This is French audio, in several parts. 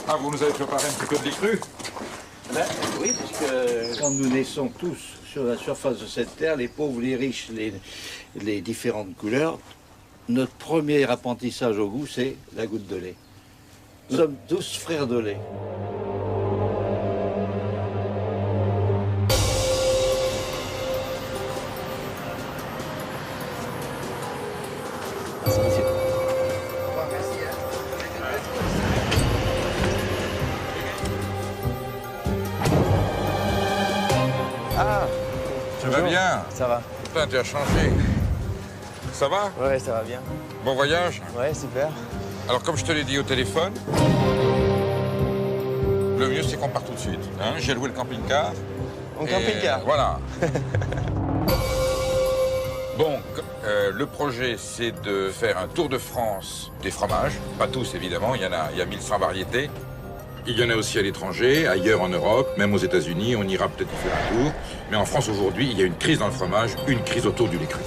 Ah, vous nous avez préparé un petit peu de lait cru? Ben, oui, parce que quand nous naissons tous sur la surface de cette terre, les pauvres, les riches, les différentes couleurs, notre premier apprentissage au goût, c'est la goutte de lait. Nous sommes tous frères de lait. Ah, Tu vas bien? ça va. Putain, tu as changé. Ça va? Ouais, ça va bien. Bon voyage? Ouais, super. Alors, comme je te l'ai dit au téléphone, le mieux, c'est qu'on parte tout de suite. Hein? J'ai loué le camping-car. En Et camping-car. Voilà. Bon, le projet, c'est de faire un tour de France des fromages. Pas tous, évidemment, il y a 1100 variétés. Il y en a aussi à l'étranger, ailleurs en Europe, même aux États-Unis. On ira peut-être y faire un tour. Mais en France, aujourd'hui, il y a une crise dans le fromage, une crise autour du lait cru.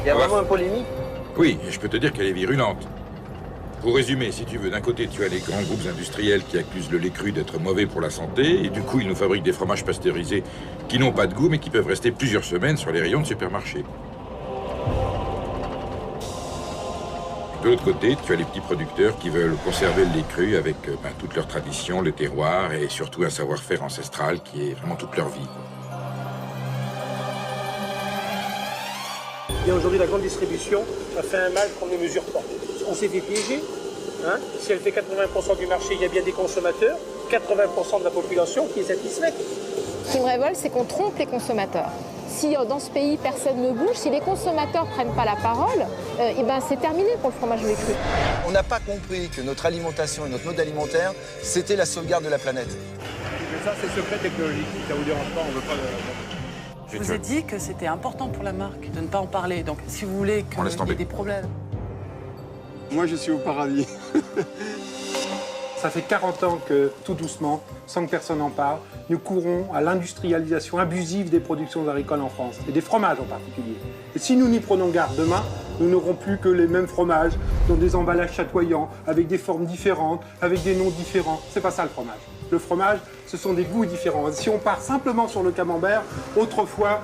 Il y a vraiment une polémique. Oui, et je peux te dire qu'elle est virulente. Pour résumer, si tu veux, d'un côté, tu as les grands groupes industriels qui accusent le lait cru d'être mauvais pour la santé, et du coup, ils nous fabriquent des fromages pasteurisés qui n'ont pas de goût, mais qui peuvent rester plusieurs semaines sur les rayons de supermarché. De l'autre côté, tu as les petits producteurs qui veulent conserver le lait cru avec toute leur tradition, le terroir, et surtout un savoir-faire ancestral qui est vraiment toute leur vie. Et aujourd'hui, la grande distribution a fait un mal qu'on ne mesure pas. On s'est fait piéger. Hein. Si elle fait 80% du marché, il y a bien des consommateurs, 80% de la population qui est satisfaite. Ce qui me révolte, c'est qu'on trompe les consommateurs. Si dans ce pays, personne ne bouge, si les consommateurs ne prennent pas la parole, c'est terminé pour le fromage lait cru. On n'a pas compris que notre alimentation et notre mode alimentaire, c'était la sauvegarde de la planète. Mais ça, c'est secret technologique. Si ça vous dérange pas, on ne veut pas... Je vous ai dit que c'était important pour la marque de ne pas en parler. Donc, si vous voulez qu'il y ait des problèmes... Moi, je suis au paradis. Ça fait 40 ans que, tout doucement, sans que personne n'en parle, nous courons à l'industrialisation abusive des productions agricoles en France, et des fromages en particulier. Et si nous n'y prenons garde demain, nous n'aurons plus que les mêmes fromages, dans des emballages chatoyants, avec des formes différentes, avec des noms différents. C'est pas ça le fromage. Le fromage, ce sont des goûts différents. Si on part simplement sur le camembert, autrefois,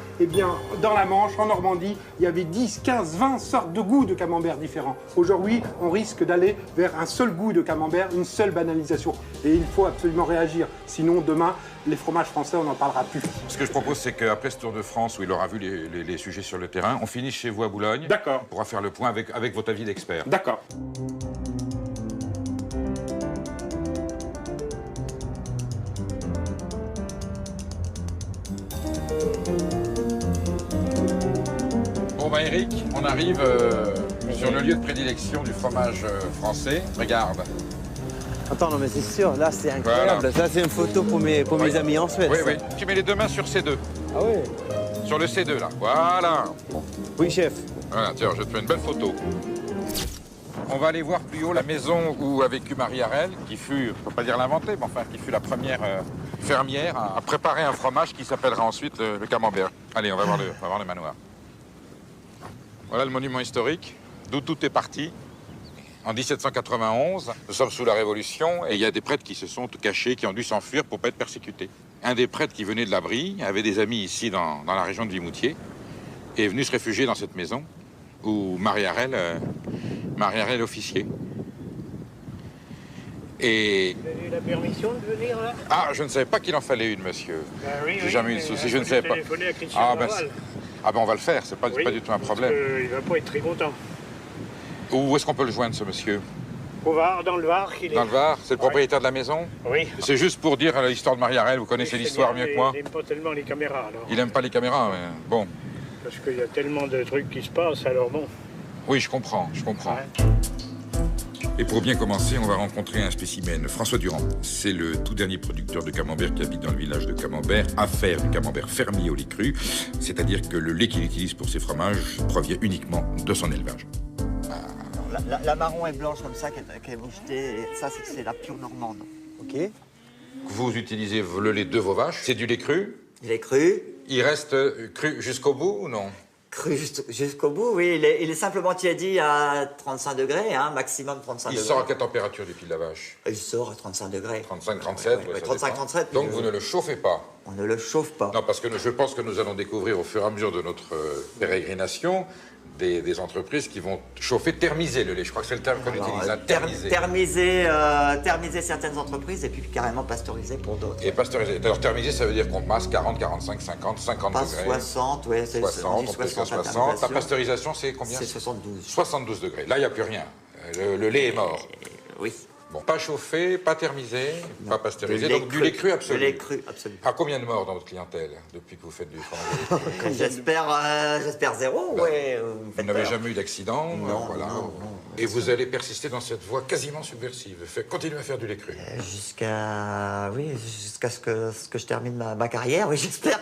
dans la Manche, en Normandie, il y avait 10, 15, 20 sortes de goûts de camembert différents. Aujourd'hui, on risque d'aller vers un seul goût de camembert, une seule banalisation. Et il faut absolument réagir. Sinon, demain, les fromages français, on n'en parlera plus. Ce que je propose, c'est qu'après ce tour de France, où il aura vu les sujets sur le terrain, on finisse chez vous à Boulogne. D'accord. On pourra faire le point avec votre avis d'expert. D'accord. Bon, Eric, on arrive sur le lieu de prédilection du fromage français. Regarde. Attends, non mais c'est sûr, là c'est incroyable. Voilà. Ça c'est une photo pour mes amis en Suède. Oui, oui. Tu mets les deux mains sur C2. Ah oui. Sur le C2, là. Voilà. Oui, chef. Voilà, tiens, je te fais une belle photo. On va aller voir plus haut la maison où a vécu Marie Harel, qui fut, on peut pas dire l'inventée, mais enfin, qui fut la première fermière à préparer un fromage qui s'appellera ensuite le camembert. Allez, on va voir le manoir. Voilà le monument historique, d'où tout est parti. En 1791, nous sommes sous la Révolution et il y a des prêtres qui se sont cachés, qui ont dû s'enfuir pour ne pas être persécutés. Un des prêtres qui venait de la Brie avait des amis ici dans la région de Vimoutiers et est venu se réfugier dans cette maison où Marie Harel officiait. Et... Vous avez eu la permission de venir là? Ah, je ne savais pas qu'il en fallait une, monsieur. Ben oui, j'ai jamais eu de souci, je ne savais pas. À on va le faire, c'est pas du tout un problème. Il va pas être très content. Où est-ce qu'on peut le joindre, ce monsieur? Au Var, dans le Var. Dans le Var? C'est le propriétaire de la maison? Oui. C'est juste pour dire l'histoire de Marie Harel, vous connaissez l'histoire mieux que moi? Il n'aime pas tellement les caméras, alors. Il n'aime pas les caméras, mais bon. Parce qu'il y a tellement de trucs qui se passent, alors bon. Oui, je comprends. Ouais. Et pour bien commencer, on va rencontrer un spécimen, François Durand. C'est le tout dernier producteur de camembert qui habite dans le village de Camembert, à faire du camembert fermier au lait cru, c'est-à-dire que le lait qu'il utilise pour ses fromages provient uniquement de son élevage. La marron et blanche comme ça, qui est mouchetée, ça c'est la pure normande. Ok. Vous utilisez le lait de vos vaches, c'est du lait cru? Il est cru. Il reste cru jusqu'au bout ou non? Cru jusqu'au bout, oui. Il est simplement tiédi à 35 degrés, hein, maximum 35 degrés. Il sort à quelle température du pied de la vache? Il sort à 35 degrés. 35, 37, ouais, 35, 37. Donc vous ne le chauffez pas? On ne le chauffe pas. Non, parce que je pense que nous allons découvrir au fur et à mesure de notre pérégrination des entreprises qui vont chauffer, thermiser le lait. Je crois que c'est le terme qu'on utilise, hein, thermiser. Thermiser certaines entreprises et puis carrément pasteuriser pour d'autres. Et pasteuriser. Alors thermiser, ça veut dire qu'on passe 40, 45, 50, 50 pas degrés. 60, oui. 60, on peut 60. La pasteurisation, c'est combien? C'est 72. 72 degrés. Là, il n'y a plus rien. Le lait est mort. Oui. Bon, pas chauffé, pas thermisé, pas pasteurisé, donc du lait cru absolu. Du lait cru absolu. À combien de morts dans votre clientèle depuis que vous faites du fromage? J'espère 0, ben, ouais. Vous n'avez jamais eu d'accident? Non, voilà. non. Et vous allez persister dans cette voie quasiment subversive. Continuez à faire du lait cru. Jusqu'à ce que je termine ma carrière, oui, j'espère.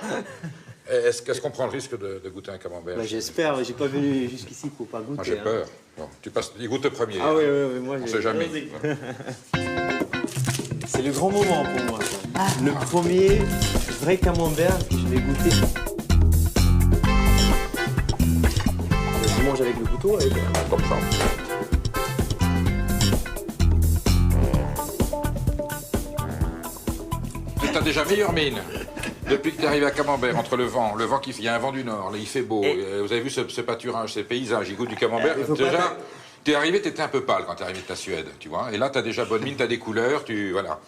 Est-ce qu'on prend le risque de goûter un camembert? J'espère, j'ai pas venu jusqu'ici pour pas goûter. Moi j'ai peur. Bon, il goûte le premier. Ah oui, moi on sait jamais. C'est le grand moment pour moi. Le premier vrai camembert que je vais goûter. Je mange avec le couteau. Comme ça. Tu as déjà meilleure mine. Depuis que tu es arrivé à Camembert, entre le vent qui il y a un vent du nord, là il fait beau. Vous avez vu ce pâturage, ces paysages, il goûte du camembert. Déjà, tu es arrivé, tu étais un peu pâle quand tu es arrivé de ta Suède, tu vois. Et là, tu as déjà bonne mine, tu as des couleurs, voilà.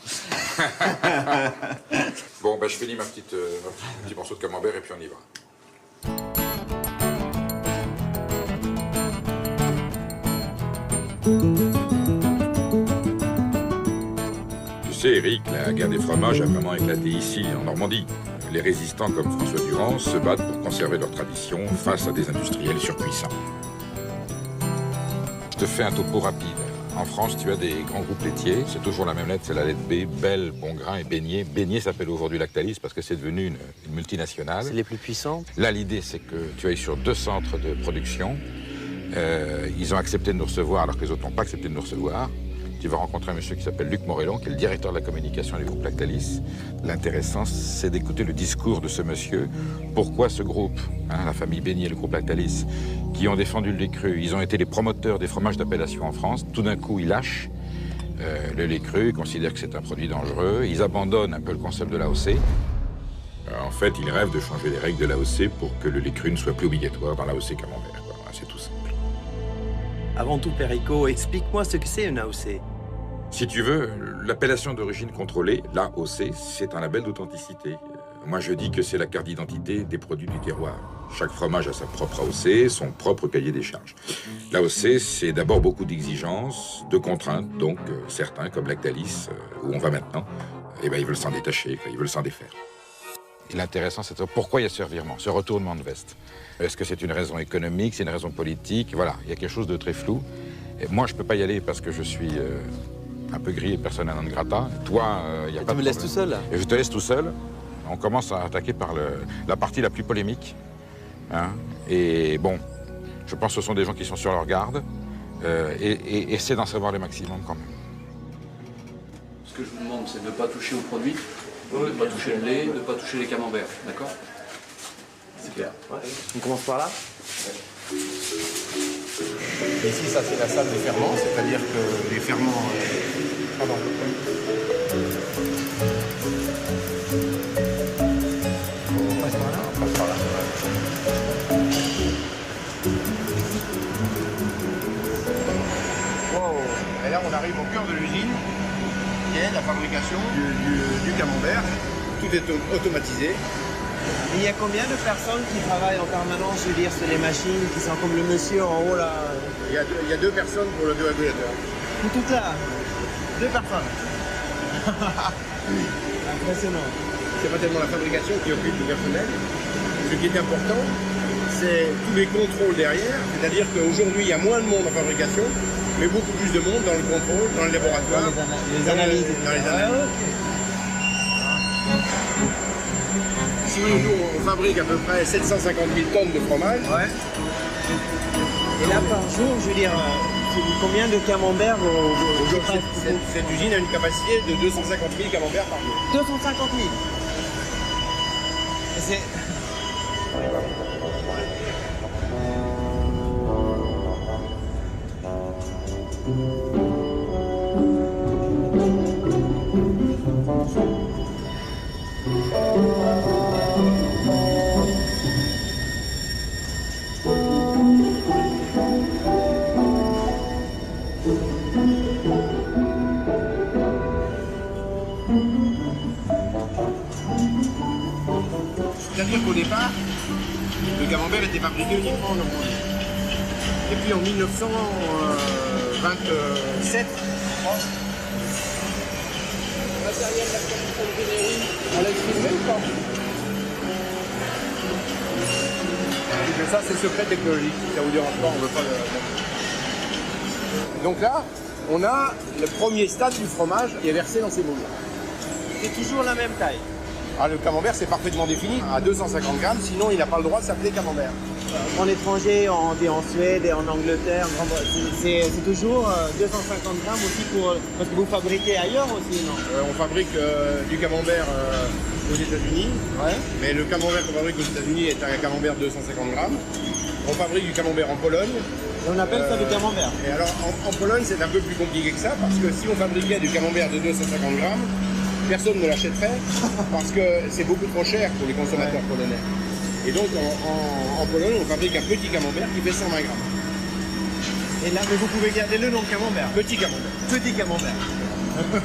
Bon, ben je finis mon petit morceau de camembert et puis on y va. Tu sais, Eric, la guerre des fromages a vraiment éclaté ici, en Normandie. Les résistants comme François Durand se battent pour conserver leur tradition face à des industriels surpuissants. Je te fais un topo rapide. En France, tu as des grands groupes laitiers. C'est toujours la même lettre, c'est la lettre B, Belle, Bongrain et Beignet. Beignet s'appelle aujourd'hui Lactalis parce que c'est devenu une multinationale. C'est les plus puissants. Là, l'idée, c'est que tu ailles sur 2 centres de production. Ils ont accepté de nous recevoir alors que les autres n'ont pas accepté de nous recevoir. Tu vas rencontrer un monsieur qui s'appelle Luc Morellon, qui est le directeur de la communication du groupe Lactalis. L'intéressant, c'est d'écouter le discours de ce monsieur. Pourquoi ce groupe, la famille Beignet, le groupe Lactalis, qui ont défendu le lait cru, ils ont été les promoteurs des fromages d'appellation en France. Tout d'un coup, ils lâchent le lait cru, ils considèrent que c'est un produit dangereux. Ils abandonnent un peu le concept de l'AOC. En fait, ils rêvent de changer les règles de l'AOC pour que le lait cru ne soit plus obligatoire dans l'AOC Camembert. Voilà, c'est tout simple. Avant tout, Perico, explique-moi ce que c'est une AOC. Si tu veux, l'appellation d'origine contrôlée, l'AOC, c'est un label d'authenticité. Moi, je dis que c'est la carte d'identité des produits du terroir. Chaque fromage a sa propre AOC, son propre cahier des charges. L'AOC, c'est d'abord beaucoup d'exigences, de contraintes, donc certains, comme Lactalis, où on va maintenant, ils veulent s'en détacher, ils veulent s'en défaire. Et l'intéressant, c'est pourquoi il y a ce revirement, ce retournement de veste. Est-ce que c'est une raison économique, c'est une raison politique? Voilà, il y a quelque chose de très flou. Et moi, je ne peux pas y aller parce que je suis un peu grillé, persona non grata. Toi, il n'y a pas de problème. Tu me laisses tout seul? Et je te laisse tout seul. On commence à attaquer par la partie la plus polémique. Et bon, je pense que ce sont des gens qui sont sur leur garde. Et essaie d'en savoir le maximum quand même. Ce que je vous demande, c'est de ne pas toucher au produit, de ne pas toucher le lait, de ne pas toucher les camemberts, d'accord? C'est clair. Ouais. On commence par là. Ici, ça c'est la salle des ferments, c'est-à-dire que les ferments... Pardon. On passe par là? On passe par là. Wow. Et là, on arrive au cœur de l'usine, qui est la fabrication du camembert. Tout est automatisé. Il y a combien de personnes qui travaillent en permanence? Je veux dire, sur les machines qui sont comme le monsieur en haut là. Il y a 2 personnes pour le déregulateur. Tout là? 2 personnes. Impressionnant. C'est pas tellement la fabrication qui occupe le personnel. Ce qui est important, c'est tous les contrôles derrière. C'est-à-dire qu'aujourd'hui, il y a moins de monde en fabrication, mais beaucoup plus de monde dans le contrôle, dans le laboratoire, les analyses. Dans les analyses. Si nous, on fabrique à peu près 750 000 tonnes de fromage. Ouais. Et là, par jour, je veux dire, combien de camemberts Aujourd'hui, cette usine a une capacité de 250 000 camemberts par jour. 250 000. Et c'est... C'est-à-dire qu'au départ, le camembert était fabriqué uniquement en Normandie. Et puis en 1927, matériel de la production de générie, on l'a exprimé ou pas? Mais ça, c'est secret technologique. Si ça vous dérange pas, on ne veut pas le... Donc là, on a le premier stade du fromage qui est versé dans ces moules. C'est toujours la même taille. Ah, le camembert, c'est parfaitement défini à 250 grammes, sinon il n'a pas le droit de s'appeler camembert. En étranger, en Suède et en Angleterre, c'est toujours 250 grammes aussi parce que vous fabriquez ailleurs aussi, non? On fabrique du camembert aux États-Unis, mais le camembert qu'on fabrique aux États-Unis est un camembert de 250 grammes. On fabrique du camembert en Pologne. Et on appelle ça du camembert. Et alors en Pologne, c'est un peu plus compliqué que ça parce que si on fabriquait du camembert de 250 grammes, personne ne l'achèterait parce que c'est beaucoup trop cher pour les consommateurs polonais. Et donc en Pologne, on fabrique un petit camembert qui fait 120 grammes. Et là, mais vous pouvez garder le nom de camembert. Petit camembert. Petit camembert. Ok.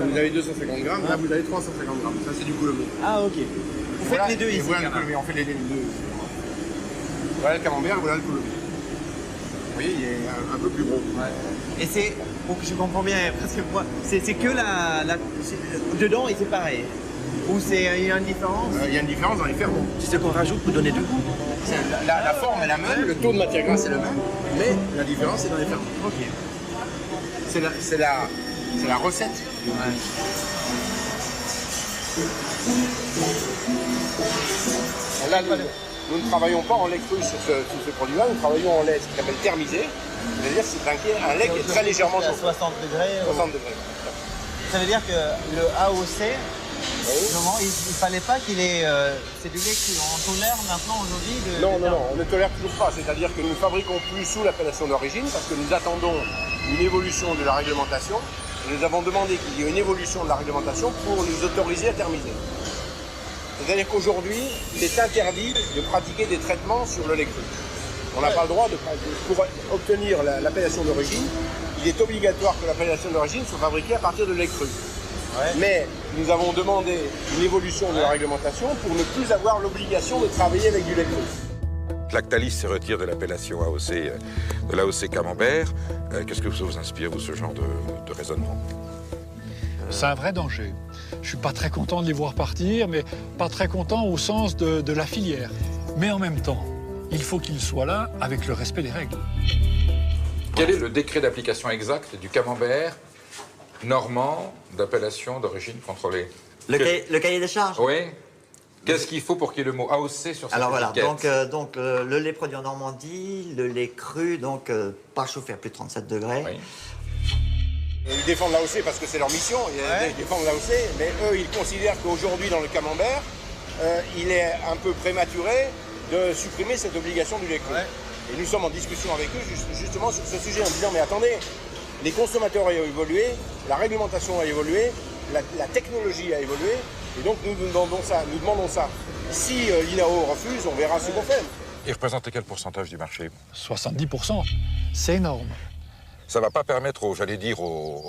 Vous avez 250 grammes, là vous avez 350 grammes. Ça c'est du coulommiers. Ah ok. Vous faites les deux ici. Voilà le coulommiers, on fait les deux. Voilà le camembert, voilà le coulommiers. Vous voyez, il est un peu plus gros. Et c'est, pour que je comprends bien, parce que moi, c'est que dedans et c'est pareil. Ou il y a une différence? Il y a une différence dans les ferments. C'est ce qu'on rajoute pour donner deux goûts. La forme est la même, le taux de matière grasse est le même, mais la différence est dans les ferments. Ok. C'est la recette. Ouais. Là, nous ne travaillons pas en lait cru sur ce produit-là, nous travaillons en lait, ce qu'on appelle thermisé. C'est-à-dire que c'est un lait qui est très légèrement chaud. À 60 degrés. 60 degrés. Ça veut dire que le AOC, il ne fallait pas qu'il ait... c'est du lait cru. On tolère maintenant aujourd'hui Non, on ne tolère toujours pas. C'est-à-dire que nous ne fabriquons plus sous l'appellation d'origine parce que nous attendons une évolution de la réglementation. Nous avons demandé qu'il y ait une évolution de la réglementation pour nous autoriser à thermiser. C'est-à-dire qu'aujourd'hui, il est interdit de pratiquer des traitements sur le lait cru. On n'a pas le droit pour obtenir l'appellation d'origine, il est obligatoire que l'appellation d'origine soit fabriquée à partir de lait cru. Ouais. Mais nous avons demandé une évolution de la réglementation pour ne plus avoir l'obligation de travailler avec du lait cru. Lactalis se retire de l'appellation AOC, de l'AOC camembert. Qu'est-ce que ça vous inspire, vous, ce genre de raisonnement? C'est un vrai danger. Je suis pas très content de les voir partir, mais pas très content au sens de la filière. Mais en même temps, il faut qu'ils soient là avec le respect des règles. Quel est le décret d'application exact du camembert normand d'appellation d'origine contrôlée? Le cahier des charges? Oui. Qu'est-ce qu'il faut pour qu'il y ait le mot AOC sur cette Alors voilà, étiquette? donc le lait produit en Normandie, le lait cru, donc pas chauffé à plus de 37 degrés. Oui. Ils défendent l'AOC parce que c'est leur mission, ils défendent l'AOC, mais eux, ils considèrent qu'aujourd'hui, dans le camembert, il est un peu prématuré de supprimer cette obligation du lait cru. Et nous sommes en discussion avec eux justement sur ce sujet en disant, mais attendez, les consommateurs ont évolué, la réglementation a évolué, la technologie a évolué, et donc nous demandons ça. Si l'INAO refuse, on verra ce qu'on fait. Il représente quel pourcentage du marché? 70%, c'est énorme. Ça ne va pas permettre, aux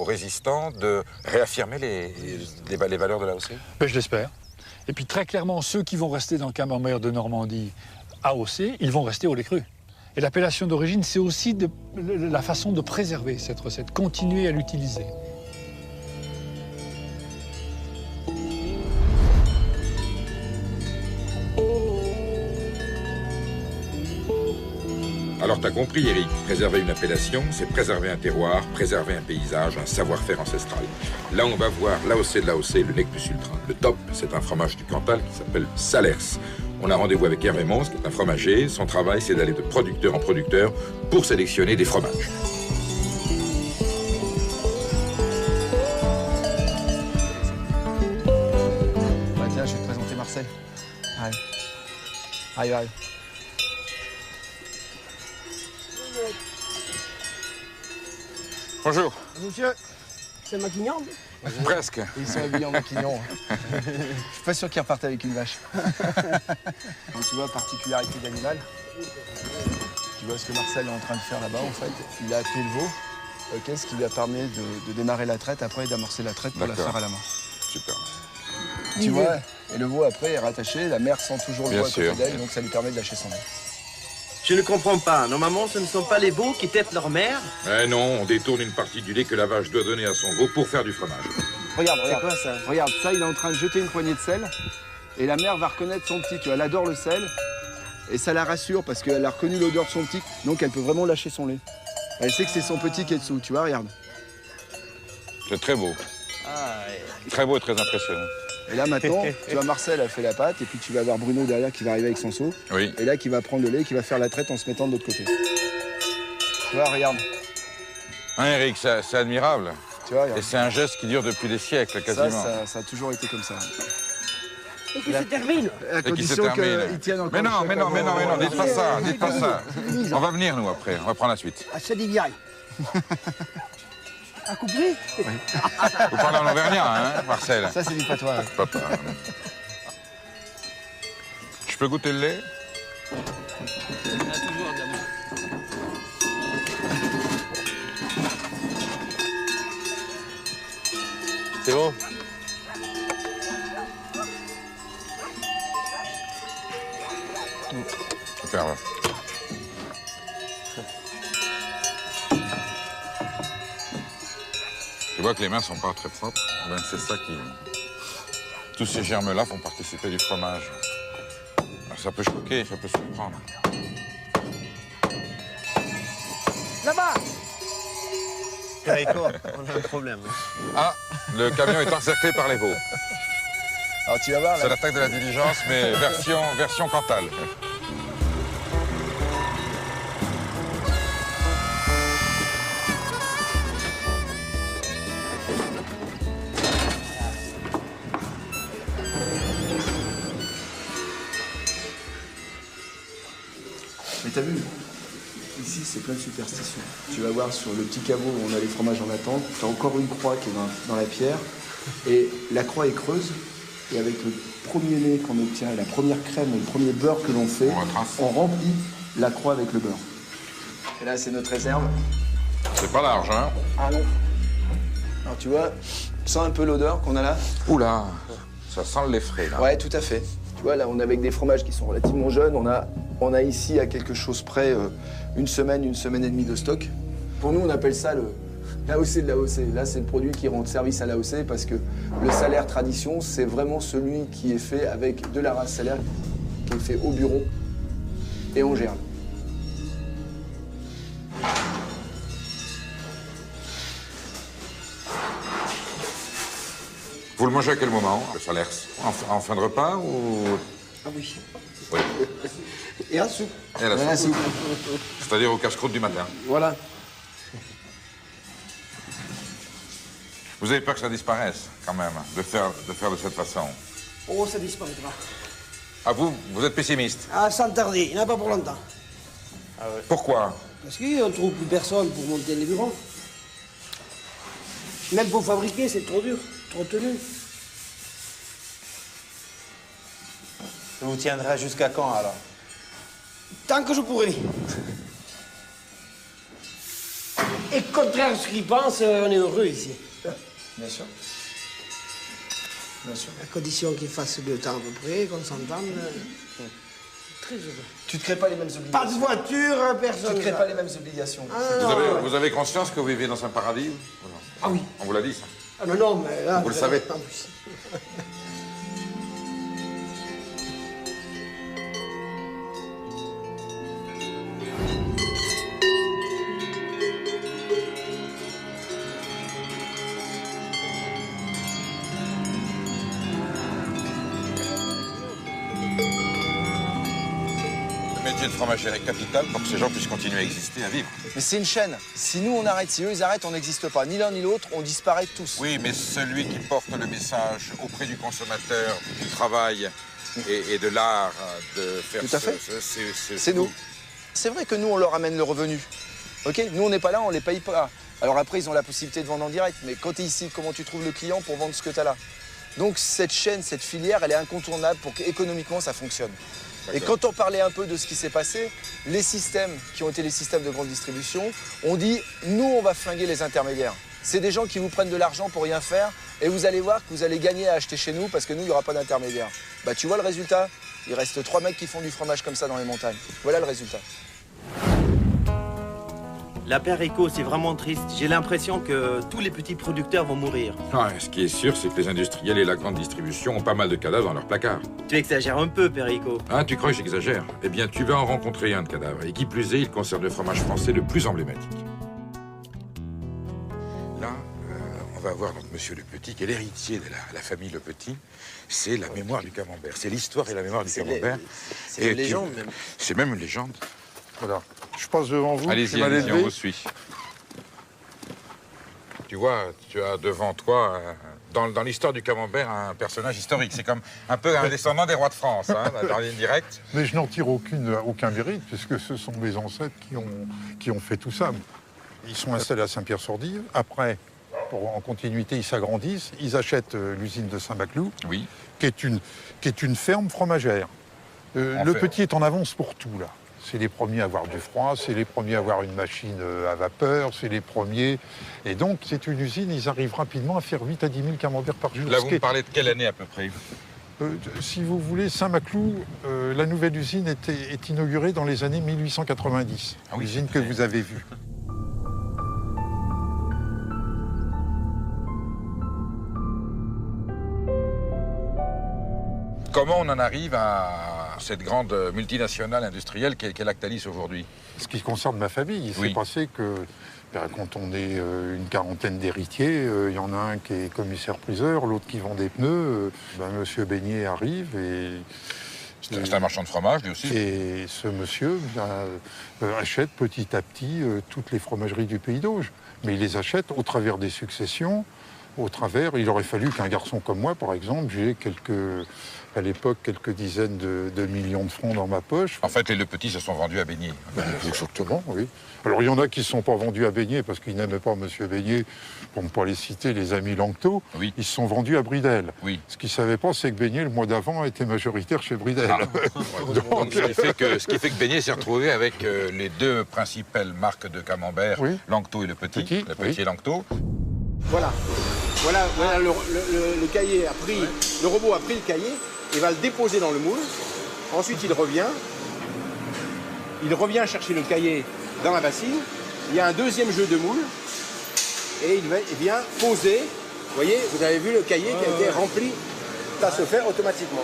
résistants de réaffirmer les valeurs de l'AOC? Ben, je l'espère. Et puis très clairement, ceux qui vont rester dans le camembert de Normandie AOC, ils vont rester au lait cru. Et l'appellation d'origine, c'est aussi la façon de préserver cette recette, continuer à l'utiliser. Alors t'as compris, Eric, préserver une appellation, c'est préserver un terroir, préserver un paysage, un savoir-faire ancestral. Là, on va voir l'AOC de l'AOC, le nec plus ultra. Le top, c'est un fromage du Cantal qui s'appelle Salers. On a rendez-vous avec Hervé Mons, qui est un fromager. Son travail, c'est d'aller de producteur en producteur pour sélectionner des fromages. Bah tiens, je vais te présenter Marcel. Allez. Arrive, arrive. Bonjour. Monsieur, c'est Maquignon? Presque. Ils sont habillés en maquignon. Je suis pas sûr qu'ils repartent avec une vache. Donc tu vois, particularité d'animal. Tu vois ce que Marcel est en train de faire là-bas, en fait. Il a appelé le veau, ce qui lui a permis de démarrer la traite, après d'amorcer la traite pour la faire à la main. Super. Tu vois, et le veau après est rattaché, la mère sent toujours le Bien veau à côté sûr. d'elle, donc ça lui permet de lâcher son lait. Je ne comprends pas. Normalement, ce ne sont pas les veaux qui têtent leur mère. Eh non, on détourne une partie du lait que la vache doit donner à son veau pour faire du fromage. Regarde, C'est regarde. quoi ça? Regarde, ça, il est en train de jeter une poignée de sel. Et la mère va reconnaître son petit, tu vois, elle adore le sel. Et ça la rassure parce qu'elle a reconnu l'odeur de son petit, donc elle peut vraiment lâcher son lait. Elle sait que c'est son petit qui est dessous, tu vois, regarde. C'est très beau. Très beau et très impressionnant. Et là maintenant, tu vois, Marcel a fait la pâte, et puis tu vas avoir Bruno derrière qui va arriver avec son seau. Oui. Et là, qui va prendre le lait, qui va faire la traite en se mettant de l'autre côté. Tu vois, regarde. Hein, Eric, c'est admirable. Tu vois, regarde. Et c'est un geste qui dure depuis des siècles, quasiment. Ça a toujours été comme ça. Et qui se termine. À Et qui se condition termine. qu'ils tiennent encore. Mais non, le mais non, mais non, mais non, dites pas ça, dites pas ça. Mise. On va venir, nous, après. On va prendre la suite. Ah, c'est des vieilles. À couper? Vous parlez en auvergnat, hein, Marcel? Ça, c'est du patois. Papa. Je peux goûter le lait? C'est bon. Super. Ouais. Tu vois que les mains sont pas très propres. Ben, c'est ça qui... Tous ces germes-là font participer du fromage. Ça peut choquer, ça peut surprendre. Là-bas! Perico, on a un problème. Ah, le camion est encerclé par les veaux. Alors tu vas voir, C'est là, l'attaque de la diligence, mais version Cantal. mais t'as vu, ici c'est plein de superstitions. Tu vas voir sur le petit caveau où on a les fromages en attente, t'as encore une croix qui est dans la pierre, et la croix est creuse, et avec le premier lait qu'on obtient, la première crème, le premier beurre que l'on fait, on remplit la croix avec le beurre. Et là c'est notre réserve. C'est pas large, hein? Ah non. Alors tu vois, tu sens un peu l'odeur qu'on a là? Oula, ça sent le lait frais, là. Ouais, tout à fait. Tu vois, là, on est avec des fromages qui sont relativement jeunes. On a ici, à quelque chose près, une semaine et demie de stock. Pour nous, on appelle ça l'AOC de l'AOC. Là, c'est le produit qui rend service à l'AOC parce que le salaire tradition, c'est vraiment celui qui est fait avec de la race salaire, qui est fait au bureau et en germe. Vous le mangez à quel moment, le Salers? En fin de repas ou... Ah oui. Oui. Et à soupe. Et à la soupe. C'est-à-dire au casse-croûte du matin. Voilà. Vous avez peur que ça disparaisse, quand même, de faire de cette façon? Oh, ça disparaîtra. Ah, vous êtes pessimiste? Ah, sans tarder, il n'y en a pas pour longtemps. Pourquoi? Parce qu'on ne trouve plus personne pour monter les bureaux. Même pour fabriquer, c'est trop dur, trop tenu. Ça vous tiendra jusqu'à quand, alors? Tant que je pourrai. Et contraire à ce qu'ils pensent, on est heureux ici. Bien sûr. Bien sûr. À condition qu'ils fassent le temps à peu près, qu'on s'entende. Très heureux. Tu te crées pas les mêmes obligations. Pas de voiture, personne. Tu te crées pas les mêmes obligations. Vous avez conscience que vous vivez dans un paradis? Ah oui. On vous l'a dit, ça? Ah non, non, mais là... Vous le savez? En plus. de fromagerie capitale pour que ces gens puissent continuer à exister, à vivre. Mais c'est une chaîne. Si nous on arrête, si eux ils arrêtent, on n'existe pas. Ni l'un ni l'autre, on disparaît tous. Oui, mais celui qui porte le message auprès du consommateur, du travail et de l'art de faire Tout à fait. c'est nous. C'est vrai que nous, on leur amène le revenu. OK? Nous, on n'est pas là, on les paye pas. Alors après, ils ont la possibilité de vendre en direct. Mais quand tu es ici, comment tu trouves le client pour vendre ce que tu as là? Donc cette chaîne, cette filière, elle est incontournable pour qu'économiquement, ça fonctionne. Et quand on parlait un peu de ce qui s'est passé, les systèmes qui ont été les systèmes de grande distribution ont dit « nous, on va flinguer les intermédiaires ». C'est des gens qui vous prennent de l'argent pour rien faire et vous allez voir que vous allez gagner à acheter chez nous parce que nous, il n'y aura pas d'intermédiaire. Bah, tu vois le résultat? Il reste 3 mecs qui font du fromage comme ça dans les montagnes. Voilà le résultat. La Perico, c'est vraiment triste. J'ai l'impression que tous les petits producteurs vont mourir. Ouais, ce qui est sûr, c'est que les industriels et la grande distribution ont pas mal de cadavres dans leur placard. Tu exagères un peu, Perico. Ah, tu crois que j'exagère? Eh bien, tu vas en rencontrer un de cadavre. Et qui plus est, il concerne le fromage français le plus emblématique. Là, on va voir donc Monsieur Le Petit, qui est l'héritier de la famille Le Petit. C'est la mémoire du camembert. C'est l'histoire et la mémoire du camembert. C'est une légende, même. C'est même une légende. Voilà. Je passe devant vous. Allez-y, allez-y, on vous suit. Tu vois, tu as devant toi, dans l'histoire du camembert, un personnage historique. C'est comme un peu un descendant des rois de France, hein, dans ligne directe. Mais je n'en tire aucun mérite, puisque ce sont mes ancêtres qui ont fait tout ça. Ils sont installés à Saint-Pierre-sur-Dive. Après, en continuité, ils s'agrandissent. Ils achètent l'usine de Saint-Maclou, oui, qui est une ferme fromagère. Le Petit est en avance pour tout, là. C'est les premiers à avoir du froid, c'est les premiers à avoir une machine à vapeur, c'est les premiers. Et donc, c'est une usine, ils arrivent rapidement à faire 8 à 10 000 camemberts par jour. Là, vous me parlez de quelle année à peu près? Si vous voulez, Saint-Maclou, la nouvelle usine est inaugurée dans les années 1890. Ah oui, l'usine que vous avez vue. Comment on en arrive à cette grande multinationale industrielle qu'est Lactalis aujourd'hui? Ce qui concerne ma famille, il s'est passé que quand on est une quarantaine d'héritiers, il y en a un qui est commissaire-priseur, l'autre qui vend des pneus. Monsieur Beignet arrive et... C'est un marchand de fromage, lui aussi. Et ce monsieur achète petit à petit toutes les fromageries du Pays d'Auge. Mais il les achète au travers des successions, il aurait fallu qu'un garçon comme moi, par exemple, j'ai à l'époque, quelques dizaines de millions de francs dans ma poche. En fait, les Le Petits se sont vendus à Beignet. Exactement, oui. Alors, il y en a qui ne se sont pas vendus à Beignet parce qu'ils n'aimaient pas M. Beignet, pour ne pas les citer, les amis Langto. Oui. Ils se sont vendus à Bridel. Oui. Ce qu'ils ne savaient pas, c'est que Beignet, le mois d'avant, était majoritaire chez Bridel. Ah. Donc, ce qui fait que Beignet s'est retrouvé avec les deux principales marques de camembert, Langto et Le Petit. Le Petit et Langto. Voilà le cahier a pris, le robot a pris le cahier et va le déposer dans le moule. Ensuite, il revient chercher le cahier dans la bassine. Il y a un deuxième jeu de moule et il vient poser. Vous voyez, vous avez vu le cahier qui a été rempli. Ça se fait automatiquement.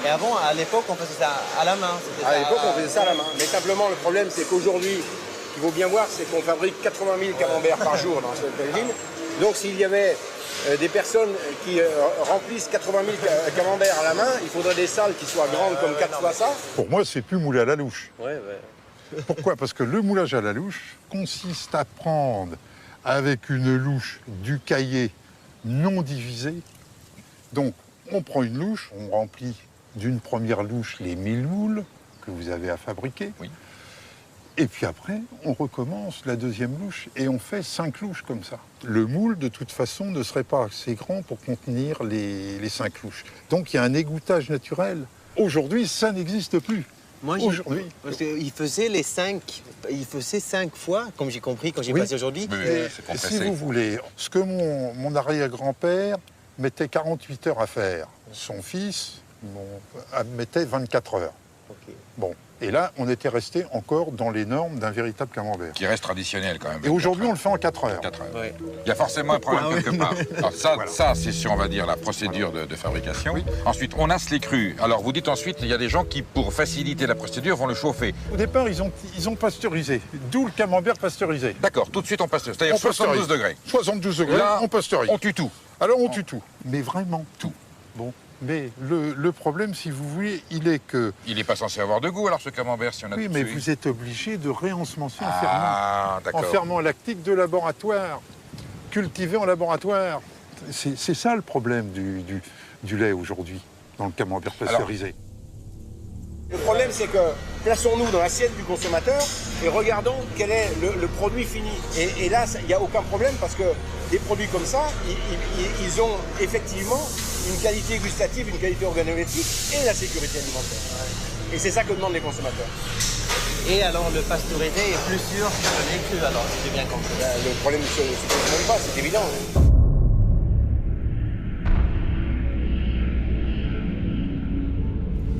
Et avant, à l'époque, on faisait ça à la main. À l'époque, on faisait ça à la main. Mais simplement, le problème, c'est qu'aujourd'hui, ce qu'il faut bien voir, c'est qu'on fabrique 80 000 camemberts par jour dans cette usine. Donc, s'il y avait des personnes qui remplissent 80 000 camemberts à la main, il faudrait des salles qui soient grandes comme 4 fois ça. Pour moi, c'est plus moulé à la louche. Ouais. Pourquoi? Parce que le moulage à la louche consiste à prendre avec une louche du cahier non divisé. Donc, on prend une louche, on remplit d'une première louche les 1000 moules que vous avez à fabriquer. Oui. Et puis après, on recommence la deuxième louche et on fait 5 louches comme ça. Le moule, de toute façon, ne serait pas assez grand pour contenir les 5 louches. Donc il y a un égouttage naturel. Aujourd'hui, ça n'existe plus. Moi, aujourd'hui, parce qu'il faisait les 5 fois, comme j'ai compris quand j'ai passé aujourd'hui. Et si vous voulez, ce que mon arrière-grand-père mettait 48 heures à faire, son fils mettait 24 heures. Okay. Bon. Et là, on était resté encore dans les normes d'un véritable camembert. Qui reste traditionnel quand même. Et aujourd'hui, on le fait en 4 heures. 4 heures. Ouais. Il y a forcément un problème quelque part. Alors ça c'est sur, on va dire, la procédure de fabrication. Oui. Ensuite, on asse les crus. Alors, vous dites ensuite, il y a des gens qui, pour faciliter la procédure, vont le chauffer. Au départ, ils ont pasteurisé. D'où le camembert pasteurisé. D'accord, tout de suite on pasteurise. C'est-à-dire 72 degrés. 72 degrés, là, on pasteurise. On tue tout. Alors, on tue tout. Mais vraiment tout. Bon. Mais le problème, si vous voulez, il est que... Il n'est pas censé avoir de goût, alors, ce camembert, si on a Oui, tout mais tué. vous êtes obligé de réensemencer Ah, en ferment lactique de laboratoire, cultivé en laboratoire. C'est ça le problème du lait aujourd'hui, dans le camembert pasteurisé. Le problème, c'est que plaçons-nous dans l'assiette du consommateur et regardons quel est le produit fini. Et là, il n'y a aucun problème parce que des produits comme ça, ils ont effectivement une qualité gustative, une qualité organoleptique et la sécurité alimentaire. Et c'est ça que demandent les consommateurs. Et alors le pasteurisé est plus sûr que le lait cru, alors si j'ai bien compris. Le problème ne se pose même pas, c'est évident.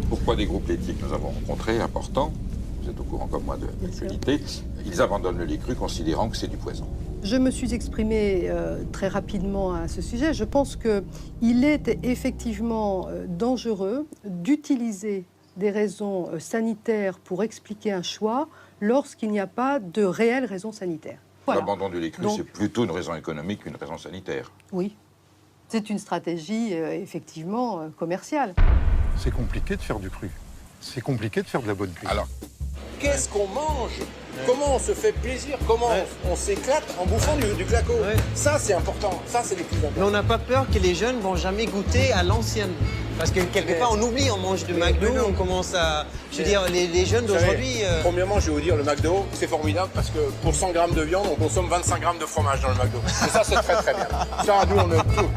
Pourquoi des groupes laitiers que nous avons rencontrés, importants, vous êtes au courant comme moi de l'actualité, ils abandonnent le lait cru considérant que c'est du poison. Je me suis exprimée très rapidement à ce sujet. Je pense qu'il est effectivement dangereux d'utiliser des raisons sanitaires pour expliquer un choix lorsqu'il n'y a pas de réelles raisons sanitaires. Voilà. L'abandon du lait cru, c'est plutôt une raison économique qu'une raison sanitaire. Oui, c'est une stratégie effectivement commerciale. C'est compliqué de faire du cru. C'est compliqué de faire de la bonne cuisine. Alors, qu'est-ce qu'on mange? Comment on se fait plaisir? Comment on s'éclate en bouffant du claco? Ça, c'est important. Ça, c'est les plus importants. Mais on n'a pas peur que les jeunes vont jamais goûter à l'ancienne. Parce que quelque part, on oublie, on mange du McDo, on commence à... Je veux dire, les jeunes d'aujourd'hui... Premièrement, je vais vous dire, le McDo, c'est formidable parce que pour 100 grammes de viande, on consomme 25 grammes de fromage dans le McDo. Et ça, c'est très très bien. Ça, nous, on a tout.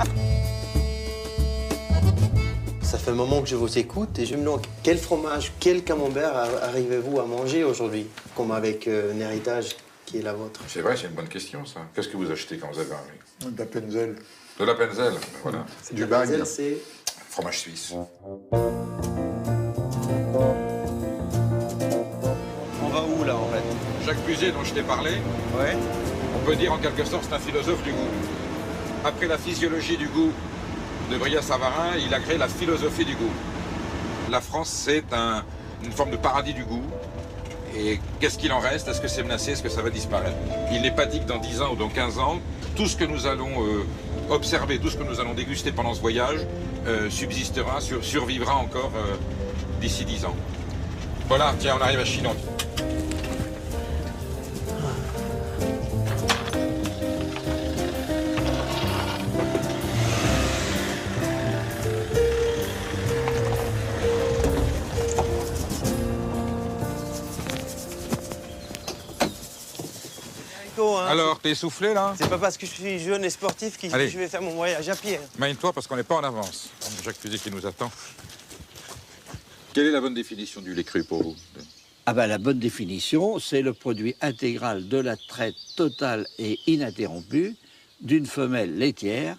Ça fait un moment que je vous écoute et je me demande quel fromage, quel camembert arrivez-vous à manger aujourd'hui, comme avec un héritage qui est la vôtre? c'est vrai, c'est une bonne question, ça. Qu'est-ce que vous achetez quand vous avez un De la Penzel. De la Penzel, voilà. C'est du bagne. C'est fromage suisse. On va où là en fait? Jacques Puiset, dont je t'ai parlé, on peut dire en quelque sorte c'est un philosophe du goût. Après la physiologie du goût de Brillat-Savarin, il a créé la philosophie du goût. La France, c'est une forme de paradis du goût. Et qu'est-ce qu'il en reste? Est-ce que c'est menacé? Est-ce que ça va disparaître? Il n'est pas dit que dans 10 ans ou dans 15 ans, tout ce que nous allons observer, tout ce que nous allons déguster pendant ce voyage subsistera, survivra encore d'ici 10 ans. Voilà, tiens, on arrive à Chinon. Alors, t'es essoufflé là? C'est pas parce que je suis jeune et sportif que je vais faire mon voyage à pied. Mine-toi parce qu'on n'est pas en avance. Jacques Puiset qui nous attend. Quelle est la bonne définition du lait cru pour vous? Ah ben, la bonne définition, c'est le produit intégral de la traite totale et ininterrompue d'une femelle laitière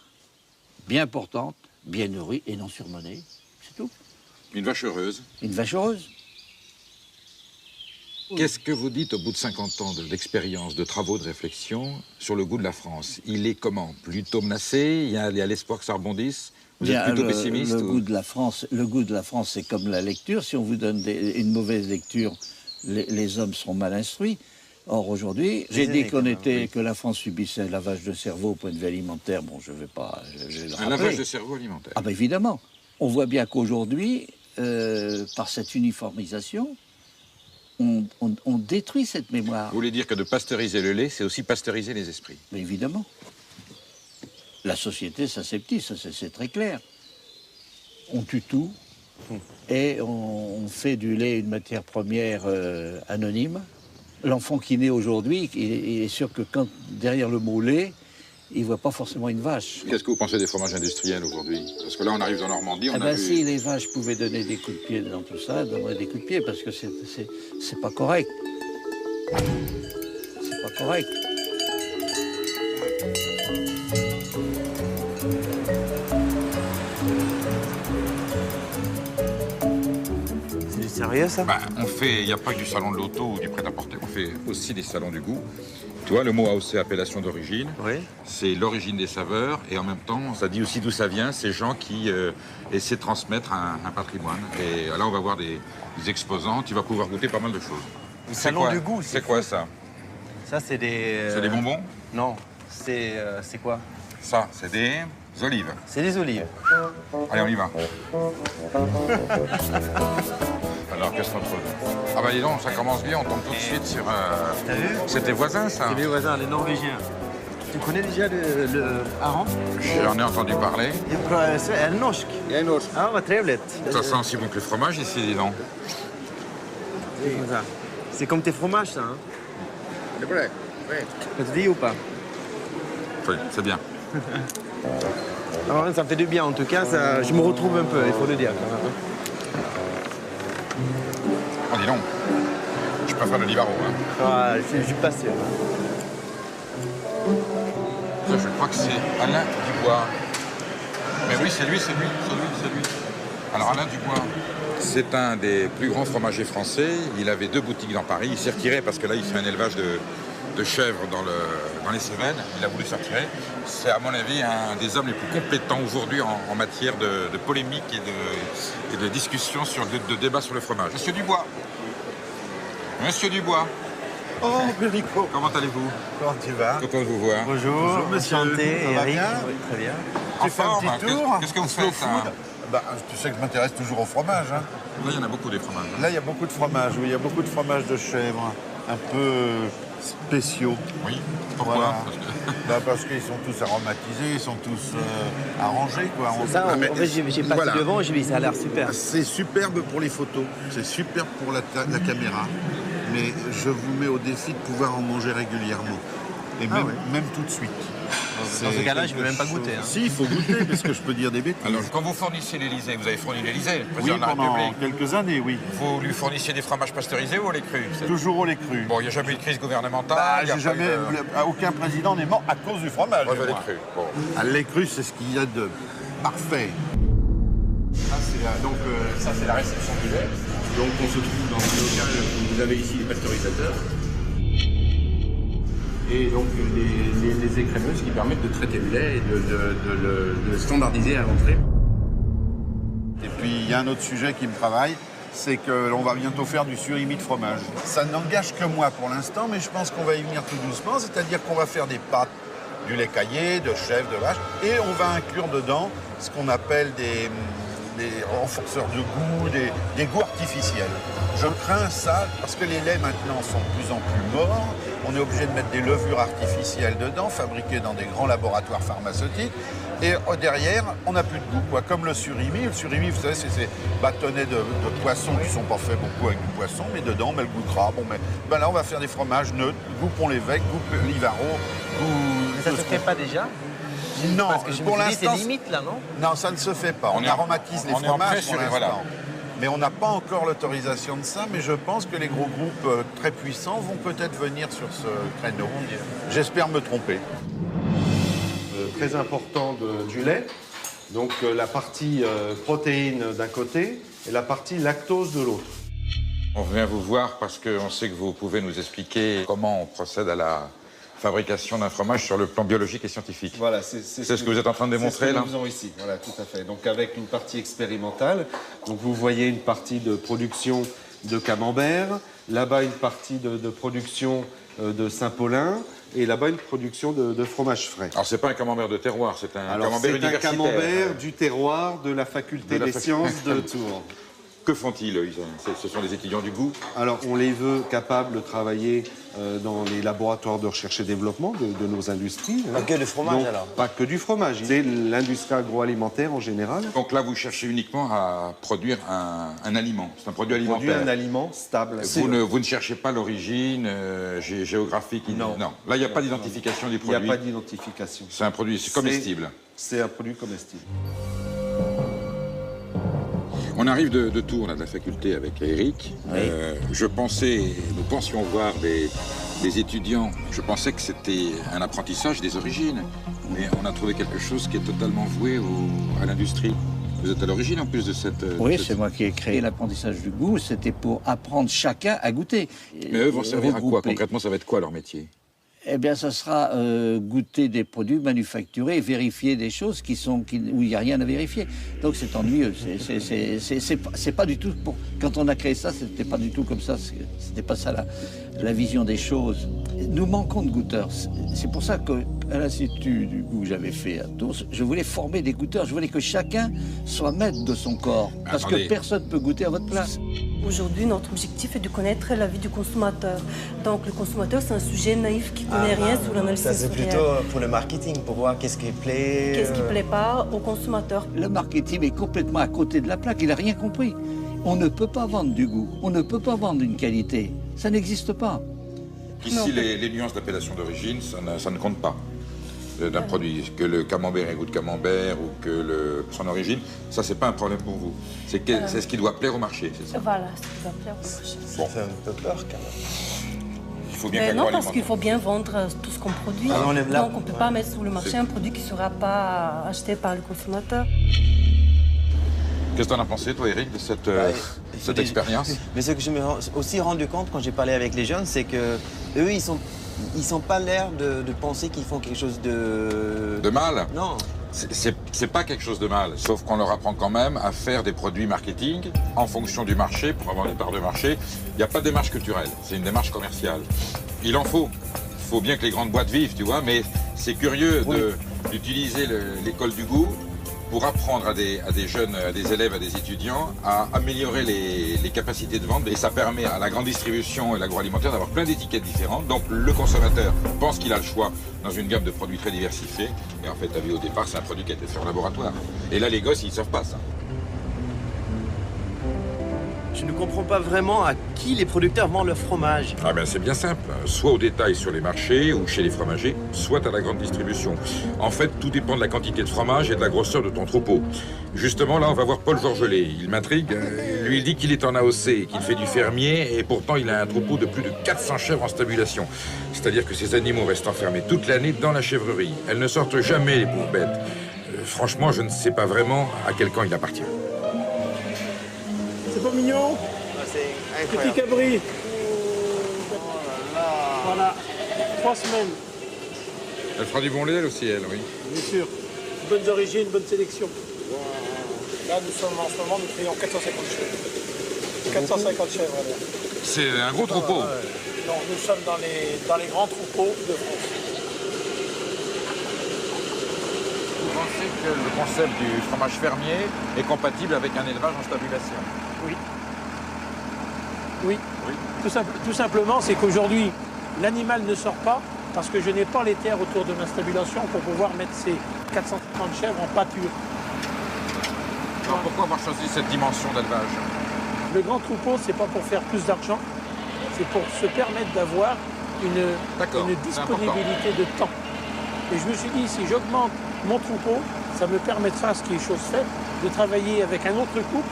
bien portante, bien nourrie et non surmenée. C'est tout. Une vache heureuse. Une vache heureuse. Qu'est-ce que vous dites au bout de 50 ans d'expérience, de travaux, de réflexion sur le goût de la France? Il est comment? Plutôt menacé? Il y a l'espoir que ça rebondisse? Vous êtes plutôt pessimiste? Le goût de la France, c'est comme la lecture. Si on vous donne une mauvaise lecture, les hommes seront mal instruits. Or, aujourd'hui, j'ai dit que la France subissait un lavage de cerveau au point de vue alimentaire. Bon, je ne vais pas le rappeler. Un lavage de cerveau alimentaire? Ah ben évidemment. On voit bien qu'aujourd'hui, par cette uniformisation, on détruit cette mémoire. Vous voulez dire que de pasteuriser le lait, c'est aussi pasteuriser les esprits? Mais évidemment. La société s'aseptit, ça c'est très clair. On tue tout et on fait du lait une matière première anonyme. L'enfant qui naît aujourd'hui, il est sûr que quand derrière le mot lait, il ne voit pas forcément une vache. Qu'est-ce que vous pensez des fromages industriels aujourd'hui? Parce que là, on arrive en Normandie, on a vu... Si les vaches pouvaient donner des coups de pied dans tout ça, elles donneraient des coups de pied, parce que c'est pas correct. C'est pas correct. C'est du sérieux, ça? On fait... Il n'y a pas que du salon de l'auto ou du prêt-à-porter, on fait aussi des salons du goût. Tu vois, le mot AOC, appellation d'origine, c'est l'origine des saveurs, et en même temps, ça dit aussi d'où ça vient, ces gens qui essaient de transmettre un patrimoine. Et là, on va voir des exposants, tu vas pouvoir goûter pas mal de choses. Le salon du goût, c'est quoi ça? Ça, c'est des... C'est des bonbons? Non, c'est quoi? Ça, c'est des... Des olives. C'est des olives. Allez, on y va. Alors, qu'est-ce qu'on trouve? Ah bah dis donc, ça commence bien, on tombe tout de suite sur... T'as vu? C'est tes voisins, ça? C'est mes voisins, les Norvégiens. Tu connais déjà le hareng? J'en ai entendu parler. C'est norsk. Ah, vad trevligt. Ça sent aussi bon que le fromage ici, dis donc. C'est comme tes fromages, ça, hein? C'est vrai, oui. Ça te dit ou pas? Oui, c'est bien. Alors, ça me fait du bien, en tout cas, ça, je me retrouve un peu, il faut le dire. Oh, dis donc, je préfère le Libaro. Hein. Ah, je suis pas sûr. Ça, je crois que c'est Alain Dubois. Mais oui, c'est lui. Alors, Alain Dubois, c'est un des plus grands fromagers français. Il avait 2 boutiques dans Paris. Il s'est retiré parce que là, il fait un élevage de chèvres dans les Cévennes. Il a voulu se retirer. C'est, à mon avis, un des hommes les plus compétents aujourd'hui en matière de polémique et de discussion, de débat sur le fromage. Monsieur Dubois. Monsieur Dubois. Oh, Bérico. Comment allez-vous? Comment tu vas? Content de vous voir. Bonjour, monsieur. Enchanté, Ça va Eric. bien? Oui, très bien. Tu fais un petit tour? Qu'est-ce que vous faites? Bah, tu sais que je m'intéresse toujours au fromage. Hein. Là, il y en a beaucoup des fromages. Là, il y a beaucoup de fromages, oui. Il y a beaucoup de fromages de chèvre, un peu spéciaux. Oui. Pourquoi? Voilà. Parce qu'ils sont tous aromatisés, ils sont tous arrangés, quoi. C'est ça, en fait, j'ai passé devant et j'ai dit ça a l'air super. C'est superbe pour les photos, c'est superbe pour la caméra. Mais je vous mets au défi de pouvoir en manger régulièrement. Et même tout de suite. Dans ce cas-là, je ne vais même pas goûter. Hein. Si, il faut goûter, parce que je peux dire des bêtises. Alors, quand vous fournissiez l'Élysée, vous avez fourni l'Élysée, le Oui, président de la pendant République. quelques années, oui. Vous lui fournissiez des fromages pasteurisés ou au lait cru? Toujours au lait cru. Bon, il n'y a jamais eu de crise gouvernementale. Aucun président n'est mort à cause du fromage. Moi, je lait cru. Bon. Le lait cru, c'est ce qu'il y a de parfait. Ça, c'est la réception du lait. Donc, on se trouve dans un local où vous avez ici les pasteurisateurs. Et donc, les écrémeuses qui permettent de traiter le lait et de le standardiser à l'entrée. Et puis, il y a un autre sujet qui me travaille, c'est qu'on va bientôt faire du surimi de fromage. Ça n'engage que moi pour l'instant, mais je pense qu'on va y venir tout doucement, c'est-à-dire qu'on va faire des pâtes, du lait caillé, de chèvre, de vache, et on va inclure dedans ce qu'on appelle des renforceurs de goût, des goûts artificiels. Je crains ça parce que les laits maintenant sont de plus en plus morts. On est obligé de mettre des levures artificielles dedans, fabriquées dans des grands laboratoires pharmaceutiques. Et derrière, on n'a plus de goût, quoi. Comme le surimi. Le surimi, vous savez, c'est ces bâtonnets de poisson qui ne sont pas faits beaucoup avec du poisson, mais dedans, on met le goût de crabe. Là, on va faire des fromages neutres, goût Pont-l'Évêque, goût Livaro, goût... Mais ça ne se fait pas déjà? Non, parce que je pour me suis dit, l'instant, c'est limite là, non? Non, ça ne se fait pas. On aromatise les fromages pour l'instant. Mais on n'a pas encore l'autorisation de ça, mais je pense que les gros groupes très puissants vont peut-être venir sur ce créneau. J'espère me tromper. Très important du lait, donc la partie protéine d'un côté et la partie lactose de l'autre. On vient vous voir parce qu'on sait que vous pouvez nous expliquer comment on procède à la fabrication d'un fromage sur le plan biologique et scientifique. Voilà, c'est ce que vous êtes en train de démontrer là. C'est ce que nous faisons ici, voilà, tout à fait. Donc avec une partie expérimentale, donc vous voyez une partie de production de camembert, là-bas une partie de production de Saint-Paulin, et là-bas une production de fromage frais. Alors c'est pas un camembert de terroir, c'est un camembert universitaire. C'est un camembert du terroir de la faculté des sciences de Tours. Que font-ils? Ce sont des étudiants du goût? Alors, on les veut capables de travailler dans les laboratoires de recherche et développement de nos industries. Pas que du fromage, donc, alors? Pas que du fromage. C'est l'industrie agroalimentaire en général. Donc là, vous cherchez uniquement à produire un aliment. C'est un produit alimentaire. Produire un aliment stable. Vous ne cherchez pas l'origine géographique? Non. Là, il n'y a pas d'identification du produit? Il n'y a pas d'identification. C'est un produit, c'est comestible? C'est un produit comestible. On arrive de Tours, on a de la faculté avec Eric. Oui. Nous pensions voir des étudiants. Je pensais que c'était un apprentissage des origines, mais on a trouvé quelque chose qui est totalement voué à l'industrie. Vous êtes à l'origine en plus de cette... Oui, c'est moi qui ai créé l'apprentissage du goût. C'était pour apprendre chacun à goûter. Mais eux vont servir à quoi? Concrètement, ça va être quoi leur métier? Eh bien, ça sera goûter des produits manufacturés, vérifier des choses où il n'y a rien à vérifier. Donc c'est ennuyeux. C'est pas du tout... Quand on a créé ça, c'était pas du tout comme ça. C'était pas ça la vision des choses. Nous manquons de goûteurs. C'est pour ça qu'à l'Institut du goût que j'avais fait à Tours, je voulais former des goûteurs. Je voulais que chacun soit maître de son corps. Parce que personne ne peut goûter à votre place. Aujourd'hui, notre objectif est de connaître la vie du consommateur. Donc le consommateur, c'est un sujet naïf qui ne connaît rien sur l'analyse sensorielle. Ça, c'est plutôt pour le marketing, pour voir qu'est-ce qui plaît... Qu'est-ce qui ne plaît pas au consommateur. Le marketing est complètement à côté de la plaque. Il n'a rien compris. On ne peut pas vendre du goût. On ne peut pas vendre une qualité. Ça n'existe pas. Ici, les nuances d'appellation d'origine, ça ne compte pas d'un produit. Que le camembert ait goût de camembert ou que son origine, ça, c'est pas un problème pour vous. C'est ce qui doit plaire au marché, c'est ça? Voilà, ce qui doit plaire au marché. Ça fait un peu peur, quand même. Il faut bien non, parce qu'il faut bien vendre tout ce qu'on produit. Donc, on ne peut pas mettre sur le marché un produit qui ne sera pas acheté par le consommateur. Qu'est-ce que tu en as pensé, toi, Eric, de cette expérience? Mais ce que je me suis aussi rendu compte quand j'ai parlé avec les jeunes, c'est que eux, ils sont pas l'air de penser qu'ils font quelque chose de... De mal? Non. C'est pas quelque chose de mal, sauf qu'on leur apprend quand même à faire des produits marketing en fonction du marché, pour avoir des parts de marché. Il n'y a pas de démarche culturelle, c'est une démarche commerciale. Il en faut. Il faut bien que les grandes boîtes vivent, tu vois, mais c'est curieux d'utiliser l'école du goût pour apprendre à des jeunes, à des élèves, à des étudiants à améliorer les capacités de vente. Et ça permet à la grande distribution et l'agroalimentaire d'avoir plein d'étiquettes différentes. Donc le consommateur pense qu'il a le choix dans une gamme de produits très diversifiés. Et en fait, tu as vu au départ, c'est un produit qui a été fait en laboratoire. Et là, les gosses, ils ne savent pas ça. Je ne comprends pas vraiment à qui les producteurs vendent leur fromage. Ah ben c'est bien simple, soit au détail sur les marchés ou chez les fromagers, soit à la grande distribution. En fait, tout dépend de la quantité de fromage et de la grosseur de ton troupeau. Justement, là, on va voir Paul Georgelet. Il m'intrigue. Lui, il dit qu'il est en AOC, qu'il fait du fermier, et pourtant, il a un troupeau de plus de 400 chèvres en stabulation. C'est-à-dire que ces animaux restent enfermés toute l'année dans la chèvrerie. Elles ne sortent jamais, les pauvres bêtes. Franchement, je ne sais pas vraiment à quel camp il appartient. C'est pas mignon? Petit cabri. Voilà, 3 semaines. Elle fera du bon lait, elle aussi, elle, oui. Bien sûr. Bonnes origines, bonne sélection. Là, nous sommes en ce moment, nous créons 450 chèvres. 450 chèvres, alors. C'est un gros troupeau. Non, nous sommes dans les grands troupeaux de France. Vous pensez que le concept du fromage fermier est compatible avec un élevage en stabulation? Oui. Oui. Tout simplement, c'est qu'aujourd'hui, l'animal ne sort pas parce que je n'ai pas les terres autour de ma stabulation pour pouvoir mettre ces 450 chèvres en pâture. Alors pourquoi avoir choisi cette dimension d'élevage? Le grand troupeau, c'est pas pour faire plus d'argent, c'est pour se permettre d'avoir une disponibilité de temps. Et je me suis dit, si j'augmente mon troupeau, ça me permettra, ce qui est chose faite, de travailler avec un autre couple,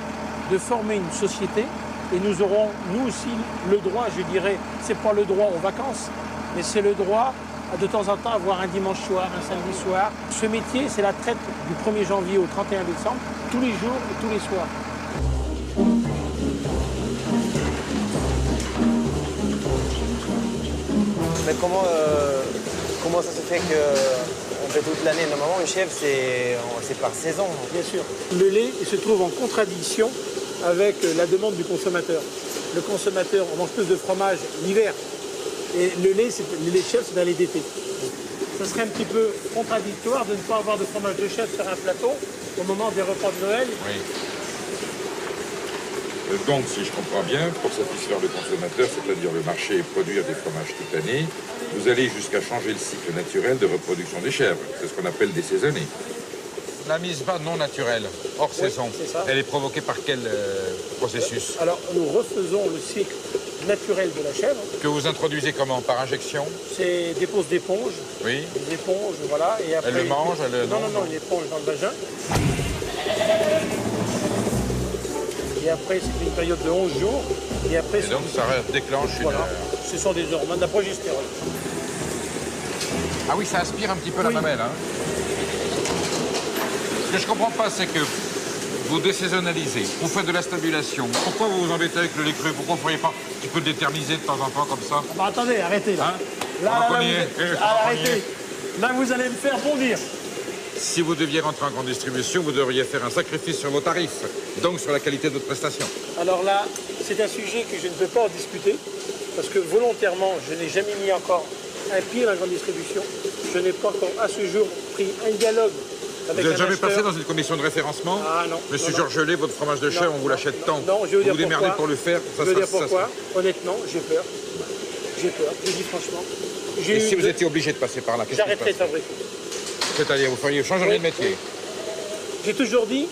de former une société. Et nous aurons, nous aussi, le droit, je dirais, c'est pas le droit aux vacances, mais c'est le droit à de temps en temps avoir un dimanche soir, un samedi soir. Ce métier, c'est la traite du 1er janvier au 31 décembre, tous les jours et tous les soirs. Mais comment ça se fait qu'on fait toute l'année? Normalement, une chèvre, c'est par saison. Bien sûr. Le lait, il se trouve en contradiction avec la demande du consommateur. Le consommateur, on mange plus de fromage l'hiver. Et le lait de chèvre, c'est dans les d'été. Ça serait un petit peu contradictoire de ne pas avoir de fromage de chèvre sur un plateau au moment des repas de Noël. Oui. Donc, si je comprends bien, pour satisfaire le consommateur, c'est-à-dire le marché et produire des fromages toute l'année, vous allez jusqu'à changer le cycle naturel de reproduction des chèvres. C'est ce qu'on appelle désaisonner. La mise bas non naturelle, hors saison, elle est provoquée par quel processus? Alors, nous refaisons le cycle naturel de la chèvre. Que vous introduisez comment? Par injection? C'est des poses d'éponge. Oui. Des éponges, voilà. Et après, elle le mange? Non, une éponge dans le vagin. Et après, c'est une période de 11 jours. Et après, donc, ça déclenche voilà. Ce sont des hormones, de la progestérone. Ah oui, ça aspire un petit peu la mamelle, hein. Ce que je comprends pas, c'est que vous désaisonnalisez, vous faites de la stabulation. Pourquoi vous vous embêtez avec le lait cru? Pourquoi vous ne pourriez pas un petit peu déterminer de temps en temps comme ça? Ah bah attendez, arrêtez là. Hein? Arrêtez. Là, vous allez me faire bondir. Si vous deviez rentrer en grande distribution, vous devriez faire un sacrifice sur vos tarifs, donc sur la qualité de votre prestation. Alors là, c'est un sujet que je ne peux pas en discuter. parce que volontairement, je n'ai jamais mis encore un pied dans la grande distribution. Je n'ai pas encore à ce jour pris un dialogue avec vous n'êtes un jamais acheteur. passé dans une commission de référencement? Ah non. Monsieur non, Georges Gelé, votre fromage de chèvre, on vous l'achète tant. Non, je vais vous dire vous démerdez pourquoi. pour le faire. Je vais dire pourquoi. Honnêtement, j'ai peur. J'ai peur, je dis franchement. Et si vous étiez obligé de passer par là, qu'est-ce qui se j'arrêterais de passe? fabriquer. C'est-à-dire, vous changeriez de métier? J'ai toujours dit,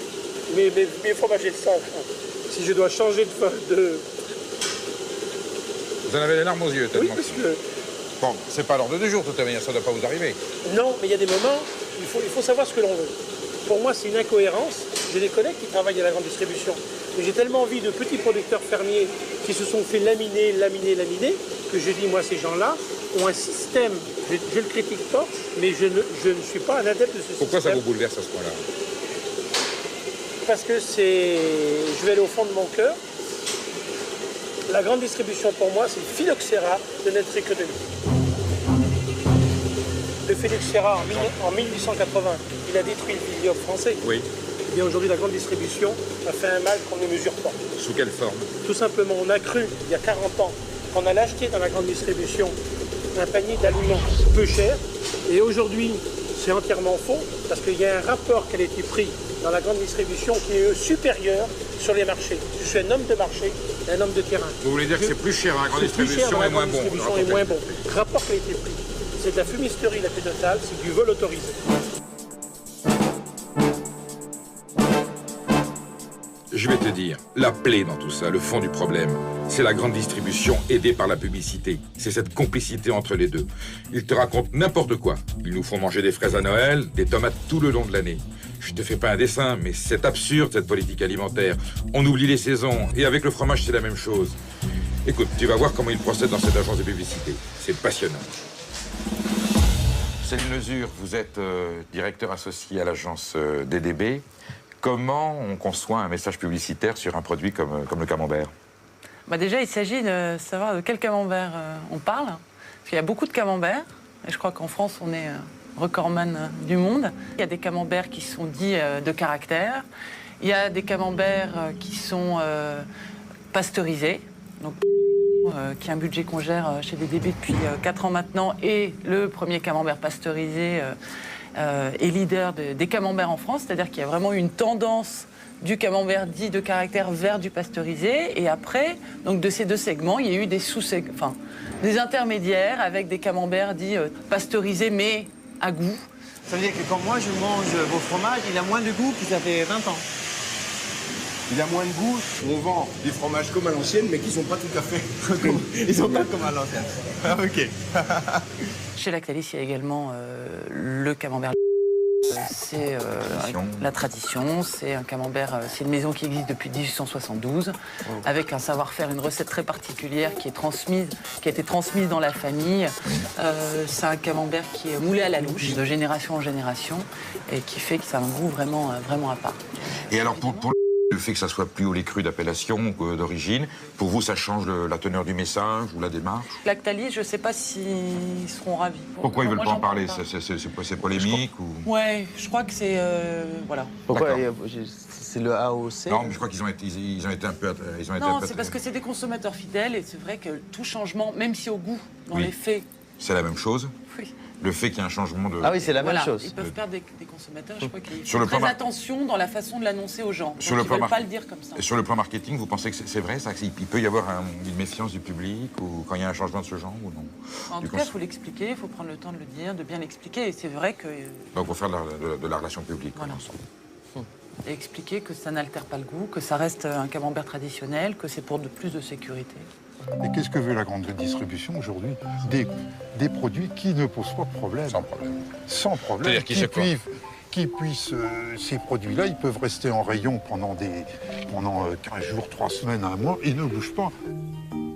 mes fromagers le savent, si je dois changer de... Vous en avez les larmes aux yeux, tellement. Oui, parce que... Bon, c'est pas l'ordre du jour, de toute manière, ça ne doit pas vous arriver. Non, mais il y a des moments, il faut savoir ce que l'on veut. Pour moi, c'est une incohérence. J'ai des collègues qui travaillent à la grande distribution. Mais j'ai tellement envie de petits producteurs fermiers qui se sont fait laminer, que je dis, moi, ces gens-là ont un système, je ne le critique pas, mais je ne suis pas un adepte de ce système. Pourquoi ça vous bouleverse à ce point-là? Parce que je vais aller au fond de mon cœur. La grande distribution, pour moi, c'est le phylloxéra de notre économie. Le phylloxéra, en 1880, il a détruit le vignoble français. Oui. Et bien aujourd'hui, la grande distribution a fait un mal qu'on ne mesure pas. Sous quelle forme? Tout simplement, on a cru, il y a 40 ans, qu'on allait acheter dans la grande distribution un panier d'aliments peu cher. Et aujourd'hui, c'est entièrement faux, parce qu'il y a un rapport qui a été pris dans la grande distribution qui est supérieur sur les marchés. Je suis un homme de marché et un homme de terrain. Vous voulez dire que c'est plus cher à la grande distribution et moins bon? C'est moins bon. Le rapport qui a été pris, c'est de la fumisterie la plus totale, c'est du vol autorisé. Je vais te dire, la plaie dans tout ça, le fond du problème, c'est la grande distribution aidée par la publicité. C'est cette complicité entre les deux. Ils te racontent n'importe quoi. Ils nous font manger des fraises à Noël, des tomates tout le long de l'année. Je te fais pas un dessin, mais c'est absurde cette politique alimentaire. On oublie les saisons, et avec le fromage c'est la même chose. Écoute, tu vas voir comment ils procèdent dans cette agence de publicité. C'est passionnant. Céline Lezure, vous êtes directeur associé à l'agence DDB. Comment on conçoit un message publicitaire sur un produit comme le camembert? Déjà, il s'agit de savoir de quel camembert on parle. Parce qu'il y a beaucoup de camemberts. Et je crois qu'en France, on est recordman du monde. Il y a des camemberts qui sont dits de caractère. Il y a des camemberts qui sont pasteurisés. Donc, qui est un budget qu'on gère chez DDB depuis 4 ans maintenant. Et le premier camembert pasteurisé est leader des camemberts en France. C'est-à-dire qu'il y a vraiment une tendance du camembert dit de caractère vers du pasteurisé. Et après, donc de ces deux segments, il y a eu des sous-segments, enfin, des intermédiaires avec des camemberts dits pasteurisés mais à goût. Ça veut dire que quand moi je mange vos fromages, il a moins de goût que ça fait 20 ans. Il a moins de goût. On vend des fromages comme à l'ancienne, mais qui ne sont pas tout à fait comme... Ils sont pas comme à l'ancienne. Ah, ok. Chez Lactalis, il y a également le camembert. C'est la tradition, c'est un camembert, c'est une maison qui existe depuis 1872, avec un savoir-faire, une recette très particulière qui a été transmise dans la famille. C'est un camembert qui est moulé à la louche, de génération en génération, et qui fait que ça a un goût vraiment, vraiment à part. Et alors, pour le fait que ça soit plus au lait cru d'appellation ou d'origine, pour vous, ça change la teneur du message ou la démarche? Lactalis, je ne sais pas s'ils seront ravis. Pourquoi ils ne veulent pas en parler? C'est polémique ou... Ouais, je crois que c'est... voilà. Pourquoi c'est le AOC? Non, mais je crois qu'ils ont été un peu... Non, c'est parce que c'est des consommateurs fidèles et c'est vrai que tout changement, même si au goût, dans les faits... C'est la même chose? Oui. Le fait qu'il y ait un changement de... Ah oui, c'est la même chose. Ils peuvent perdre des consommateurs, je crois qu'ils Sur font le plan très attention dans la façon de l'annoncer aux gens. Ils ne veulent pas le dire comme ça. Et sur le plan marketing, vous pensez que c'est vrai, ça, qu'il peut y avoir une méfiance du public ou quand il y a un changement de ce genre ou non? En tout cas, il faut l'expliquer, il faut prendre le temps de le dire, de bien l'expliquer. Et c'est vrai que... Donc, il faut faire de la relation publique. Voilà. Et expliquer que ça n'altère pas le goût, que ça reste un camembert traditionnel, que c'est pour plus de sécurité. Et qu'est-ce que veut la grande distribution aujourd'hui? Des produits qui ne posent pas de problème. Sans problème. Sans problème. Qui puissent, ces produits-là, ils peuvent rester en rayon pendant 15 jours, 3 semaines, 1 mois, ils ne bougent pas.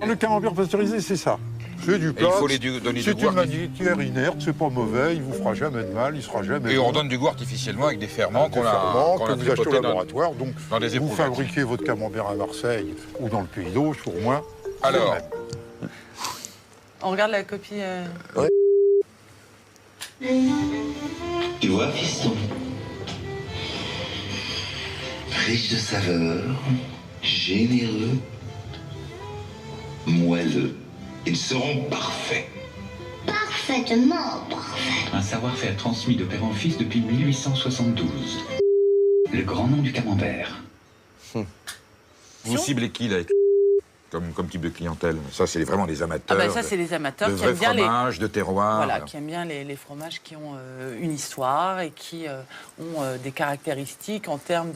Le camembert pasteurisé, c'est ça. C'est du plat, c'est une matière inerte, c'est pas mauvais, il vous fera jamais de mal, il sera jamais... Et on donne du goût artificiellement avec des ferments qu'on a vous achetez au laboratoire, donc dans des vous fabriquez votre camembert à Marseille ou dans le Pays d'Auge, pour moi. Alors, on regarde la copie. Ouais. Tu vois, fiston, riche de saveurs, généreux, moelleux. Ils seront parfaits. Parfaitement parfait. Un savoir-faire transmis de père en fils depuis 1872. Le grand nom du camembert. Vous ciblez qui, là, comme type de clientèle? Ça, c'est vraiment les amateurs. Ah ben ça, c'est les amateurs de qui aiment bien fromages, de terroir. Voilà, qui aiment bien les fromages qui ont une histoire et qui ont des caractéristiques en termes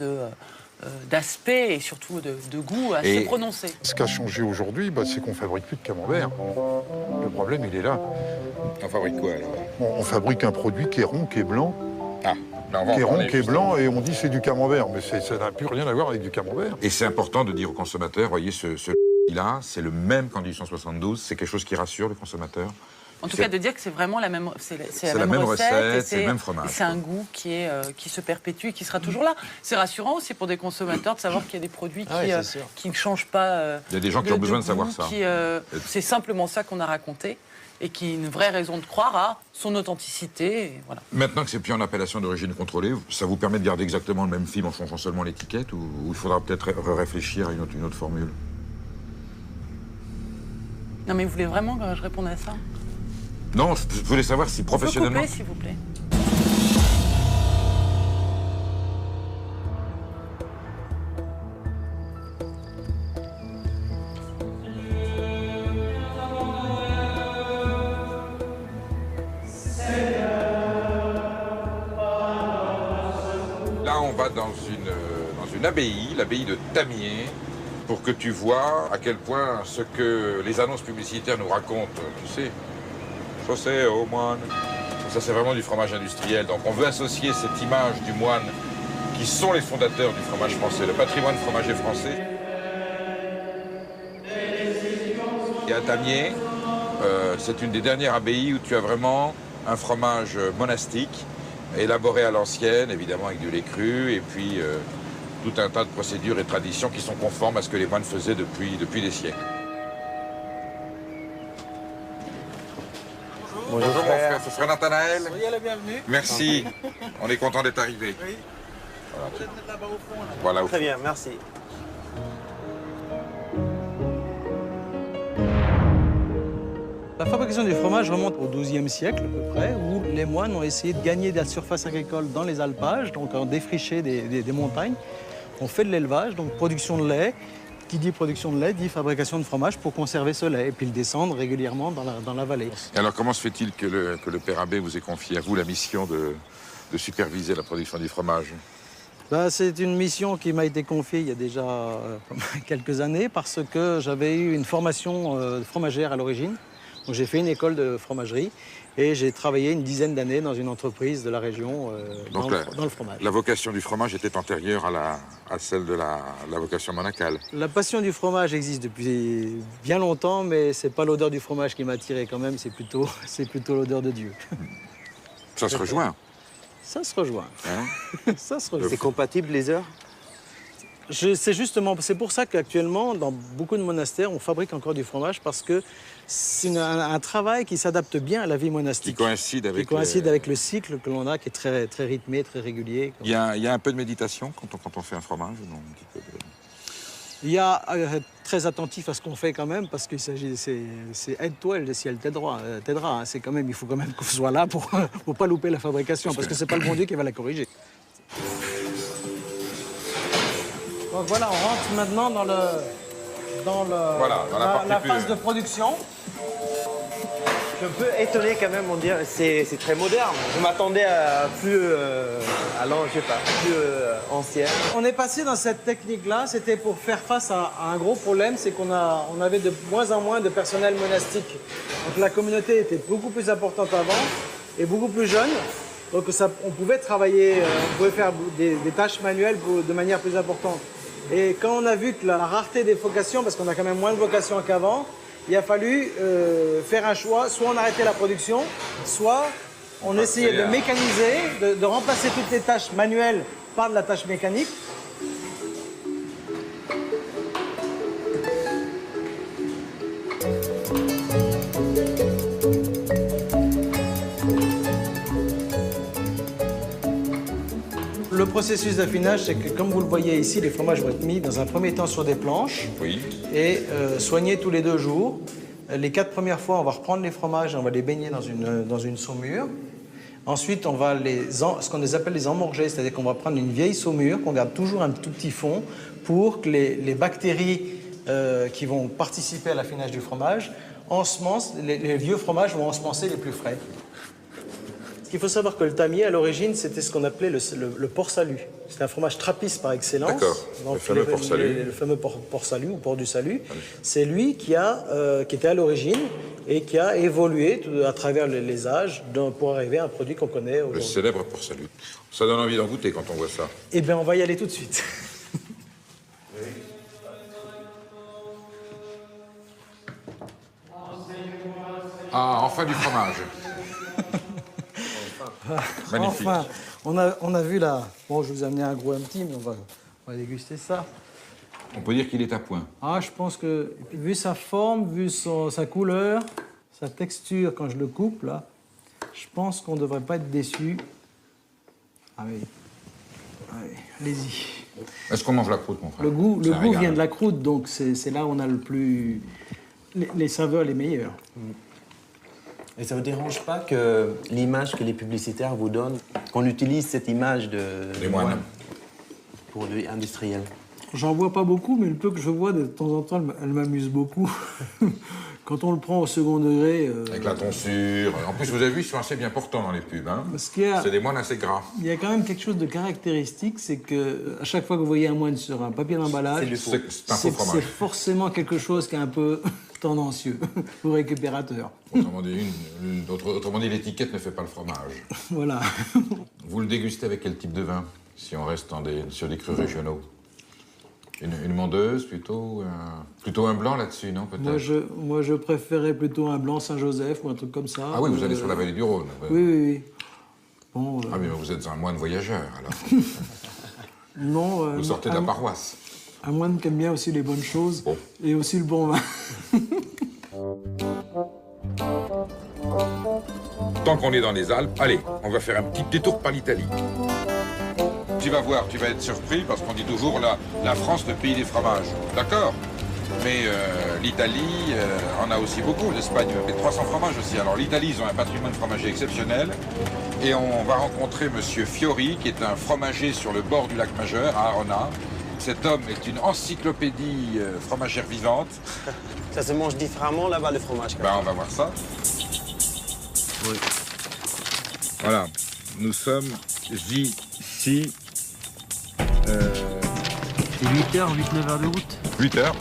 d'aspect et surtout de goût assez prononcé. Ce qui a changé aujourd'hui, c'est qu'on ne fabrique plus de camembert. Le problème, il est là. On fabrique quoi, alors? On fabrique un produit qui est rond, qui est blanc. Ah, qui est rond, qui est blanc, et on dit c'est du camembert. Mais ça n'a plus rien à voir avec du camembert. Et c'est important de dire aux consommateurs, voyez, ce là, c'est le même qu'en 1872. C'est quelque chose qui rassure le consommateur. En tout cas, de dire que c'est vraiment la même, c'est la même recette, c'est le même fromage. C'est un goût qui se perpétue et qui sera toujours là. C'est rassurant aussi pour des consommateurs de savoir qu'il y a des produits qui ne changent pas. Il y a des gens qui ont besoin de savoir ça. C'est simplement ça qu'on a raconté et qui est une vraie raison de croire à son authenticité. Et voilà. Maintenant que c'est plus en appellation d'origine contrôlée, ça vous permet de garder exactement le même film en changeant seulement l'étiquette, ou il faudra peut-être réfléchir à une autre formule? Non, mais vous voulez vraiment que je réponde à ça? Non, je voulais savoir si professionnellement... Vous pouvez couper, s'il vous plaît. Là, on va dans une abbaye, l'abbaye de Tamier, pour que tu vois à quel point ce que les annonces publicitaires nous racontent, tu sais, chaussée au moine, ça c'est vraiment du fromage industriel. Donc on veut associer cette image du moine qui sont les fondateurs du fromage français, le patrimoine fromager français. Et à Tamier, c'est une des dernières abbayes où tu as vraiment un fromage monastique, élaboré à l'ancienne, évidemment avec du lait cru, et puis tout un tas de procédures et traditions qui sont conformes à ce que les moines faisaient depuis des siècles. Bonjour mon frère, ce serait Nathanaël. Soyez le bienvenu. Merci, on est content d'être arrivé. Oui. Voilà, Vous êtes là-bas au fond. Là. Voilà, au Très fond. bien, merci. La fabrication du fromage remonte au XIIe siècle à peu près, où les moines ont essayé de gagner de la surface agricole dans les alpages, donc en défriché des montagnes. On fait de l'élevage, donc production de lait. Qui dit production de lait dit fabrication de fromage pour conserver ce lait et puis le descendre régulièrement dans la vallée. Et alors comment se fait-il que le père Abbé vous ait confié à vous la mission de superviser la production du fromage? C'est une mission qui m'a été confiée il y a déjà quelques années parce que j'avais eu une formation fromagère à l'origine. Donc j'ai fait une école de fromagerie et j'ai travaillé une dizaine d'années dans une entreprise de la région dans le fromage. La vocation du fromage était antérieure à celle de la vocation monacale. La passion du fromage existe depuis bien longtemps, mais c'est pas l'odeur du fromage qui m'a attiré quand même, c'est plutôt l'odeur de Dieu. Ça se rejoint. Ça se rejoint. Hein? Ça se rejoint. C'est compatible les heures? C'est pour ça qu'actuellement, dans beaucoup de monastères, on fabrique encore du fromage parce que c'est un travail qui s'adapte bien à la vie monastique. Qui coïncide avec le cycle que l'on a, qui est très, très rythmé, très régulier. Il y a un peu de méditation quand on fait un fromage, non? Il y a très attentif à ce qu'on fait quand même, parce que c'est aide-toi, si elle t'aidera. Hein. C'est quand même, il faut quand même qu'on soit là pour pas louper la fabrication, parce que c'est pas le bon Dieu qui va la corriger. Donc voilà, on rentre maintenant dans la phase de production. Je suis un peu étonné quand même, on dirait, c'est très moderne. Je m'attendais à plus, plus ancien. On est passé dans cette technique-là, c'était pour faire face à un gros problème, c'est qu'on avait de moins en moins de personnel monastique. Donc la communauté était beaucoup plus importante avant et beaucoup plus jeune. Donc on pouvait travailler, on pouvait faire des tâches manuelles de manière plus importante. Et quand on a vu que la rareté des vocations, parce qu'on a quand même moins de vocations qu'avant, il a fallu faire un choix. Soit on arrêtait la production, soit on essayait de mécaniser, de remplacer toutes les tâches manuelles par de la tâche mécanique. Le processus d'affinage, c'est que, comme vous le voyez ici, les fromages vont être mis dans un premier temps sur des planches et soignés tous les 2 jours. Les 4 premières fois, on va reprendre les fromages et on va les baigner dans une saumure. Ensuite, on va ce qu'on appelle les emmorger, c'est-à-dire qu'on va prendre une vieille saumure, qu'on garde toujours un tout petit fond, pour que les bactéries qui vont participer à l'affinage du fromage ensemencent, les vieux fromages vont ensemencer les plus frais. Il faut savoir que le tamier, à l'origine, c'était ce qu'on appelait le port-salut. C'était un fromage trappiste par excellence. D'accord, le fameux port-salut. Le fameux port-salut ou port du salut. C'est lui qui était à l'origine et qui a évolué à travers les âges pour arriver à un produit qu'on connaît aujourd'hui. Le célèbre port-salut. Ça donne envie d'en goûter quand on voit ça. Eh bien, on va y aller tout de suite. Ah, enfin du fromage. Magnifique. Enfin, on a vu là. Bon, je vous ai amené un gros, un petit, mais on va déguster ça. On peut dire qu'il est à point. Ah, je pense que, vu sa forme, vu sa couleur, sa texture, quand je le coupe, là, je pense qu'on ne devrait pas être déçu. Ah oui. Allez, allez-y. Est-ce qu'on mange la croûte, mon frère? Le goût vient de la croûte, donc c'est là où on a le plus... les saveurs les meilleures. Et ça ne vous dérange pas que l'image que les publicitaires vous donnent, qu'on utilise cette image de moine pour l'industriel? J'en vois pas beaucoup, mais le peu que je vois, de temps en temps, elle m'amuse beaucoup. Quand on le prend au second degré... Avec la tonsure. En plus, vous avez vu, ils sont assez bien portants dans les pubs. Hein. C'est des moines assez gras. Il y a quand même quelque chose de caractéristique, c'est qu'à chaque fois que vous voyez un moine sur un papier d'emballage, c'est forcément quelque chose qui est un peu tendancieux ou récupérateur. Autrement dit, l'étiquette ne fait pas le fromage. Voilà. Vous le dégustez avec quel type de vin, si on reste sur des crus régionaux? Une mondeuse, plutôt un blanc là-dessus, non, peut-être? Moi, je préférais plutôt un blanc Saint-Joseph ou un truc comme ça. Ah oui, vous allez sur la vallée du Rhône. Oui. Bon, Ah, mais vous êtes un moine voyageur, alors. Non. Vous sortez de la paroisse. Un moine qui aime bien aussi les bonnes choses et aussi le bon vin. Tant qu'on est dans les Alpes, allez, on va faire un petit détour par l'Italie. Tu vas voir, tu vas être surpris parce qu'on dit toujours la France, le pays des fromages. D'accord? Mais l'Italie en a aussi beaucoup. L'Espagne, les 300 fromages aussi. Alors l'Italie, ils ont un patrimoine fromager exceptionnel. Et on va rencontrer Monsieur Fiori, qui est un fromager sur le bord du lac Majeur, à Arona. Cet homme est une encyclopédie fromagère vivante. Ça se mange différemment là-bas, le fromage? Ben, on va voir ça. Oui. Voilà, nous sommes ici. C'est 8 heures, 8-9 heures de route? 8 heures.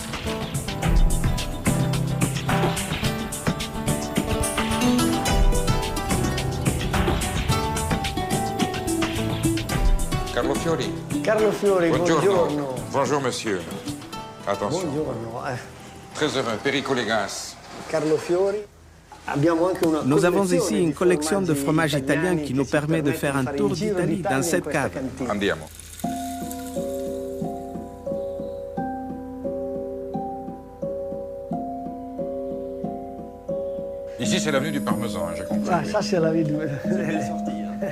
Carlo Fiori. Carlo Fiori, buongiorno. Bonjour, monsieur. Attention. Buongiorno. Très heureux, Perico Legas. Carlo Fiori. Nous avons ici une collection de fromages italiens qui nous permet de faire un tour d'Italie dans cette cave. Andiamo. Ici, c'est l'avenue du Parmesan, j'ai compris. Ah, ça, c'est l'avenue du... C'est bien sorti, hein.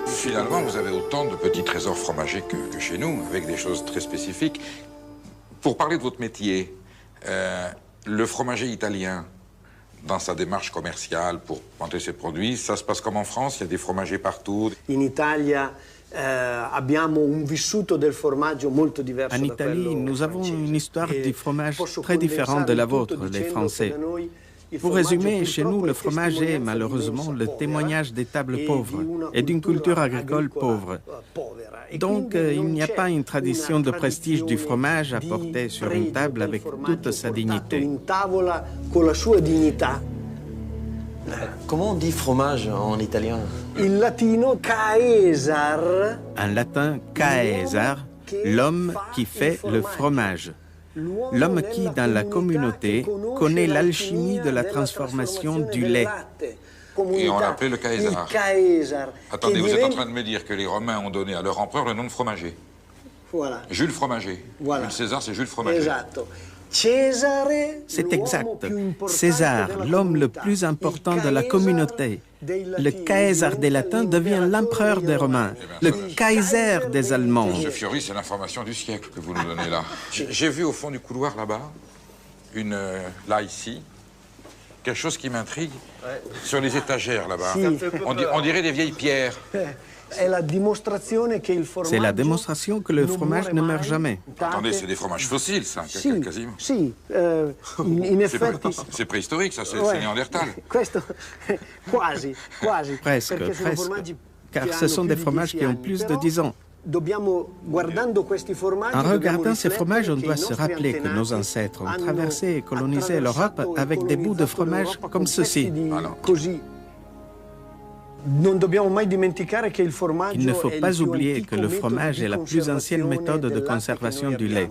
Finalement, vous avez autant de petits trésors fromagers que chez nous, avec des choses très spécifiques. Pour parler de votre métier, le fromager italien, dans sa démarche commerciale pour vendre ses produits, ça se passe comme en France? Il y a des fromagers partout? In Italia abbiamo un vissuto del formaggio molto diverso. En Italie, nous avons une histoire du fromage très différente de la vôtre, les Français. Pour résumer, chez nous, le fromage est malheureusement le témoignage des tables pauvres et d'une culture agricole pauvre. Donc, il n'y a pas une tradition de prestige du fromage à porter sur une table avec toute sa dignité. Comment on dit fromage en italien? In latino, Caesar. En latin, Caesar, l'homme qui fait le fromage. L'homme qui, dans la communauté, connaît l'alchimie de la transformation du lait. Et on l'appelait le Caesar. Attendez, vous êtes en train de me dire que les Romains ont donné à leur empereur le nom de fromager? Voilà. Jules Fromager. Voilà. Jules César, c'est Jules Fromager. Esatto. C'est exact. César, l'homme le plus important de la communauté, le Caesar des Latins, devient l'empereur des Romains, le Kaiser des Allemands. Monsieur Fiori, c'est l'information du siècle que vous nous donnez là. J'ai vu au fond du couloir là-bas, là ici, quelque chose qui m'intrigue, sur les étagères là-bas. On dirait des vieilles pierres. C'est la démonstration que le fromage ne meurt jamais. Attendez, c'est des fromages fossiles, ça, quasiment. C'est préhistorique, ça, c'est néandertal. Presque. Car ce sont des fromages qui ont plus de 10 ans. En regardant ces fromages, on doit se rappeler que nos ancêtres ont traversé et colonisé l'Europe avec des bouts de fromage comme ceci. Il ne faut pas oublier que le fromage est la plus ancienne méthode de conservation du lait.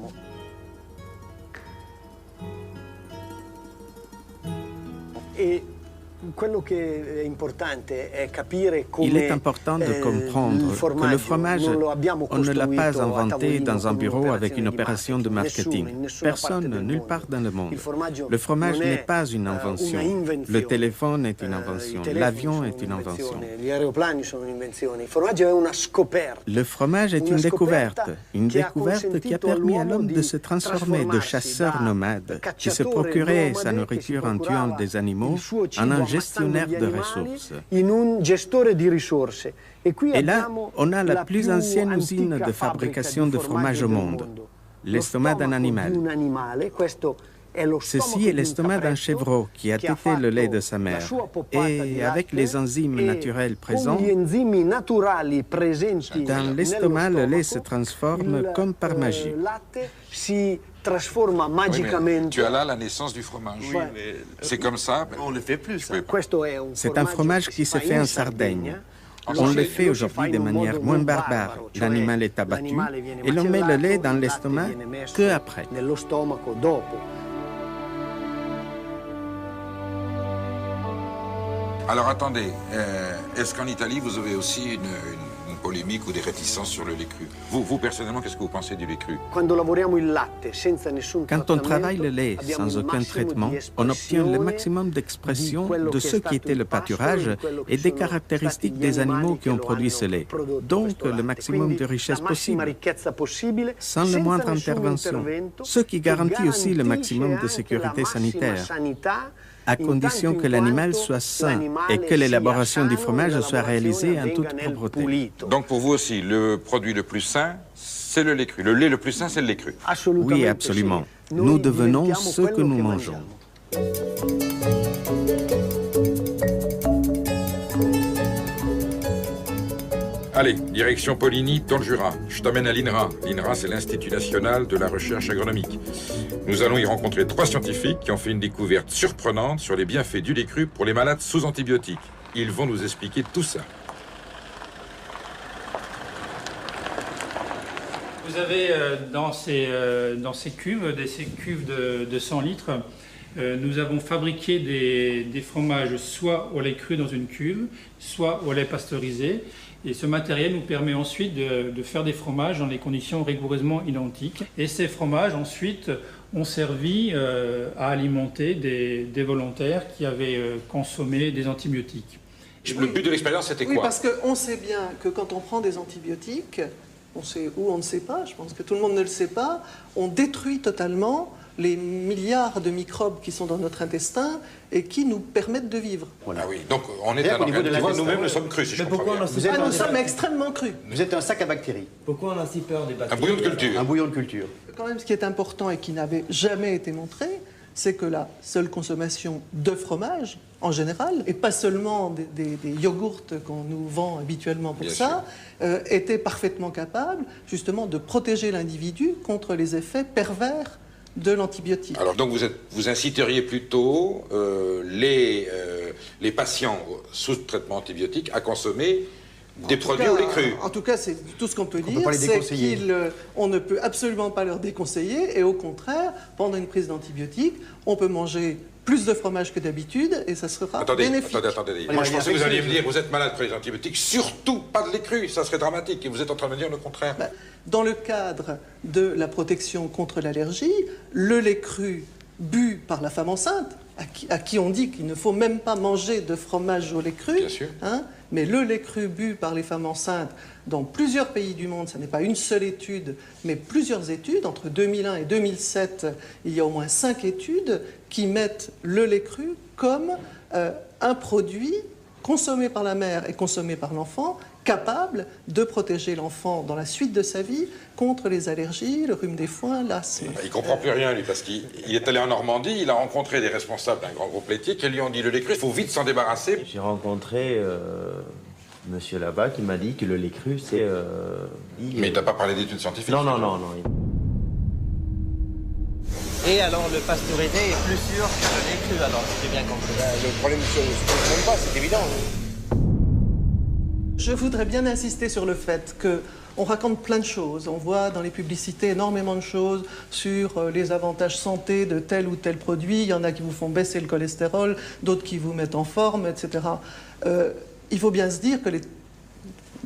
Il est important de comprendre que le fromage, on ne l'a pas inventé dans un bureau avec une opération de marketing. Personne, nulle part dans le monde. Le fromage n'est pas une invention. Le téléphone est une invention. L'avion est une invention. Le fromage est une découverte qui a permis à l'homme de se transformer de chasseur nomade, qui se procurait sa nourriture en tuant des animaux, en un gestionnaire de ressources. Et là, on a la plus ancienne usine de fabrication de fromage au monde, l'estomac d'un animal. Ceci est l'estomac d'un chevreau qui a tété le lait de sa mère. Et avec les enzymes naturelles présents, dans l'estomac, le lait se transforme comme par magie. Tu as là la naissance du fromage. Oui, c'est comme ça. On ne le fait plus. C'est un fromage qui se fait en Sardaigne. On le fait aujourd'hui de manière moins barbare. L'animal est abattu et l'on met le lait dans l'estomac que après. Alors attendez, est-ce qu'en Italie vous avez aussi une polémique ou des réticences sur le lait cru? Vous personnellement, qu'est-ce que vous pensez du lait cru? Quand on travaille le lait sans aucun traitement, on obtient le maximum d'expression de ce qui était le pâturage et des caractéristiques des animaux qui ont produit ce lait. Donc le maximum de richesse possible, sans la moindre intervention, ce qui garantit aussi le maximum de sécurité sanitaire, à condition que l'animal soit sain et que l'élaboration du fromage soit réalisée en toute propreté. Donc pour vous aussi, le produit le plus sain, c'est le lait cru. Le lait le plus sain, c'est le lait cru. Oui, absolument. Nous devenons ce que nous mangeons. Allez, direction Poligny, dans le Jura. Je t'emmène à l'INRA. L'INRA, c'est l'Institut national de la recherche agronomique. Nous allons y rencontrer 3 scientifiques qui ont fait une découverte surprenante sur les bienfaits du lait cru pour les malades sous antibiotiques. Ils vont nous expliquer tout ça. Vous avez dans ces cuves, ces cuves de 100 litres, nous avons fabriqué des fromages soit au lait cru dans une cuve, soit au lait pasteurisé. Et ce matériel nous permet ensuite de faire des fromages dans des conditions rigoureusement identiques. Et ces fromages ensuite ont servi à alimenter des volontaires qui avaient consommé des antibiotiques. Le but de l'expérience, c'était quoi? Oui, parce qu'on sait bien que quand on prend des antibiotiques, on sait où on ne sait pas, je pense que tout le monde ne le sait pas, on détruit totalement les milliards de microbes qui sont dans notre intestin et qui nous permettent de vivre. Ah oui, donc on est un organisme, nous-mêmes nous sommes crus, si je comprends bien. Nous sommes extrêmement crus. Vous êtes un sac à bactéries. Pourquoi on a si peur des bactéries? Un bouillon de culture. Un bouillon de culture. Quand même, ce qui est important et qui n'avait jamais été montré, c'est que la seule consommation de fromage, en général, et pas seulement des yogourts qu'on nous vend habituellement pour ça, était parfaitement capable, justement, de protéger l'individu contre les effets pervers de l'antibiotique. Alors donc vous inciteriez plutôt les patients sous traitement antibiotique à consommer des produits au lait cru. En tout cas, c'est tout ce qu'on peut dire, c'est qu'on ne peut absolument pas leur déconseiller, et au contraire, pendant une prise d'antibiotiques, on peut manger plus de fromage que d'habitude et ça sera bénéfique. Attendez. Moi, je pensais que vous alliez me dire, vous êtes malade après les antibiotiques, surtout pas de lait cru, ça serait dramatique. Et vous êtes en train de me dire le contraire. Dans le cadre de la protection contre l'allergie, le lait cru bu par la femme enceinte, à qui on dit qu'il ne faut même pas manger de fromage au lait cru. Bien sûr. Hein, mais le lait cru bu par les femmes enceintes, dans plusieurs pays du monde, ce n'est pas une seule étude, mais plusieurs études. Entre 2001 et 2007, il y a au moins 5 études qui mettent le lait cru comme un produit consommé par la mère et consommé par l'enfant, capable de protéger l'enfant dans la suite de sa vie contre les allergies, le rhume des foins, l'asthme. Il comprend plus rien, lui, parce qu'il est allé en Normandie, il a rencontré des responsables d'un grand groupe laitier qui lui ont dit le lait cru, il faut vite s'en débarrasser. J'ai rencontré monsieur là-bas qui m'a dit que le lait cru, c'est... Mais il t'a pas parlé d'études scientifiques? Non. Et alors, le pasteurisé est plus sûr que le lait cru, alors, si j'ai bien compris. Le problème, c'est qu'on ne même pas, c'est évident. Je voudrais bien insister sur le fait qu'on raconte plein de choses. On voit dans les publicités énormément de choses sur les avantages santé de tel ou tel produit. Il y en a qui vous font baisser le cholestérol, d'autres qui vous mettent en forme, etc. Il faut bien se dire que les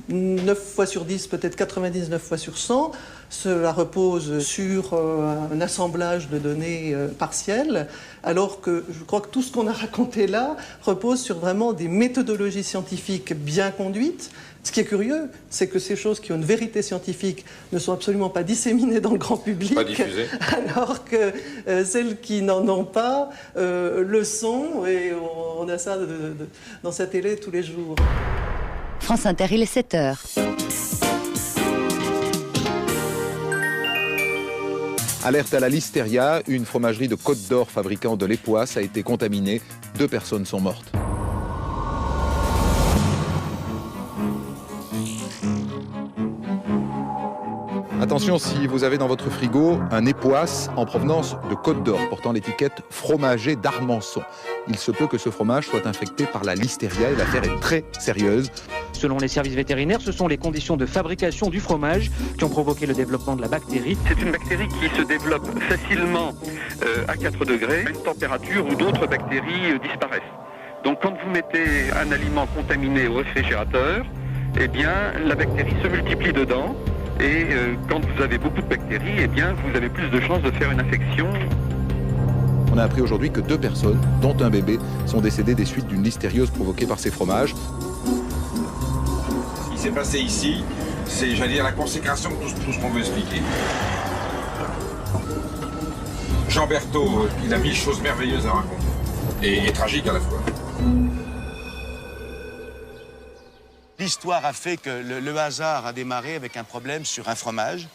9 fois sur 10, peut-être 99 fois sur 100, cela repose sur un assemblage de données partielles, alors que je crois que tout ce qu'on a raconté là repose sur vraiment des méthodologies scientifiques bien conduites. Ce qui est curieux, c'est que ces choses qui ont une vérité scientifique ne sont absolument pas disséminées dans le grand public, pas diffusées, alors que celles qui n'en ont pas le sont, et on a ça dans sa télé tous les jours. France Inter, il est 7h. Alerte à la listeria, une fromagerie de Côte d'Or fabriquant de l'époisse a été contaminée. 2 personnes sont mortes. Attention, si vous avez dans votre frigo un époisse en provenance de Côte d'Or portant l'étiquette fromager d'Armançon, il se peut que ce fromage soit infecté par la listeria et l'affaire est très sérieuse. Selon les services vétérinaires, ce sont les conditions de fabrication du fromage qui ont provoqué le développement de la bactérie. C'est une bactérie qui se développe facilement à 4 degrés, à une température où d'autres bactéries disparaissent. Donc quand vous mettez un aliment contaminé au réfrigérateur, eh bien la bactérie se multiplie dedans. Et quand vous avez beaucoup de bactéries, eh bien, vous avez plus de chances de faire une infection. On a appris aujourd'hui que 2 personnes, dont un bébé, sont décédées des suites d'une listériose provoquée par ces fromages. Ce qui s'est passé ici, c'est, j'allais dire, la consécration de tout ce qu'on veut expliquer. Jean Berthaud, il a 1000 choses merveilleuses à raconter, et tragiques à la fois. L'histoire a fait que le hasard a démarré avec un problème sur un fromage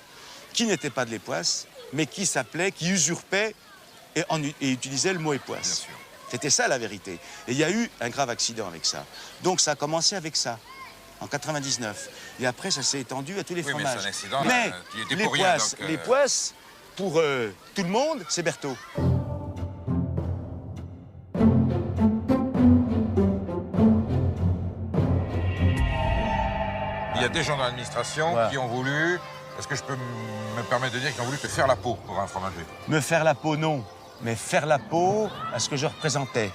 qui n'était pas de l'époisse, mais qui usurpait et utilisait le mot époisse. C'était ça la vérité. Et il y a eu un grave accident avec ça. Donc ça a commencé avec ça, en 99. Et après, ça s'est étendu à tous les fromages. Mais c'est un accident, mais l'époisse, pour tout le monde, c'est Berthaud. Il y a des gens dans l'administration qui ont voulu, est-ce que je peux me permettre de dire, qui ont voulu te faire la peau pour un fromager? Me faire la peau, non. Mais faire la peau à ce que je représentais,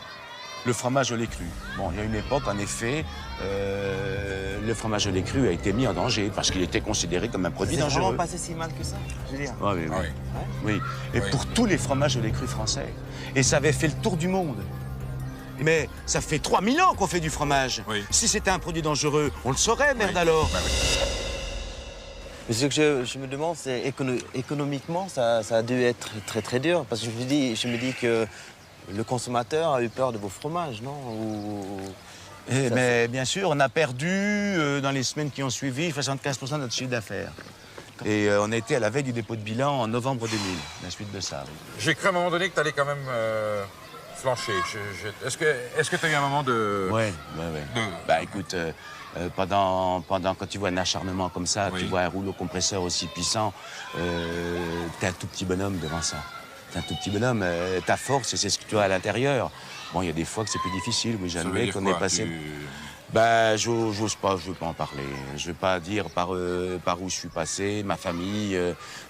le fromage au lait cru. Bon, il y a une époque, en effet, le fromage au lait cru a été mis en danger parce qu'il était considéré comme un produit dangereux. C'est vraiment passé si mal que ça, je veux dire. Oui. Et pour tous les fromages au lait cru français. Et ça avait fait le tour du monde. Mais ça fait 3000 ans qu'on fait du fromage. Si c'était un produit dangereux, on le saurait, merde alors. Mais ce que je me demande, c'est économiquement, ça a dû être très très dur. Parce que je me dis que le consommateur a eu peur de vos fromages, non? Mais bien sûr, on a perdu, dans les semaines qui ont suivi, 75% de notre chiffre d'affaires. Et on a été à la veille du dépôt de bilan en novembre 2000, la suite de ça. J'ai cru à un moment donné que tu allais quand même... flancher. Est-ce que tu as eu un moment de... Ouais. Bah écoute, pendant quand tu vois un acharnement comme ça, tu vois un rouleau compresseur aussi puissant, t'es un tout petit bonhomme devant ça. T'es un tout petit bonhomme. Ta force, c'est ce que tu as à l'intérieur. Bon, il y a des fois que c'est plus difficile, oui, j'admets qu'on est passé... Bah, j'ose pas, je veux pas en parler. Je veux pas dire par où je suis passé, ma famille,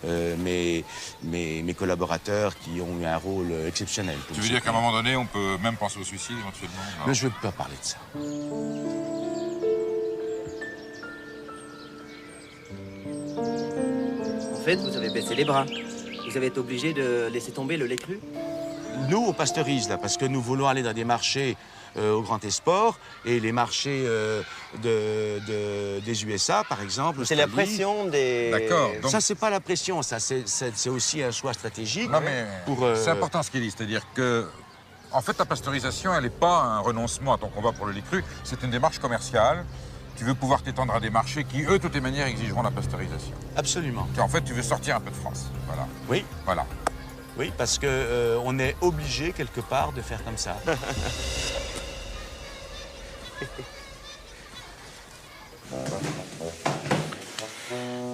mes collaborateurs qui ont eu un rôle exceptionnel. Tu veux dire qu'à un moment donné, on peut même penser au suicide éventuellement? Mais je veux pas parler de ça. En fait, vous avez baissé les bras. Vous avez été obligé de laisser tomber le lait cru? Nous, on pasteurise, là, parce que nous voulons aller dans des marchés au Grand Export, et les marchés des USA, par exemple. C'est la pression des... D'accord. Donc... Ça, c'est pas la pression, ça, c'est aussi un choix stratégique. Non, mais c'est important ce qu'il dit, c'est-à-dire que, en fait, la pasteurisation, elle n'est pas un renoncement à ton combat pour le lait cru, c'est une démarche commerciale. Tu veux pouvoir t'étendre à des marchés qui, eux, de toutes les manières, exigeront la pasteurisation. Absolument. Et en fait, tu veux sortir un peu de France. Voilà. Oui. Voilà. Oui, parce que on est obligé, quelque part, de faire comme ça.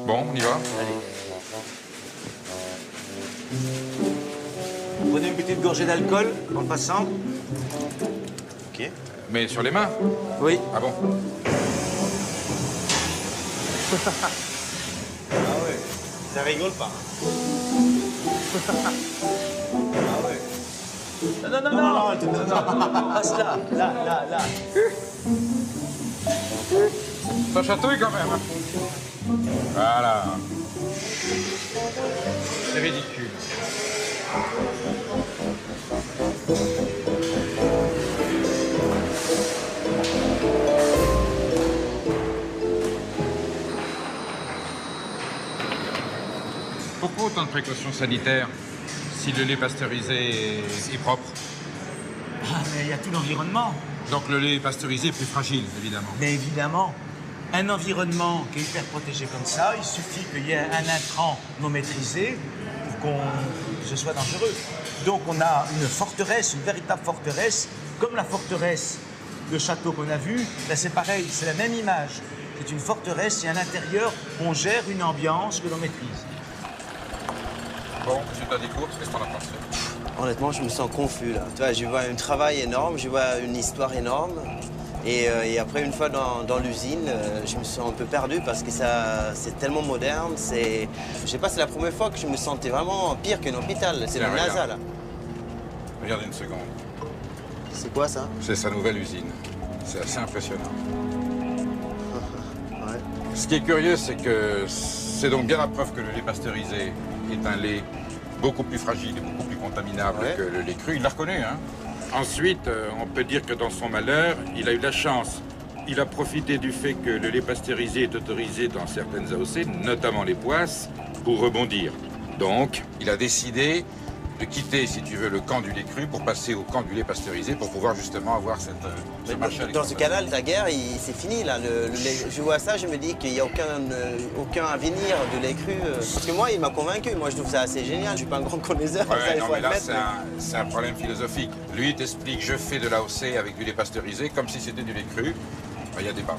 Bon, on y va. Allez. Prenez une petite gorgée d'alcool en passant. Ok. Mais sur les mains? Oui. Ah bon? Ah ouais, ça rigole pas. Ah ouais. Non. Passe là. Ça chatouille quand même. Voilà. C'est ridicule. Pourquoi autant de précautions sanitaires si le lait pasteurisé est propre? Ah, mais il y a tout l'environnement. Donc le lait pasteurisé est plus fragile, évidemment. Mais évidemment, un environnement qui est hyper protégé comme ça, il suffit qu'il y ait un intrant non maîtrisé pour que ce soit dangereux. Donc on a une forteresse, une véritable forteresse, comme la forteresse, le château qu'on a vu, là c'est pareil, c'est la même image. C'est une forteresse et à l'intérieur, on gère une ambiance que l'on maîtrise. Bon, tu t'as des courses, qu'est-ce qu'on a pensé? Honnêtement, je me sens confus là. Tu vois, je vois un travail énorme, je vois une histoire énorme. Et après, une fois dans l'usine, je me sens un peu perdu parce que c'est tellement moderne. Je sais pas, c'est la première fois que je me sentais vraiment pire qu'un hôpital. C'est le NASA là. Regardez une seconde. C'est quoi ça? C'est sa nouvelle usine. C'est assez impressionnant. Ouais. Ce qui est curieux, c'est que c'est donc bien la preuve que le lait pasteurisé est un lait beaucoup plus fragile et beaucoup plus contaminable que le lait cru. Il l'a reconnu, hein. Ensuite, on peut dire que dans son malheur, il a eu la chance. Il a profité du fait que le lait pasteurisé est autorisé dans certaines AOC, notamment les poisses, pour rebondir. Donc, il a décidé de quitter, si tu veux, le camp du lait cru pour passer au camp du lait pasteurisé pour pouvoir justement avoir ce marché. Dans ce cas-là, la guerre, c'est fini là. Je vois ça, je me dis qu'il n'y a aucun avenir de lait cru. Parce que moi, il m'a convaincu. Moi, je trouve ça assez génial. Je suis pas un grand connaisseur. Ouais, non, mais là, c'est un problème philosophique. Lui, il t'explique, je fais de l'AOC avec du lait pasteurisé comme si c'était du lait cru. Il y a débat.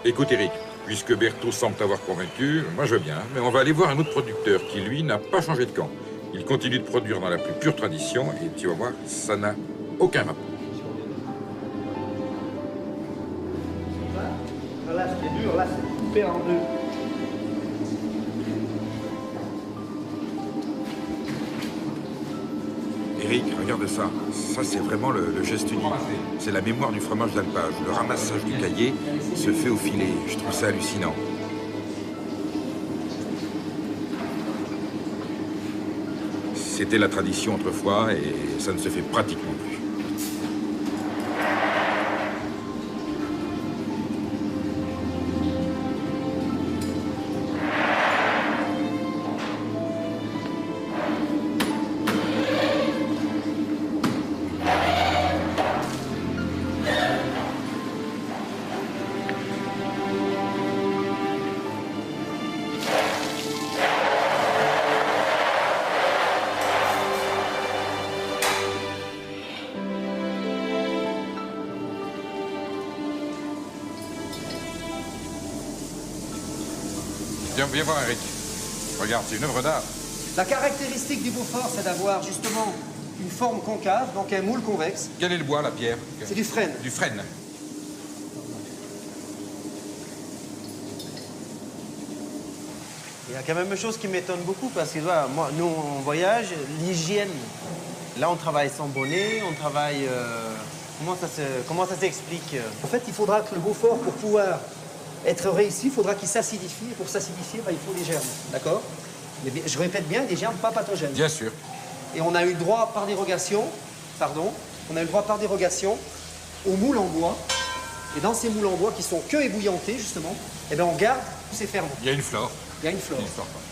Écoute Eric, puisque Berthaud semble t'avoir convaincu, moi je veux bien, mais on va aller voir un autre producteur qui, lui, n'a pas changé de camp. Il continue de produire dans la plus pure tradition et tu vas voir, ça n'a aucun rapport. Là, ce qui est dur, là, c'est coupé en deux. Eric, regarde ça. Ça, c'est vraiment le geste unique. C'est la mémoire du fromage d'alpage. Le ramassage du cahier se fait au filet. Je trouve ça hallucinant. C'était la tradition autrefois et ça ne se fait pratiquement plus. Viens voir, Eric. Regarde, c'est une œuvre d'art. La caractéristique du Beaufort, c'est d'avoir justement une forme concave, donc un moule convexe. Quel est le bois, la pierre? C'est du frêne. Du frêne. Il y a quand même une chose qui m'étonne beaucoup parce que voilà, moi, nous, on voyage, l'hygiène. Là, on travaille sans bonnet, on travaille Comment ça s'explique? En fait, il faudra que le Beaufort, pour pouvoir être réussi, il faudra qu'il s'acidifie. Et pour s'acidifier, il faut des germes, d'accord? Je répète bien, des germes pas pathogènes. Bien sûr. Et on a eu le droit par dérogation, aux moules en bois. Et dans ces moules en bois qui sont que ébouillantés, justement, eh bien, on garde tous ces ferments. Il y a une flore. Il y a une flore.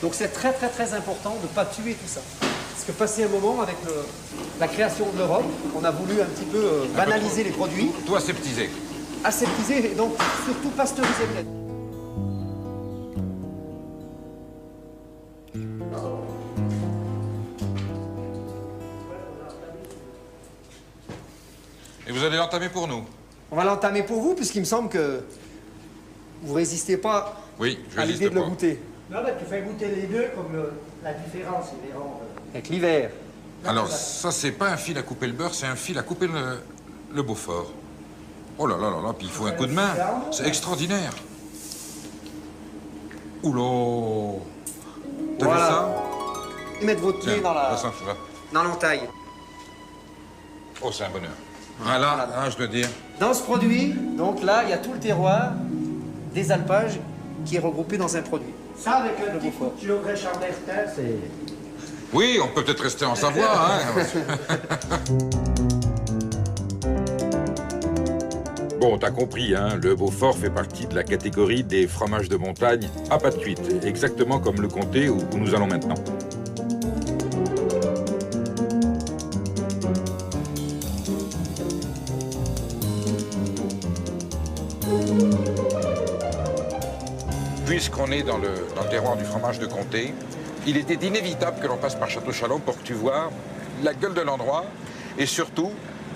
Donc c'est très important de ne pas tuer tout ça. Parce que passé un moment, avec la création de l'Europe, on a voulu un petit peu banaliser les produits. Tout aseptiser. Aseptiser et donc surtout pasteuriser le lait. Et vous allez l'entamer pour nous? On va l'entamer pour vous, puisqu'il me semble que vous ne résistez pas à l'idée de le goûter. Non, mais tu fais goûter les deux comme la différence, les rangs. Avec l'hiver. Alors, ça, c'est pas un fil à couper le beurre, c'est un fil à couper le Beaufort. Oh là là là là, puis il faut un coup de main. C'est extraordinaire. Oula. T'as vu ça? Et mettre votre pied dans l'entaille. Oh, c'est un bonheur. Voilà, je dois dire. Dans ce produit, donc là, il y a tout le terroir des alpages qui est regroupé dans un produit. Ça, avec un petit coup de Geogrès Charbertin, c'est... Oui, on peut peut-être rester en Savoie, hein. Bon, t'as compris, hein, le Beaufort fait partie de la catégorie des fromages de montagne à pâte cuite, exactement comme le comté où nous allons maintenant. Puisqu'on est dans le terroir du fromage de comté, il était inévitable que l'on passe par Château-Chalon pour que tu vois la gueule de l'endroit et surtout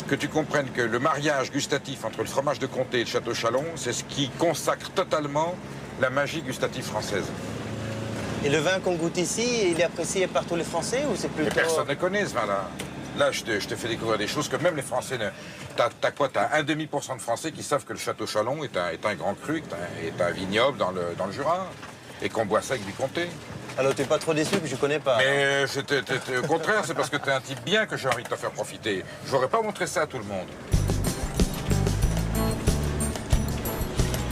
que tu comprennes que le mariage gustatif entre le fromage de comté et le Château-Chalon, c'est ce qui consacre totalement la magie gustative française. Et le vin qu'on goûte ici, il est apprécié par tous les Français ou c'est plutôt... Et personne ne connaît ce vin-là. Là, je te fais découvrir des choses que même les Français ne... T'as quoi? T'as 1,5% de Français qui savent que le Château-Chalon est un grand cru, est un vignoble dans le Jura, et qu'on boit ça avec du comté. Alors t'es pas trop déçu que je connais pas? Mais au contraire, c'est parce que t'es un type bien que j'ai envie de te faire profiter. Je n'aurais pas montré ça à tout le monde.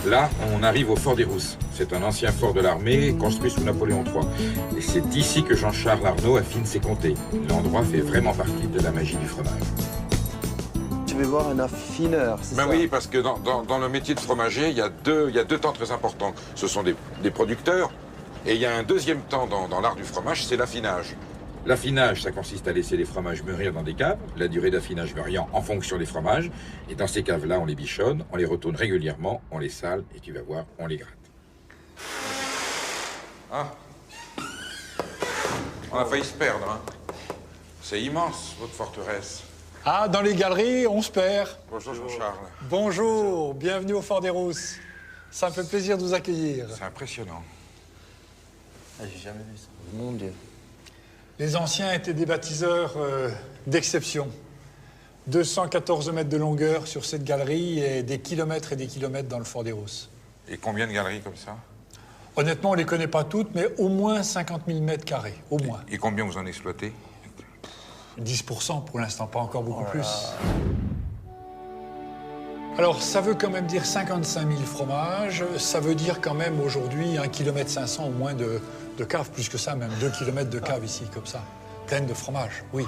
Là, on arrive au fort des Rousses. C'est un ancien fort de l'armée construit sous Napoléon III. Et c'est ici que Jean-Charles Arnaud affine ses comtés. L'endroit fait vraiment partie de la magie du fromage. Tu veux voir un affineur, c'est ça? Oui, parce que dans le métier de fromager, il y a deux temps très importants. Ce sont des producteurs, et il y a un deuxième temps dans l'art du fromage, c'est l'affinage. L'affinage, ça consiste à laisser les fromages mûrir dans des caves, la durée d'affinage variant en fonction des fromages. Et dans ces caves-là, on les bichonne, on les retourne régulièrement, on les sale, et tu vas voir, on les gratte. Ah. On a failli se perdre, hein. C'est immense, votre forteresse. Ah, dans les galeries, on se perd. Bonjour, Jean-Charles. Bonjour, bienvenue au Fort des Rousses. Ça me fait plaisir de vous accueillir. C'est impressionnant. Ah, j'ai jamais vu ça. Mon Dieu. Les anciens étaient des bâtisseurs d'exception. 214 mètres de longueur sur cette galerie et des kilomètres dans le Fort des Rousses. Et combien de galeries comme ça? Honnêtement, on ne les connaît pas toutes, mais au moins 50 000 mètres carrés, au moins. Et combien vous en exploitez? 10% pour l'instant, pas encore beaucoup plus. Alors, ça veut quand même dire 55 000 fromages. Ça veut dire quand même aujourd'hui 1,5 km au moins de cave, plus que ça, même 2 km de cave ici, comme ça. Pleine de fromage, oui.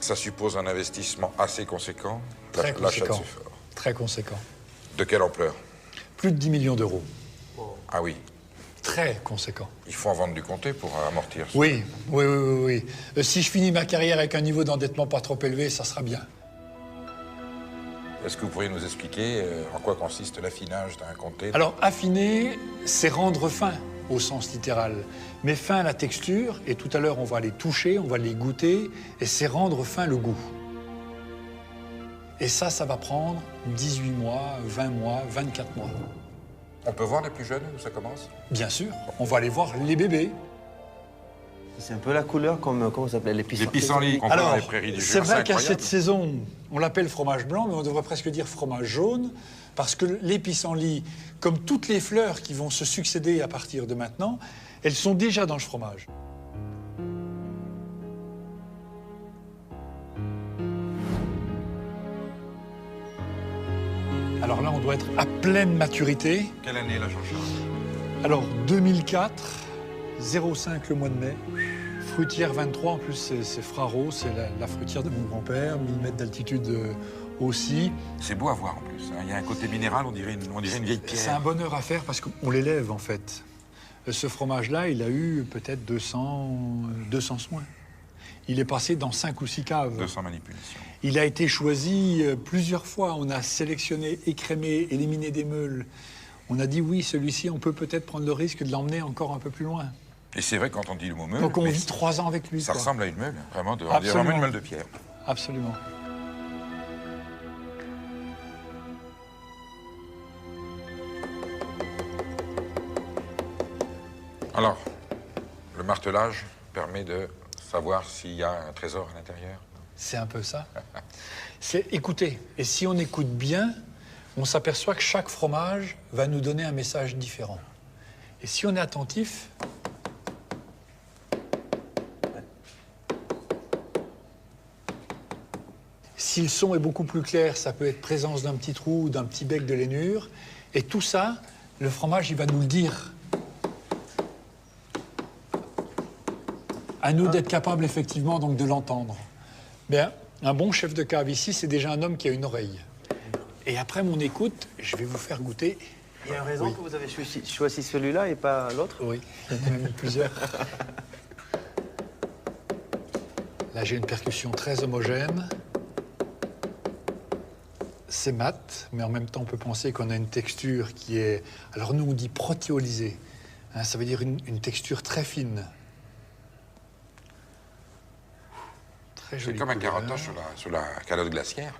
Ça suppose un investissement assez conséquent. Très conséquent. Très conséquent. De quelle ampleur? Plus de 10 millions d'euros. Ah oui. Très conséquent. Il faut en vendre du comté pour amortir ça. Oui. Si je finis ma carrière avec un niveau d'endettement pas trop élevé, ça sera bien. Est-ce que vous pourriez nous expliquer en quoi consiste l'affinage d'un comté? Alors, affiner, c'est rendre fin, au sens littéral. Mais fin la texture, et tout à l'heure, on va les toucher, on va les goûter, et c'est rendre fin le goût. Et ça va prendre 18 mois, 20 mois, 24 mois. On peut voir les plus jeunes où ça commence? Bien sûr, on va aller voir les bébés. C'est un peu la couleur comme, comment ça s'appelle, les pissenlits. Les pissenlits qu'on voit dans les prairies du Jura. C'est vrai qu'à cette saison, on l'appelle fromage blanc, mais on devrait presque dire fromage jaune, parce que les pissenlits, comme toutes les fleurs qui vont se succéder à partir de maintenant, elles sont déjà dans le fromage. là, on doit être à pleine maturité. Quelle année, là, Jean-Charles? Alors, 2004, 0,5 le mois de mai. Fruitière 23, en plus, c'est Fraro, c'est la fruitière de mon grand-père, 1000 mètres d'altitude aussi. C'est beau à voir, en plus. Hein. Il y a un côté minéral, on dirait une vieille pierre. C'est un bonheur à faire parce qu'on l'élève, en fait. Ce fromage-là, il a eu peut-être 200 soins. Il est passé dans 5 ou 6 caves. 200 manipulations. Il a été choisi plusieurs fois. On a sélectionné, écrémé, éliminé des meules. On a dit oui, celui-ci, on peut peut-être prendre le risque de l'emmener encore un peu plus loin. Et c'est vrai, quand on dit le mot meule... Donc on vit 3 ans avec lui. Ça quoi. ressemble à une meule, vraiment. On dirait vraiment une meule de pierre. Absolument. Alors, le martelage permet de savoir s'il y a un trésor à l'intérieur. C'est un peu ça. C'est écouter. Et si on écoute bien, on s'aperçoit que chaque fromage va nous donner un message différent. Et si on est attentif... Si le son est beaucoup plus clair, ça peut être présence d'un petit trou ou d'un petit bec de lainure. Et tout ça, le fromage, il va nous le dire. À nous d'être capables, effectivement, donc de l'entendre. Bien, un bon chef de cave ici, c'est déjà un homme qui a une oreille. Et après mon écoute, je vais vous faire goûter. Il y a une raison que vous avez choisi celui-là et pas l'autre? Oui, il y en a même plusieurs. Là, j'ai une percussion très homogène. C'est mat, mais en même temps, on peut penser qu'on a une texture qui est... Alors nous, on dit protéolysée. Hein, ça veut dire une texture très fine. C'est comme un carottage sur la calotte glaciaire.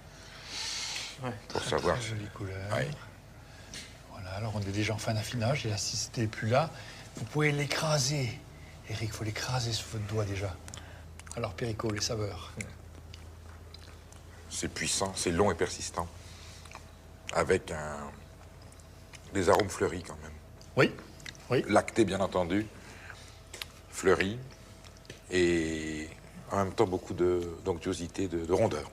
Ouais, pour savoir. Très jolie couleur. Ouais. Voilà, alors on est déjà en fin d'affinage. Et là, si c'était plus là, vous pouvez l'écraser. Eric, il faut l'écraser sous votre doigt déjà. Alors, Perico, les saveurs. C'est puissant, c'est long et persistant. Avec des arômes fleuris quand même. Oui, oui. Lacté, bien entendu. Fleuri. Et en même temps, beaucoup d'onctuosité, de rondeur.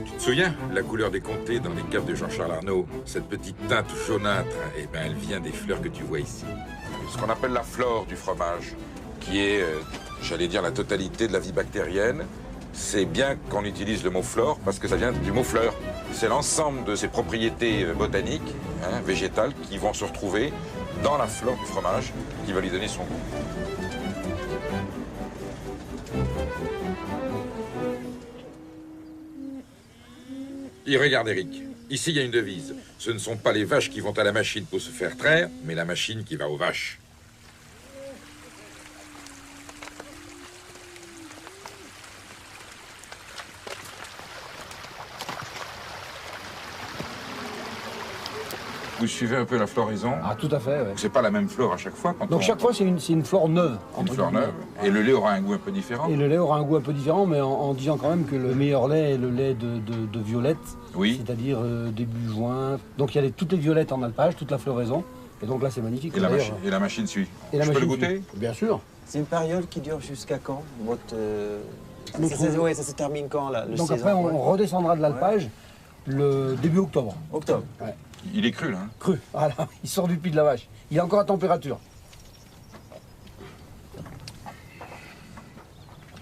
Tu te souviens, la couleur des comtés dans les caves de Jean-Charles Arnaud, cette petite teinte jaunâtre, eh ben, elle vient des fleurs que tu vois ici. Ce qu'on appelle la flore du fromage, qui est, j'allais dire, la totalité de la vie bactérienne. C'est bien qu'on utilise le mot flore parce que ça vient du mot fleur. C'est l'ensemble de ces propriétés botaniques, hein, végétales, qui vont se retrouver dans la flore du fromage, qui va lui donner son goût. Et regarde, Eric, ici, il y a une devise. Ce ne sont pas les vaches qui vont à la machine pour se faire traire, mais la machine qui va aux vaches. Vous suivez un peu la floraison? Ah, tout à fait, oui. C'est pas la même flore à chaque fois quand Donc chaque fois, c'est une flore neuve. Une flore neuve. Et le lait aura un goût un peu différent? Et le lait aura un goût un peu différent, mais en disant quand même que le meilleur lait est le lait de violette. Oui. C'est-à-dire début juin. Donc il y a toutes les violettes en alpage, toute la floraison. Et donc là, c'est magnifique. Et la machine suit. Et la Je peux le machine goûter? suit. Bien sûr. C'est une période qui dure jusqu'à quand votre, Notre- ça se termine quand là, le Donc saison, après, on ouais. redescendra de l'alpage le début octobre. Octobre. Ouais. Il est cru, là. Hein? Cru, voilà. Il sort du puits de la vache. Il est encore à température.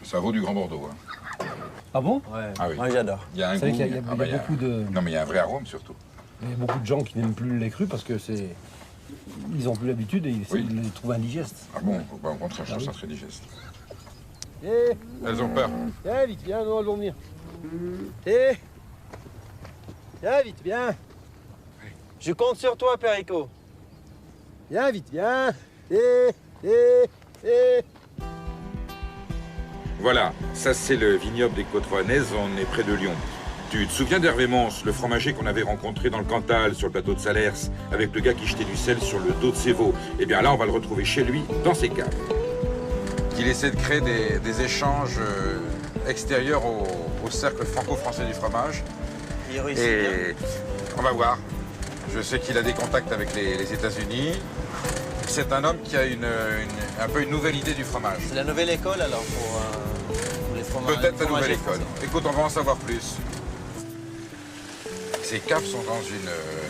Ça vaut du Grand Bordeaux. Hein. Ah bon? Ah oui. Moi, j'adore. Il y a un Vous savez goût. qu'il y a beaucoup de... Non, mais il y a un vrai arôme surtout. Il y a beaucoup de gens qui n'aiment plus le lait cru parce que c'est... Ils n'ont plus l'habitude et ils les trouvent indigestes. Ah bon? Bah, au contraire, je trouve ça très digeste. Eh, Elles ont peur. viens vite, viens, nous allons venir. Eh, viens vite, viens. Je compte sur toi, Perico. Viens vite, viens. Eh. Voilà, ça c'est le vignoble des Côtes Rouennaises, on est près de Lyon. Tu te souviens d'Hervé Mons, le fromager qu'on avait rencontré dans le Cantal, sur le plateau de Salers, avec le gars qui jetait du sel sur le dos de ses veaux? Eh bien là, on va le retrouver chez lui, dans ses caves. Il essaie de créer des échanges extérieur au cercle franco-français du fromage. Et on va voir. Je sais qu'il a des contacts avec les États-Unis. C'est un homme qui a un peu une nouvelle idée du fromage. C'est la nouvelle école alors pour les fromages. Peut-être la nouvelle école. Écoute, on va en savoir plus. Ces caves sont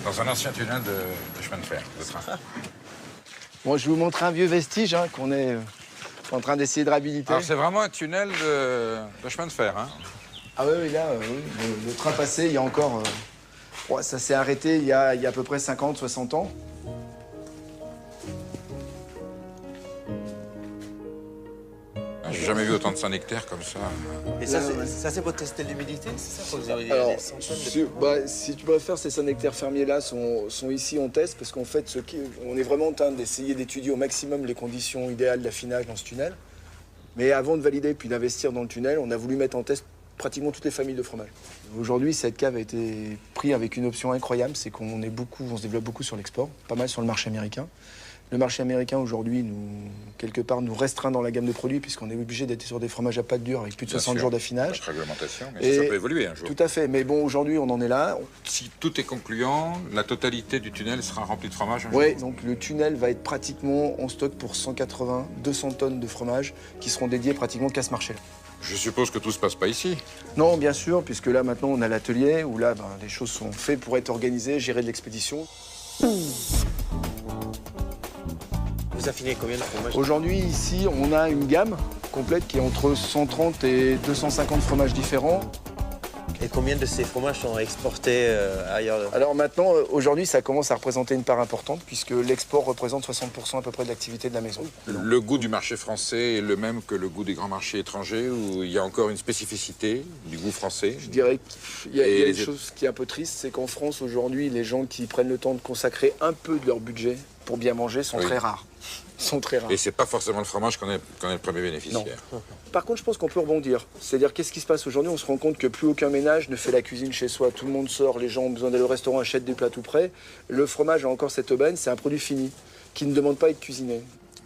dans un ancien tunnel de chemin de fer, de train. Bon, je vais vous montrer un vieux vestige qu'on est en train d'essayer de réhabiliter. Alors c'est vraiment un tunnel de chemin de fer, hein? Ah oui, là, le train passé, il y a encore... ça s'est arrêté il y a à peu près 50, 60 ans. J'ai jamais vu autant de Saint-Nectaire comme ça. Et ça, c'est pour tester l'humidité, c'est ça? Alors, si tu préfères, ces Saint-Nectaire fermiers-là sont ici, on teste, parce qu'en fait, on est vraiment en train d'essayer d'étudier au maximum les conditions idéales d'affinage dans ce tunnel. Mais avant de valider puis d'investir dans le tunnel, on a voulu mettre en test pratiquement toutes les familles de fromages. Aujourd'hui, cette cave a été prise avec une option incroyable, c'est qu'on se développe beaucoup sur l'export, pas mal sur le marché américain. Le marché américain, aujourd'hui, quelque part, nous restreint dans la gamme de produits puisqu'on est obligé d'être sur des fromages à pâte dure avec plus de 60 jours d'affinage. Notre réglementation, mais ça peut évoluer un jour. Tout à fait, mais bon, aujourd'hui, on en est là. Si tout est concluant, la totalité du tunnel sera remplie de fromage un jour. Oui, donc le tunnel va être pratiquement en stock pour 180, 200 tonnes de fromage qui seront dédiées pratiquement qu'à ce marché-là. Je suppose que tout se passe pas ici. Non, bien sûr, puisque là, maintenant, on a l'atelier où là, les choses sont faites pour être organisées, gérer de l'expédition. Vous affinez combien de fromages? Aujourd'hui, ici, on a une gamme complète qui est entre 130 et 250 fromages différents. Et combien de ces fromages sont exportés ailleurs? Alors maintenant, aujourd'hui, ça commence à représenter une part importante puisque l'export représente 60% à peu près de l'activité de la maison. Le goût du marché français est le même que le goût des grands marchés étrangers où il y a encore une spécificité du goût français? Je dirais qu'il y a une chose qui est un peu triste, c'est qu'en France, aujourd'hui, les gens qui prennent le temps de consacrer un peu de leur budget pour bien manger sont très rares. Et c'est pas forcément le fromage qu'on est le premier bénéficiaire. Non. Par contre, je pense qu'on peut rebondir. C'est-à-dire, qu'est-ce qui se passe aujourd'hui? On se rend compte que plus aucun ménage ne fait la cuisine chez soi. Tout le monde sort, les gens ont besoin d'aller au restaurant, achètent des plats tout prêts. Le fromage a encore cette aubaine, c'est un produit fini, qui ne demande pas à être cuisiné.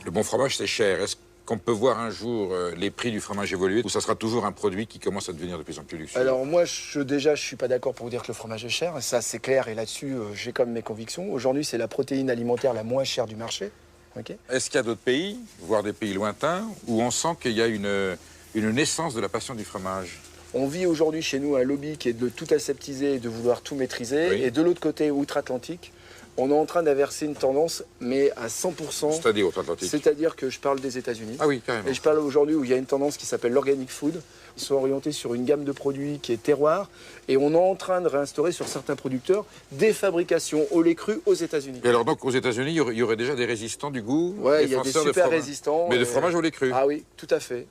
Le bon fromage, c'est cher. Est-ce qu'on peut voir un jour les prix du fromage évoluer ou ça sera toujours un produit qui commence à devenir de plus en plus luxueux? Alors moi, je suis pas d'accord pour vous dire que le fromage est cher. Ça, c'est clair et là-dessus, j'ai comme mes convictions. Aujourd'hui, c'est la protéine alimentaire la moins chère du marché. Okay. Est-ce qu'il y a d'autres pays, voire des pays lointains, où on sent qu'il y a une naissance de la passion du fromage? On vit aujourd'hui chez nous un lobby qui est de tout aseptiser et de vouloir tout maîtriser. Oui. Et de l'autre côté, outre-Atlantique, on est en train d'inverser une tendance, mais à 100%. C'est-à-dire outre-Atlantique? C'est-à-dire que je parle des États-Unis. Ah oui, carrément. Et je parle aujourd'hui où il y a une tendance qui s'appelle l'organic food. Ils sont orientés sur une gamme de produits qui est terroir. Et on est en train de réinstaurer sur certains producteurs des fabrications au lait cru aux États-Unis. Et alors donc aux États-Unis, il y aurait déjà des résistants du goût? Oui, il y a des super résistants. Mais de fromage au lait cru? Ah oui, tout à fait.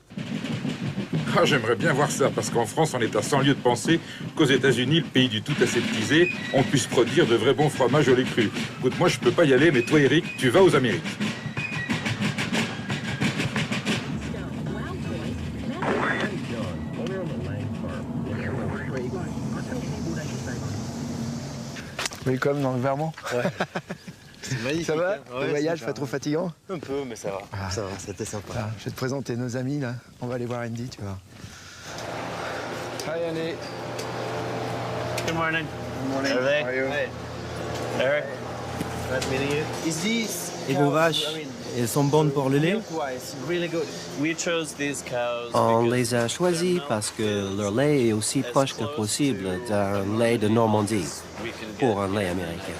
Ah, j'aimerais bien voir ça, parce qu'en France, on est à 100 lieues de penser qu'aux États-Unis, le pays du tout aseptisé, on puisse produire de vrais bons fromages au lait cru. Écoute, moi, je peux pas y aller, mais toi, Eric, tu vas aux Amériques. Welcome dans le Vermont. Ouais. C'est magnifique. Ça va? Ouais, le voyage, pas trop fatigant? Un peu, mais ça va. Ah, ça va, c'était sympa. Ah, je vais te présenter nos amis, là. On va aller voir Andy, tu vois. Hi, Andy. Good morning. Good morning. Eric. How are you? Hey. Eric. Nice meeting you. Is these Et vos vaches, elles sont bonnes pour le lait? really good. We chose these cows. On les a choisis parce que leur lait est aussi proche que possible d'un lait de Normandie pour un lait américain.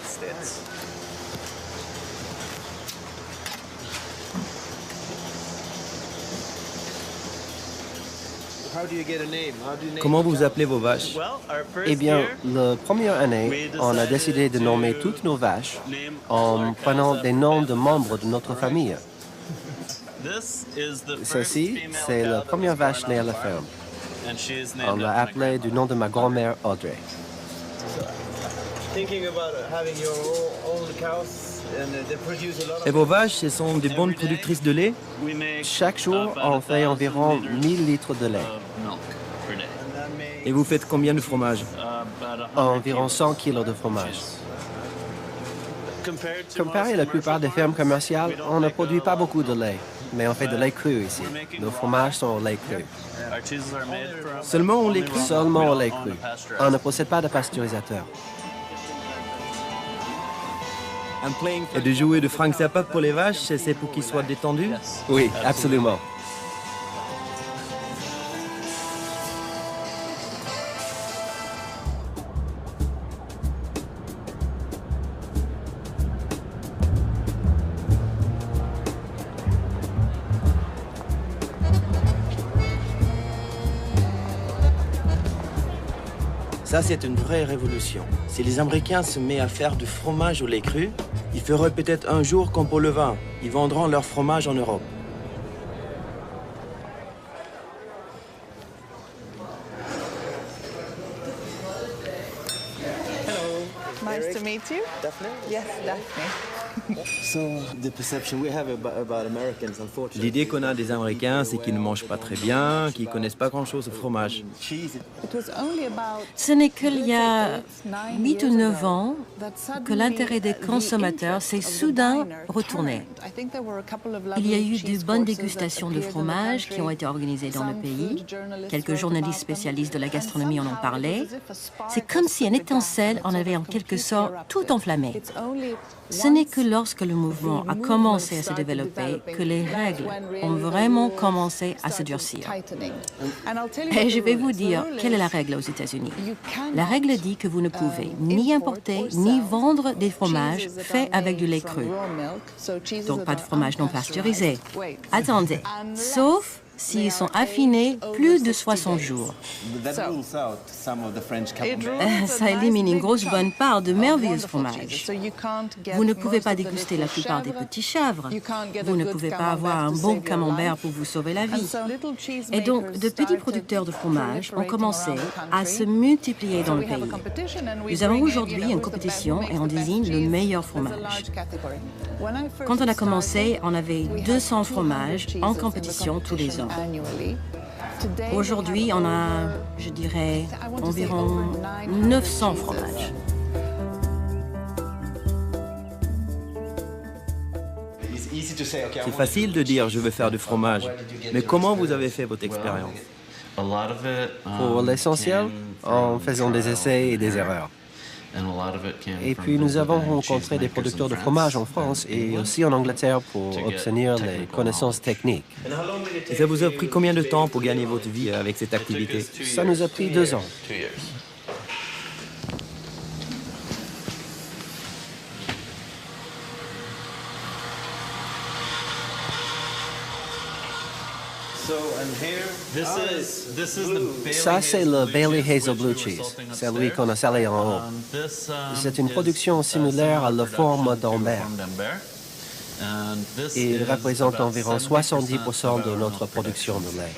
Comment vous appelez vos vaches? Eh bien, la première année, on a décidé de nommer toutes nos vaches en prenant des noms de membres de notre famille. Celle-ci, c'est la première vache née à la ferme. On l'a appelée du nom de ma grand-mère Audrey. Et vos vaches, ce sont des bonnes productrices de lait? Chaque jour, on fait environ 1000 litres de lait. Et vous faites combien de fromage? Environ 100 kilos de fromage. Comparé à la plupart des fermes commerciales, on ne produit pas beaucoup de lait. mais on fait de lait cru ici. Nos fromages sont au lait cru. Seulement au lait cru? Seulement au lait cru. On ne possède pas de pasteurisateur. Et de jouer de Frank Zappa pour les vaches, c'est pour qu'ils soient détendus? Oui, absolument. Ça, c'est une vraie révolution. Si les Américains se mettent à faire du fromage au lait cru, ils feraient peut-être un jour comme pour le vin. Ils vendront leur fromage en Europe. Nice to meet you. Daphne? Yes, Daphne. L'idée qu'on a des Américains, c'est qu'ils ne mangent pas très bien, qu'ils ne connaissent pas grand-chose au fromage. Ce n'est qu'il y a 8 ou 9 ans que l'intérêt des consommateurs s'est soudain retourné. Il y a eu de bonnes dégustations de fromage qui ont été organisées dans le pays. Quelques journalistes spécialistes de la gastronomie en ont parlé. C'est comme si une étincelle en avait en quelque sorte tout enflammé. Ce n'est que lorsque le mouvement a commencé à se développer que les règles ont vraiment commencé à se durcir. Et je vais vous dire quelle est la règle aux États-Unis. La règle dit que vous ne pouvez ni importer ni vendre des fromages faits avec du lait cru. Donc pas de fromage non pasteurisé. Attendez, sauf s'ils sont affinés plus de 60 jours. Ça élimine une grosse bonne part de merveilleux fromages. Vous ne pouvez pas déguster la plupart des petits chèvres. Vous ne pouvez pas avoir un bon camembert pour vous sauver la vie. Et donc, de petits producteurs de fromage ont commencé à se multiplier dans le pays. Nous avons aujourd'hui une compétition et on désigne le meilleur fromage. Quand on a commencé, on avait 200 fromages en compétition tous les ans. Aujourd'hui, on a, je dirais, environ 900 fromages. C'est facile de dire « je veux faire du fromage », mais comment vous avez fait votre expérience? Pour l'essentiel, en faisant des essais et des erreurs. Et puis nous avons rencontré des producteurs de fromage en France et aussi en Angleterre pour obtenir les connaissances techniques. Et ça vous a pris combien de temps pour gagner votre vie avec cette activité? Ça nous a pris 2 ans. Ça, c'est le Bailey Hazel Blue Cheese. C'est lui qu'on a salé en haut. C'est une production similaire à la forme d'Ambert. Et il représente environ 70% de notre production de lait.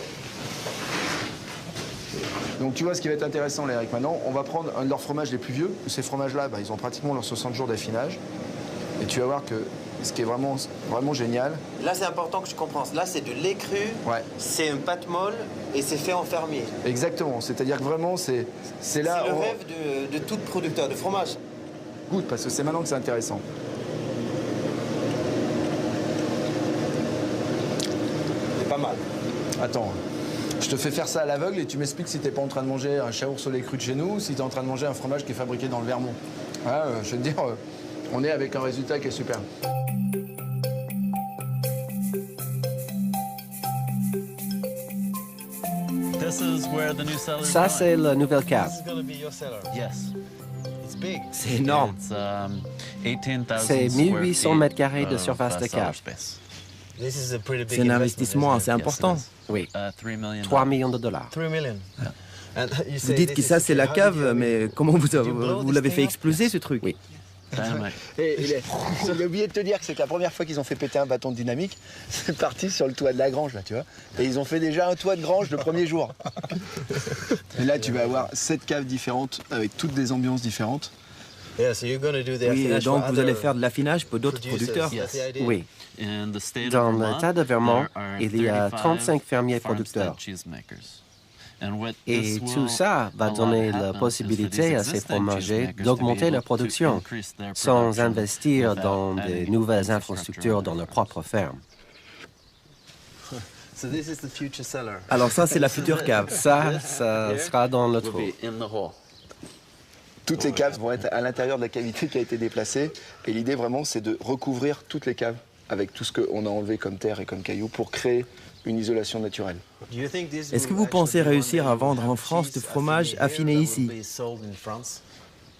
Donc tu vois, ce qui va être intéressant, là, Eric, maintenant, on va prendre un de leurs fromages les plus vieux. Ces fromages-là, ils ont pratiquement leurs 60 jours d'affinage. Et tu vas voir que ce qui est vraiment génial. Là, c'est important que je comprenne. Là, c'est du lait cru, c'est une pâte molle et c'est fait en fermier. Exactement. C'est-à-dire que vraiment, c'est là... C'est le rêve de tout producteur de fromage. Goûte, parce que c'est maintenant que c'est intéressant. C'est pas mal. Attends, je te fais faire ça à l'aveugle et tu m'expliques si t'es pas en train de manger un chaours au lait cru de chez nous ou si t'es en train de manger un fromage qui est fabriqué dans le Vermont. Ah, je veux te dire, on est avec un résultat qui est super. Ça, c'est la nouvelle cave. C'est énorme. C'est 1800 mètres carrés de surface de cave. C'est un investissement assez important. Oui, 3 millions de dollars. Vous dites que ça, c'est la cave, mais comment vous l'avez fait exploser, ce truc? Oui. J'ai oublié de te dire que c'est la première fois qu'ils ont fait péter un bâton de dynamique. C'est parti sur le toit de la grange, là, tu vois. Et ils ont fait déjà un toit de grange le premier jour. Et là, tu vas avoir 7 caves différentes avec toutes des ambiances différentes. Oui, donc vous allez faire de l'affinage pour d'autres producteurs? Oui. Dans l'État de Vermont, il y a 35 fermiers producteurs. Et tout ça va donner la possibilité à ces fromagers d'augmenter leur production sans investir dans de nouvelles infrastructures dans leur propre ferme. Alors ça, c'est la future cave. Ça sera dans le trou. Toutes ces caves vont être à l'intérieur de la cavité qui a été déplacée. Et l'idée vraiment, c'est de recouvrir toutes les caves avec tout ce qu'on a enlevé comme terre et comme cailloux pour créer une isolation naturelle. Est-ce que vous pensez réussir à vendre en France du fromage affiné ici?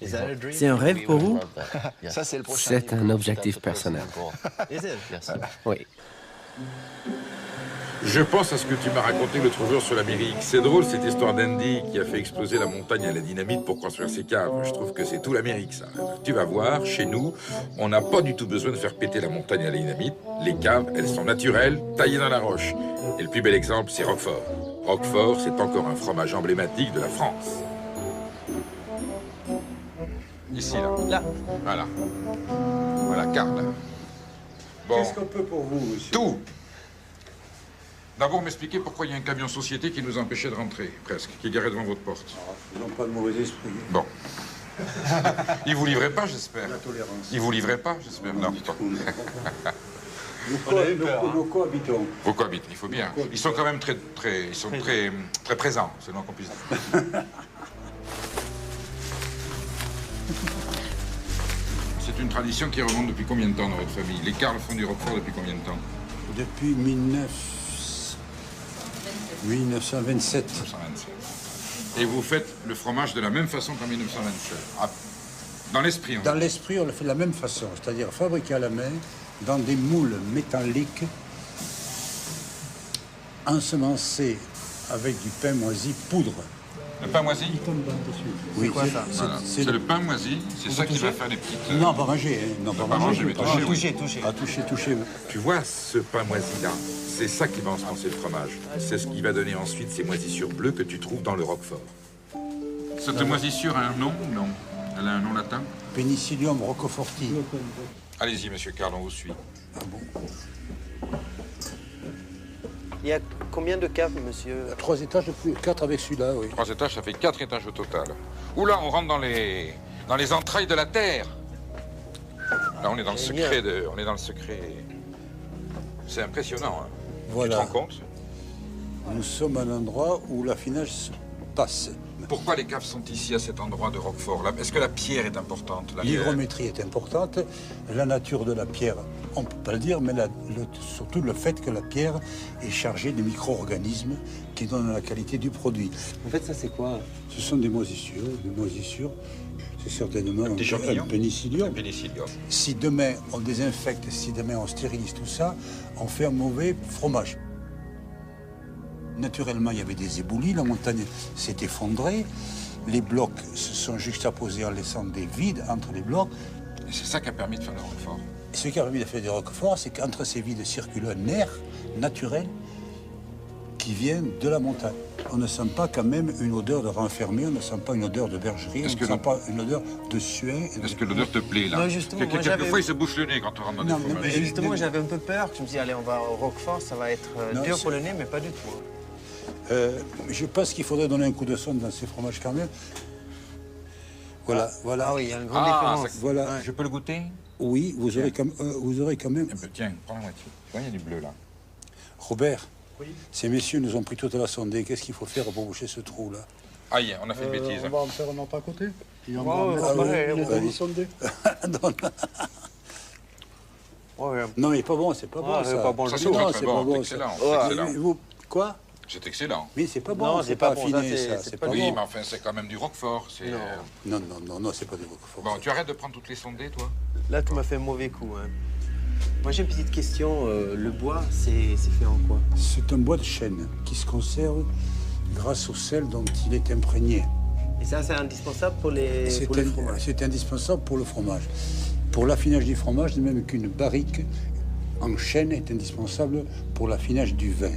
C'est un rêve pour vous? Ça, c'est le prochain. C'est un objectif personnel. Oui. Je pense à ce que tu m'as raconté l'autre jour sur l'Amérique. C'est drôle cette histoire d'Andy qui a fait exploser la montagne à la dynamite pour construire ses caves. Je trouve que c'est tout l'Amérique, ça. Tu vas voir, chez nous, on n'a pas du tout besoin de faire péter la montagne à la dynamite. Les caves, elles sont naturelles, taillées dans la roche. Et le plus bel exemple, c'est Roquefort. Roquefort, c'est encore un fromage emblématique de la France. Ici, là. Là. Voilà. Voilà, Carl. Bon. Qu'est-ce qu'on peut pour vous, monsieur? Tout. D'abord, m'expliquer pourquoi il y a un camion société qui nous empêchait de rentrer, presque, qui est garé devant votre porte. Ils n'ont pas de mauvais esprit. Bon. Ils vous livraient pas, j'espère. La tolérance. Ils vous livraient pas, j'espère. Non. Nos cohabitants. Vos cohabitants, il faut bien. Ils sont quand même très présents, c'est le moins qu'on puisse dire. C'est une tradition qui remonte depuis combien de temps dans votre famille? Les Carl font du Roquefort depuis combien de temps? Depuis 1927. Et vous faites le fromage de la même façon qu'en 1927? Dans l'esprit, Dans l'esprit, on le fait de la même façon, c'est-à-dire fabriqué à la main, dans des moules métalliques, ensemencés avec du pain moisi poudre. Le pain moisi? Oui, c'est quoi ça? C'est le pain moisi, c'est ça qui va faire les petites... Non, pas manger, hein. Non, pas manger, mais toucher. Toucher. Tu vois ce pain moisi-là, c'est ça qui va ensemencer le fromage. C'est ce qui va donner ensuite ces moisissures bleues que tu trouves dans le Roquefort. Cette moisissure a un nom ou non? Elle a un nom latin? Penicillium roqueforti. Allez-y, monsieur Carl, on vous suit. Ah bon? Il y a combien de caves, monsieur? 3 étages, 4 avec celui-là, oui. 3 étages, ça fait 4 étages au total. Oula, on rentre dans les entrailles de la terre. Là, on est dans le secret on est dans le secret. C'est impressionnant, hein. Voilà. Tu te rends compte? Nous sommes à un endroit où l'affinage se passe. Pourquoi les caves sont ici, à cet endroit de Roquefort? Est-ce que la pierre est importante? L'hygrométrie est importante. La nature de la pierre, on ne peut pas le dire, mais surtout le fait que la pierre est chargée de micro-organismes qui donnent la qualité du produit. En fait, ça, c'est quoi? Ce sont des moisissures. Des moisissures, c'est certainement un pénicillium. Si demain on désinfecte, si demain on stérilise tout ça, on fait un mauvais fromage. Naturellement, il y avait des éboulis, la montagne s'est effondrée, les blocs se sont juxtaposés en laissant des vides entre les blocs. Et c'est ça qui a permis de faire le Roquefort. Ce qui a permis de faire du Roquefort, c'est qu'entre ces vides circule un air naturel qui vient de la montagne. On ne sent pas quand même une odeur de renfermé, on ne sent pas une odeur de bergerie, on ne sent pas une odeur de suin. Est-ce que l'odeur te plaît, là? Non, justement, quelquefois, il se bouche le nez quand on rentre dans des fromages. Mais justement, j'avais un peu peur. Je me dis, allez, on va au Roquefort, ça va être dur pour le nez, mais pas du tout. Je pense qu'il faudrait donner un coup de sonde dans ces fromages quand même. Voilà, voilà. Ah oui, il y a une grande différence. Voilà. Je peux le goûter? Oui, vous aurez quand même... Tiens, prends la moitié. Tu vois, il y a du bleu, là. Robert, ces messieurs nous ont pris toute la sondée. Qu'est-ce qu'il faut faire pour boucher ce trou-là? Aïe, on a fait une bêtise. On va en faire un autre à côté. On va sondé. Non, mais pas bon, c'est pas bon, ça. C'est pas bon, c'est pas bon, c'est excellent. Quoi? C'est excellent. Mais c'est pas bon, c'est pas affiné, ça. C'est pas bon. Oui, mais enfin, c'est quand même du Roquefort. Non, c'est pas du Roquefort. Bon, tu arrêtes de prendre toutes les sondées, toi? Là, tu m'as fait un mauvais coup, hein. Moi, j'ai une petite question. Le bois, c'est fait en quoi? C'est un bois de chêne qui se conserve grâce au sel dont il est imprégné. Et ça, c'est indispensable pour les fromages? C'est indispensable pour le fromage. Pour l'affinage du fromage, de même qu'une barrique en chêne est indispensable pour l'affinage du vin.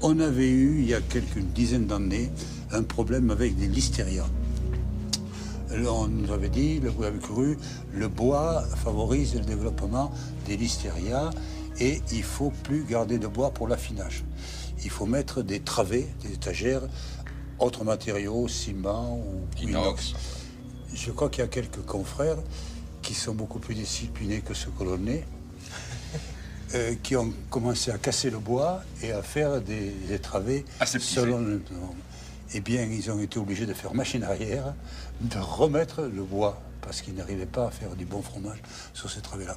On avait eu, il y a quelques dizaines d'années, un problème avec des listérias. On nous avait dit, vous l'avez cru, le bois favorise le développement des listérias et il ne faut plus garder de bois pour l'affinage. Il faut mettre des travées, des étagères, autres matériaux, ciment ou inox. Je crois qu'il y a quelques confrères qui sont beaucoup plus disciplinés que ce que l'on est qui ont commencé à casser le bois et à faire des travées selon le norme. Eh bien, ils ont été obligés de faire machine arrière, de remettre le bois, parce qu'ils n'arrivaient pas à faire du bon fromage sur ces travées-là.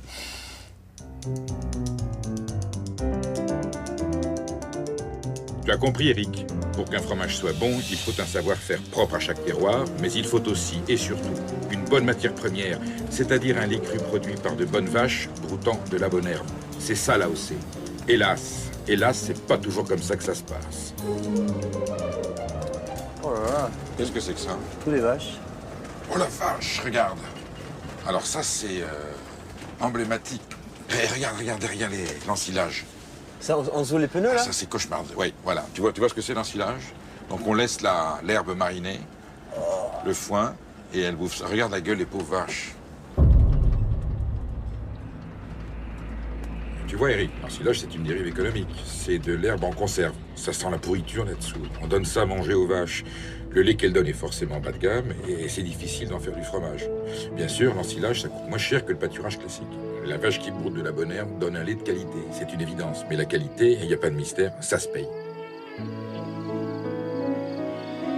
Tu as compris, Eric. Pour qu'un fromage soit bon, il faut un savoir-faire propre à chaque terroir, mais il faut aussi, et surtout, une bonne matière première, c'est-à-dire un lait cru produit par de bonnes vaches broutant de la bonne herbe. C'est ça, l'AOC. Hélas, c'est pas toujours comme ça que ça se passe. Oh là là, qu'est-ce que c'est que ça? Tous les vaches. Oh la vache, regarde. Alors ça, c'est emblématique. Eh, regarde derrière l'ensilage. Ça, en dessous les pneus, là? Ça, c'est cauchemar. Oui, voilà. Tu vois ce que c'est l'ensilage? Donc on laisse l'herbe mariner, le foin, et elle bouffe ça. Regarde la gueule des pauvres vaches. Tu vois, Eric, l'ensilage, c'est une dérive économique. C'est de l'herbe en conserve. Ça sent la pourriture là-dessous. On donne ça à manger aux vaches. Le lait qu'elles donnent est forcément bas de gamme et c'est difficile d'en faire du fromage. Bien sûr, l'ensilage, ça coûte moins cher que le pâturage classique. La vache qui broute de la bonne herbe donne un lait de qualité. C'est une évidence. Mais la qualité, il n'y a pas de mystère, ça se paye.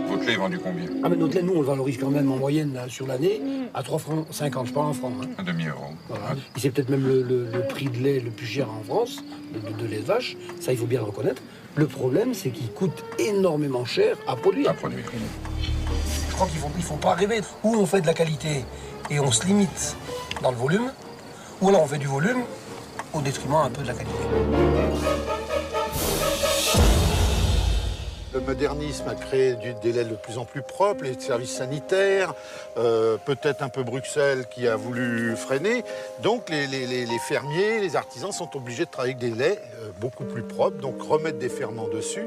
Votre lait est vendu combien? Ah, mais notre lait, nous, on le valorise quand même en moyenne là, sur l'année à 3,50 francs, je pas 1 franc. Hein. Un demi-euro. Voilà. Et c'est peut-être même le prix de lait le plus cher en France, de lait de vache. Ça, il faut bien le reconnaître. Le problème, c'est qu'il coûte énormément cher à produire. Je crois qu'il ne faut pas rêver. Ou on fait de la qualité et on se limite dans le volume, ou alors on fait du volume au détriment un peu de la qualité. Le modernisme a créé des laits de plus en plus propres, les services sanitaires, peut-être un peu Bruxelles qui a voulu freiner. Donc les fermiers, les artisans sont obligés de travailler avec des laits beaucoup plus propres, donc remettre des ferments dessus.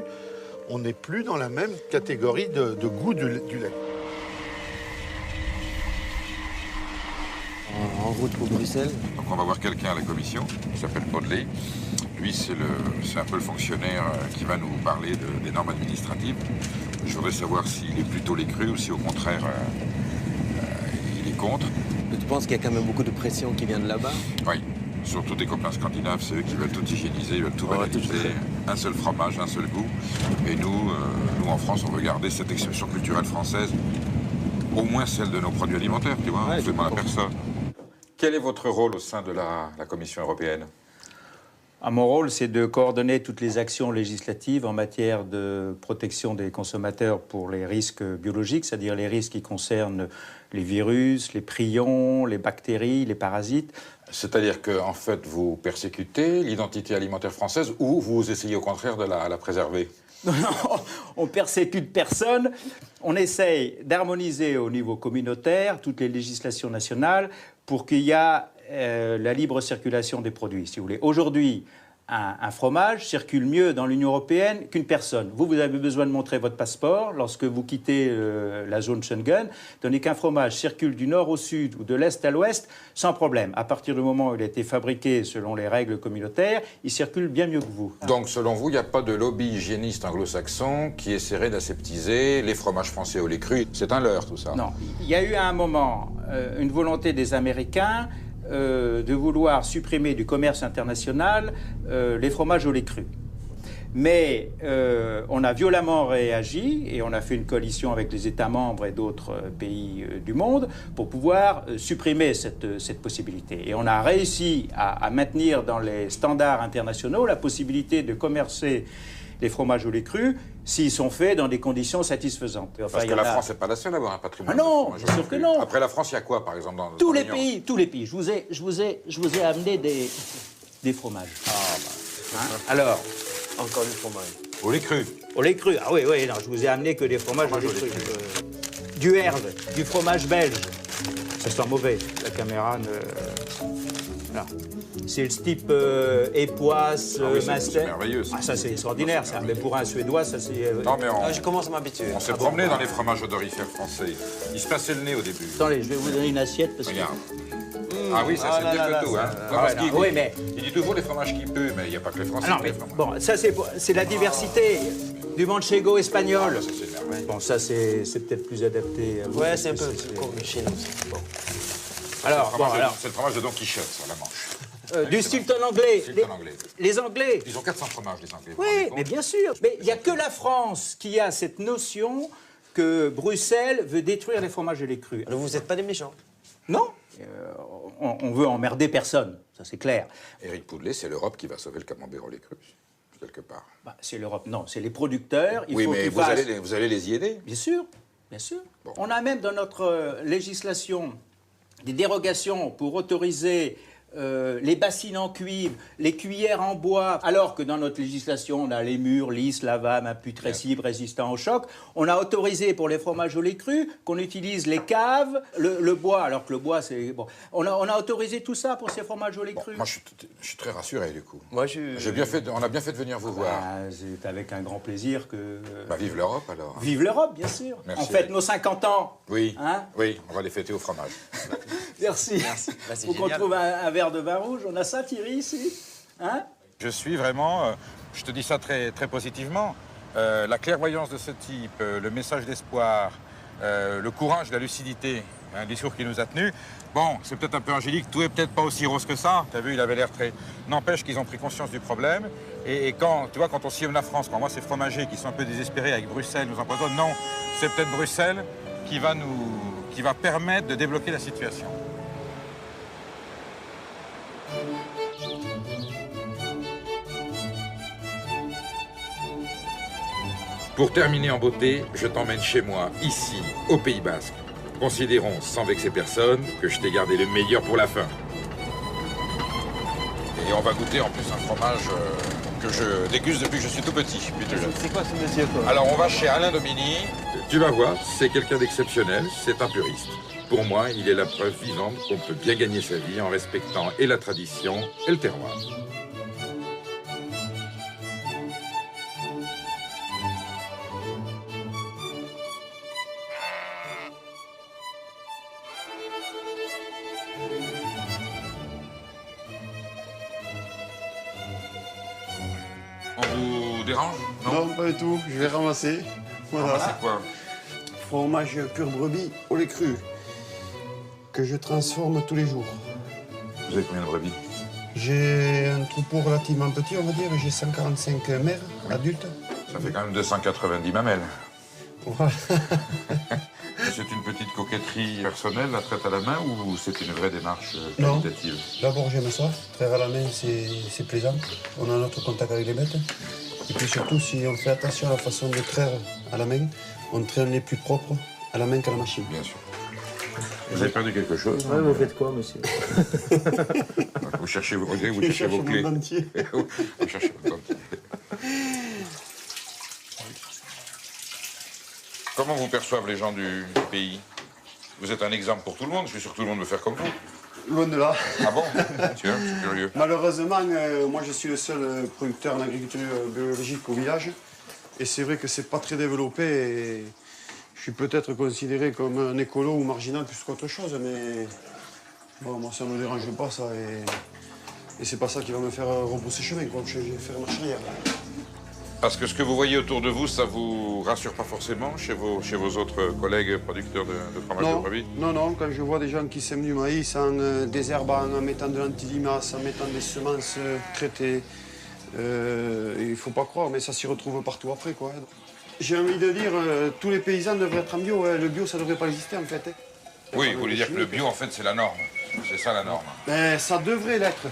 On n'est plus dans la même catégorie de goût du lait. En route pour Bruxelles. Donc on va voir quelqu'un à la commission, qui s'appelle Baudelaire. Lui, c'est un peu le fonctionnaire qui va nous parler des normes administratives. Je voudrais savoir s'il est plutôt les crus ou si au contraire il est contre. Mais tu penses qu'il y a quand même beaucoup de pression qui vient de là-bas? Oui, surtout des copains scandinaves, c'est eux qui veulent tout hygiéniser, ils veulent tout banaliser. Un seul fromage, un seul goût. Et nous en France, on veut garder cette exception culturelle française, au moins celle de nos produits alimentaires, tu vois, on ne fait mal à personne. Quel est votre rôle au sein de la Commission européenne? Mon rôle, c'est de coordonner toutes les actions législatives en matière de protection des consommateurs pour les risques biologiques, c'est-à-dire les risques qui concernent les virus, les prions, les bactéries, les parasites. C'est-à-dire qu'en fait, vous persécutez l'identité alimentaire française ou vous essayez au contraire de la préserver? Non, on persécute personne. On essaye d'harmoniser au niveau communautaire toutes les législations nationales pour qu'il y ait la libre circulation des produits, si vous voulez. Aujourd'hui, un fromage circule mieux dans l'Union européenne qu'une personne. Vous avez besoin de montrer votre passeport lorsque vous quittez la zone Schengen, tandis qu'un fromage circule du nord au sud ou de l'est à l'ouest sans problème. À partir du moment où il a été fabriqué selon les règles communautaires, il circule bien mieux que vous. Donc, selon vous, il n'y a pas de lobby hygiéniste anglo-saxon qui essaierait d'aseptiser les fromages français au lait cru? C'est un leurre, tout ça. Non. Il y a eu à un moment une volonté des Américains de vouloir supprimer du commerce international les fromages au lait cru. Mais on a violemment réagi et on a fait une coalition avec les États membres et d'autres pays du monde pour pouvoir supprimer cette possibilité. Et on a réussi à maintenir dans les standards internationaux la possibilité de commercer les fromages au lait cru s'ils sont faits dans des conditions satisfaisantes. Enfin, parce que la France n'est pas la seule à avoir un patrimoine. Ah non, bien sûr que non. Après la France, il y a quoi, par exemple, dans tous les pays, tous les pays. Je vous ai amené des fromages. Alors, encore du fromage. Au lait cru. Au lait cru. Ah oui, non, je vous ai amené que des fromages au lait cru. Du herbe, du fromage belge. Ça sent mauvais. La caméra ne. Voilà. C'est le type époisse, c'est merveilleux. Ah, ça, c'est extraordinaire, ça. Mais pour un Suédois, ça, c'est... Non, mais je commence à m'habituer. On s'est promené dans les fromages odorifères français. Il se passait le nez au début. Attendez, je vais vous donner une assiette parce Regarde. Ah oui, ça, c'est bien que tout, hein. Oui, mais... Il dit toujours les fromages qui puent, mais il n'y a pas que les Français. Ah non, mais bon, ça, c'est la diversité du manchego espagnol. Ah, ça, c'est merveilleux. Bon, ça, c'est peut-être plus adapté à vous. Ouais, c'est un peu comme chez nous. Bon. Alors, c'est le fromage de Don Quichotte sur la Manche. Du Stilton anglais. Stilton anglais. Les Anglais. Ils ont 400 fromages, les Anglais. Oui, mais bien sûr. Mais il n'y a que la France qui a cette notion que Bruxelles veut détruire les fromages et les crus. Alors vous n'êtes pas des méchants? Non. On veut emmerder personne, ça c'est clair. Éric Poudelet, c'est l'Europe qui va sauver le camembert au lait cru, quelque part. Bah, c'est l'Europe, non, c'est les producteurs. Oui, mais vous allez les y aider? Bien sûr, bien sûr. Bon. On a même dans notre législation des dérogations pour autoriser les bassines en cuivre, les cuillères en bois, alors que dans notre législation, on a les murs lisses, lavables, imputrescibles, résistants au choc. On a autorisé pour les fromages au lait cru qu'on utilise les caves, le bois, alors que le bois, c'est... Bon. On a autorisé tout ça pour ces fromages au lait cru. Moi, je suis très rassuré, du coup. Moi, on a bien fait de venir vous voir. C'est avec un grand plaisir que... vive l'Europe, alors. Vive l'Europe, bien sûr. Merci. On fête nos 50 ans. Oui, hein? Oui, on va les fêter au fromage. Merci. Bah, faut qu'on trouve un verre de vin rouge. On a ça, Thierry, ici, hein? Je suis vraiment, je te dis ça très, très positivement, la clairvoyance de ce type, le message d'espoir, le courage, la lucidité, un discours qui nous a tenus. Bon, c'est peut-être un peu angélique, tout est peut-être pas aussi rose que ça. T'as vu, il avait l'air très... N'empêche qu'ils ont pris conscience du problème. Et quand, tu vois, quand on sillonne la France, quand moi ces fromagers qui sont un peu désespérés avec Bruxelles nous empoisonnent, non, c'est peut-être Bruxelles qui va permettre de débloquer la situation. Pour terminer en beauté, je t'emmène chez moi, ici, au Pays Basque. Considérons, sans vexer personne, que je t'ai gardé le meilleur pour la fin. Et on va goûter en plus un fromage que je déguste depuis que je suis tout petit. C'est quoi ce monsieur, quoi? Alors on va chez Alain Domini. Tu vas voir, c'est quelqu'un d'exceptionnel, c'est un puriste. Pour moi, il est la preuve vivante qu'on peut bien gagner sa vie en respectant et la tradition et le terroir. On vous dérange? Non, pas du tout. Je vais ramasser. Voilà. Ramasser quoi? Fromage pur brebis au lait cru, que je transforme tous les jours. Vous avez combien de brebis? J'ai un troupeau relativement petit, on va dire. J'ai 145 mères adultes. Ça fait quand même 290 mamelles. Voilà. C'est une petite coquetterie personnelle, la traite à la main, ou c'est une vraie démarche qualitative? Non. D'abord, j'aime ça. Traire à la main, c'est plaisant. On a notre contact avec les bêtes. Et puis surtout, si on fait attention à la façon de traire à la main, on traite les plus propres à la main qu'à la machine. Bien sûr. Vous avez perdu quelque chose? Ouais, vous faites quoi, monsieur? Vous cherchez vos clés. Vous cherchez votre dentier. Comment vous perçoivent les gens du pays? Vous êtes un exemple pour tout le monde. Je suis sûr que tout le monde veut faire comme vous. Loin de là. Ah bon? Tiens, c'est curieux. Malheureusement, moi je suis le seul producteur en agriculture biologique au village. Et c'est vrai que c'est pas très développé. Et je suis peut-être considéré comme un écolo ou marginal plus qu'autre chose, mais bon, moi ça ne me dérange pas ça. Et c'est pas ça qui va me faire rebrousser chemin, quoi. Je vais faire marche arrière. Parce que ce que vous voyez autour de vous, ça vous rassure pas forcément chez vos autres collègues producteurs de fromage de brebis? Non, non, quand je vois des gens qui sèment du maïs en désherbant, en mettant de l'antilimace, en mettant des semences traitées, il faut pas croire, mais ça s'y retrouve partout après, quoi. J'ai envie de dire, tous les paysans devraient être en bio. Le bio, ça devrait pas exister, en fait. Oui, vous voulez dire que le bio, en fait, c'est la norme. C'est ça, la norme. Ben, ça devrait l'être.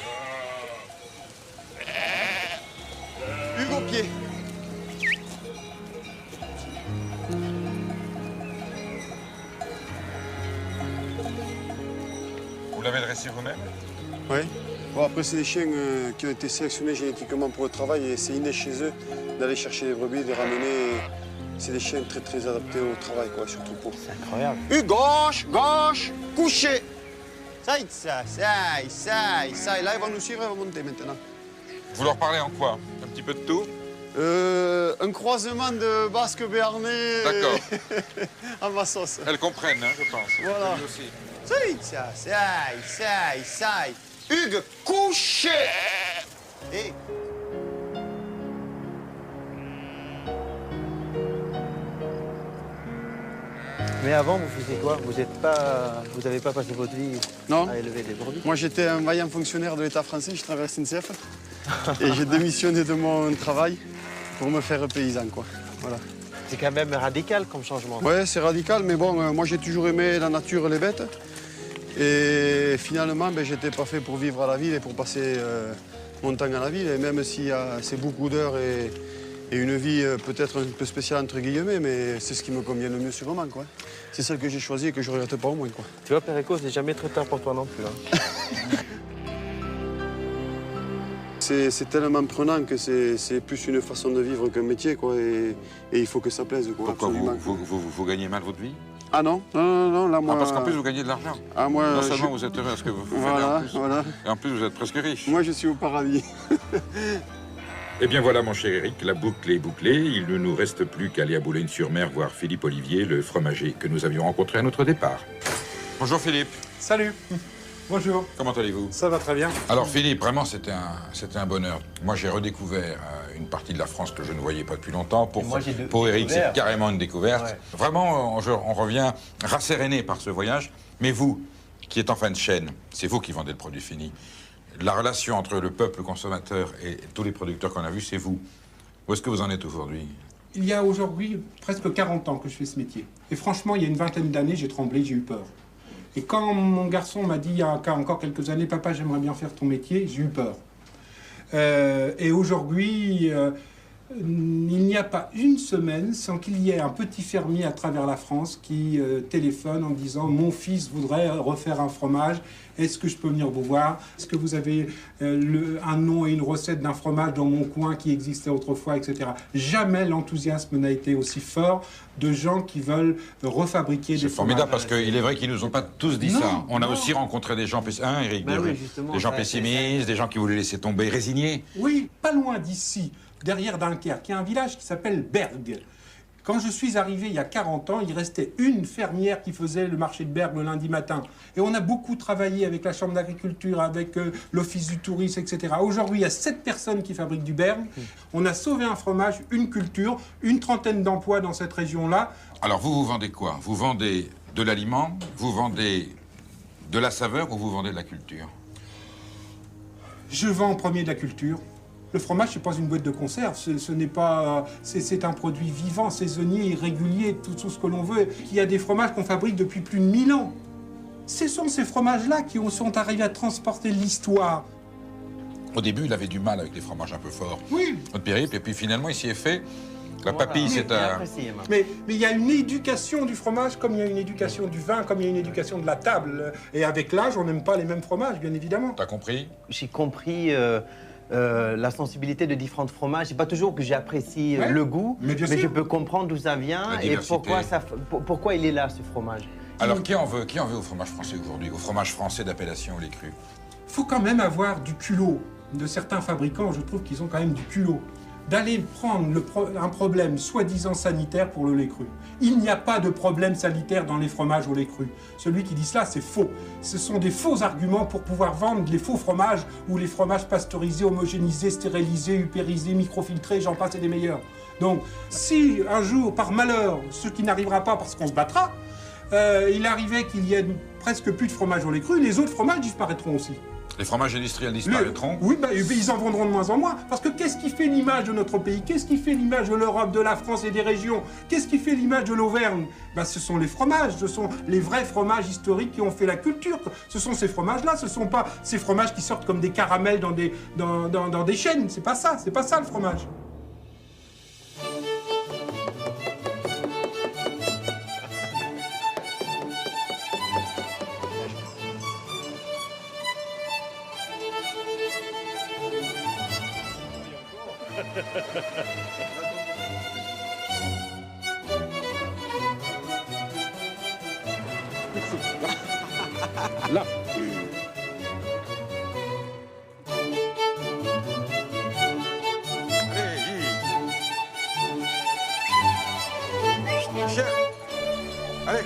Hugo Pied. Vous l'avez dressé vous-même? Oui. Bon, après, c'est des chiens qui ont été sélectionnés génétiquement pour le travail et c'est inné chez eux d'aller chercher les brebis, de les ramener. C'est des chiens très, très adaptés au travail, quoi, surtout pour. C'est incroyable. Gauche, gauche, couché. Ça, et là, ils vont nous suivre, ils vont monter maintenant. Vous leur parlez en quoi? Un petit peu de tout? Un croisement de basque béarnais. D'accord. À ma sauce. Elles comprennent, hein, je pense. Voilà. Elles aussi. Hugues, couché. Et... Mais avant, vous faisiez quoi? Vous n'avez pas passé votre vie à élever des brebis? Moi, j'étais un vaillant fonctionnaire de l'État français, je travaillais à SNCF. Et j'ai démissionné de mon travail pour me faire paysan, quoi. Voilà. C'est quand même radical comme changement. Ouais, c'est radical, mais bon, moi, j'ai toujours aimé la nature, les bêtes. Et finalement, j'étais pas fait pour vivre à la ville et pour passer mon temps à la ville. Et même si c'est beaucoup d'heures et une vie peut-être un peu spéciale, entre guillemets, mais c'est ce qui me convient le mieux sur le moment, quoi. C'est celle que j'ai choisie et que je regrette pas au moins, quoi. Tu vois, Perico, c'est jamais trop tard pour toi non plus. Hein. C'est tellement prenant que c'est plus une façon de vivre qu'un métier, quoi. Et il faut que ça plaise, quoi. Pourquoi vous gagnez mal votre vie? Ah non, non, là, moi... Ah, parce qu'en plus, vous gagnez de l'argent. Ah, moi... Non seulement vous êtes heureux à ce que vous faites, voilà, voilà. Et en plus, vous êtes presque riche. Moi, je suis au paradis. Eh bien voilà, mon cher Eric, la boucle est bouclée. Il ne nous reste plus qu'à aller à Boulogne-sur-Mer voir Philippe Olivier, le fromager que nous avions rencontré à notre départ. Bonjour Philippe. Salut. Bonjour. Comment allez-vous? Ça va très bien. Alors Philippe, vraiment c'était un bonheur. Moi j'ai redécouvert une partie de la France que je ne voyais pas depuis longtemps. Pour Eric, c'est carrément une découverte. Ouais. Vraiment, on revient rasséréné par ce voyage. Mais vous, qui êtes en fin de chaîne, c'est vous qui vendez le produit fini. La relation entre le peuple consommateur et tous les producteurs qu'on a vus, c'est vous. Où est-ce que vous en êtes aujourd'hui? Il y a aujourd'hui presque 40 ans que je fais ce métier. Et franchement, il y a une vingtaine d'années, j'ai tremblé, j'ai eu peur. Et quand mon garçon m'a dit, il y a encore quelques années, « Papa, j'aimerais bien faire ton métier », j'ai eu peur. Et aujourd'hui, il n'y a pas une semaine sans qu'il y ait un petit fermier à travers la France qui téléphone en disant « Mon fils voudrait refaire un fromage, est-ce que je peux venir vous voir? Est-ce que vous avez un nom et une recette d'un fromage dans mon coin qui existait autrefois, etc. » Jamais l'enthousiasme n'a été aussi fort de gens qui veulent refabriquer des fromages. C'est formidable parce qu'il est vrai qu'ils ne nous ont pas tous dit ça. On a aussi rencontré des gens, Eric, des gens pessimistes, des gens qui voulaient laisser tomber, résignés. Oui, pas loin d'ici, derrière Dunkerque, il y a un village qui s'appelle Bergues. Quand je suis arrivé il y a 40 ans, il restait une fermière qui faisait le marché de Bergues le lundi matin. Et on a beaucoup travaillé avec la Chambre d'agriculture, avec l'Office du tourisme, etc. Aujourd'hui, il y a 7 personnes qui fabriquent du Bergue. On a sauvé un fromage, une culture, une trentaine d'emplois dans cette région-là. Alors vous vendez quoi? Vous vendez de l'aliment, vous vendez de la saveur ou vous vendez de la culture? Je vends en premier de la culture. Le fromage, c'est pas une boîte de conserve, ce n'est pas... C'est un produit vivant, saisonnier, irrégulier, tout ce que l'on veut. Il y a des fromages qu'on fabrique depuis plus de 1000 ans. Ce sont ces fromages-là qui sont arrivés à transporter l'histoire. Au début, il avait du mal avec les fromages un peu forts. Oui. Notre périple, et puis finalement, il s'y est fait. La papille, c'est un... Mais il y a une éducation du fromage comme il y a une éducation du vin, comme il y a une éducation de la table. Et avec l'âge, on n'aime pas les mêmes fromages, bien évidemment. T'as compris? J'ai compris... la sensibilité de différents fromages. C'est pas toujours que j'apprécie le goût, mais je peux comprendre d'où ça vient et pourquoi il est là, ce fromage. Alors, qui en veut au fromage français aujourd'hui, au fromage français d'appellation lait cru? Il faut quand même avoir du culot. De certains fabricants, je trouve qu'ils ont quand même du culot. D'aller prendre un problème soi-disant sanitaire pour le lait cru. Il n'y a pas de problème sanitaire dans les fromages au lait cru. Celui qui dit cela, c'est faux. Ce sont des faux arguments pour pouvoir vendre les faux fromages ou les fromages pasteurisés, homogénéisés, stérilisés, upérisés, microfiltrés, j'en passe et des meilleurs. Donc, si un jour, par malheur, ce qui n'arrivera pas parce qu'on se battra, il arrivait qu'il y ait presque plus de fromage au lait cru, les autres fromages disparaîtront aussi. Les fromages industriels disparaîtront? Oui, ils en vendront de moins en moins. Parce que qu'est-ce qui fait l'image de notre pays? Qu'est-ce qui fait l'image de l'Europe, de la France et des régions? Qu'est-ce qui fait l'image de l'Auvergne? Ce sont les fromages, ce sont les vrais fromages historiques qui ont fait la culture. Ce sont ces fromages-là, ce ne sont pas ces fromages qui sortent comme des caramels dans des chaînes. C'est pas ça le fromage. Là. Allez, Michel. Allez.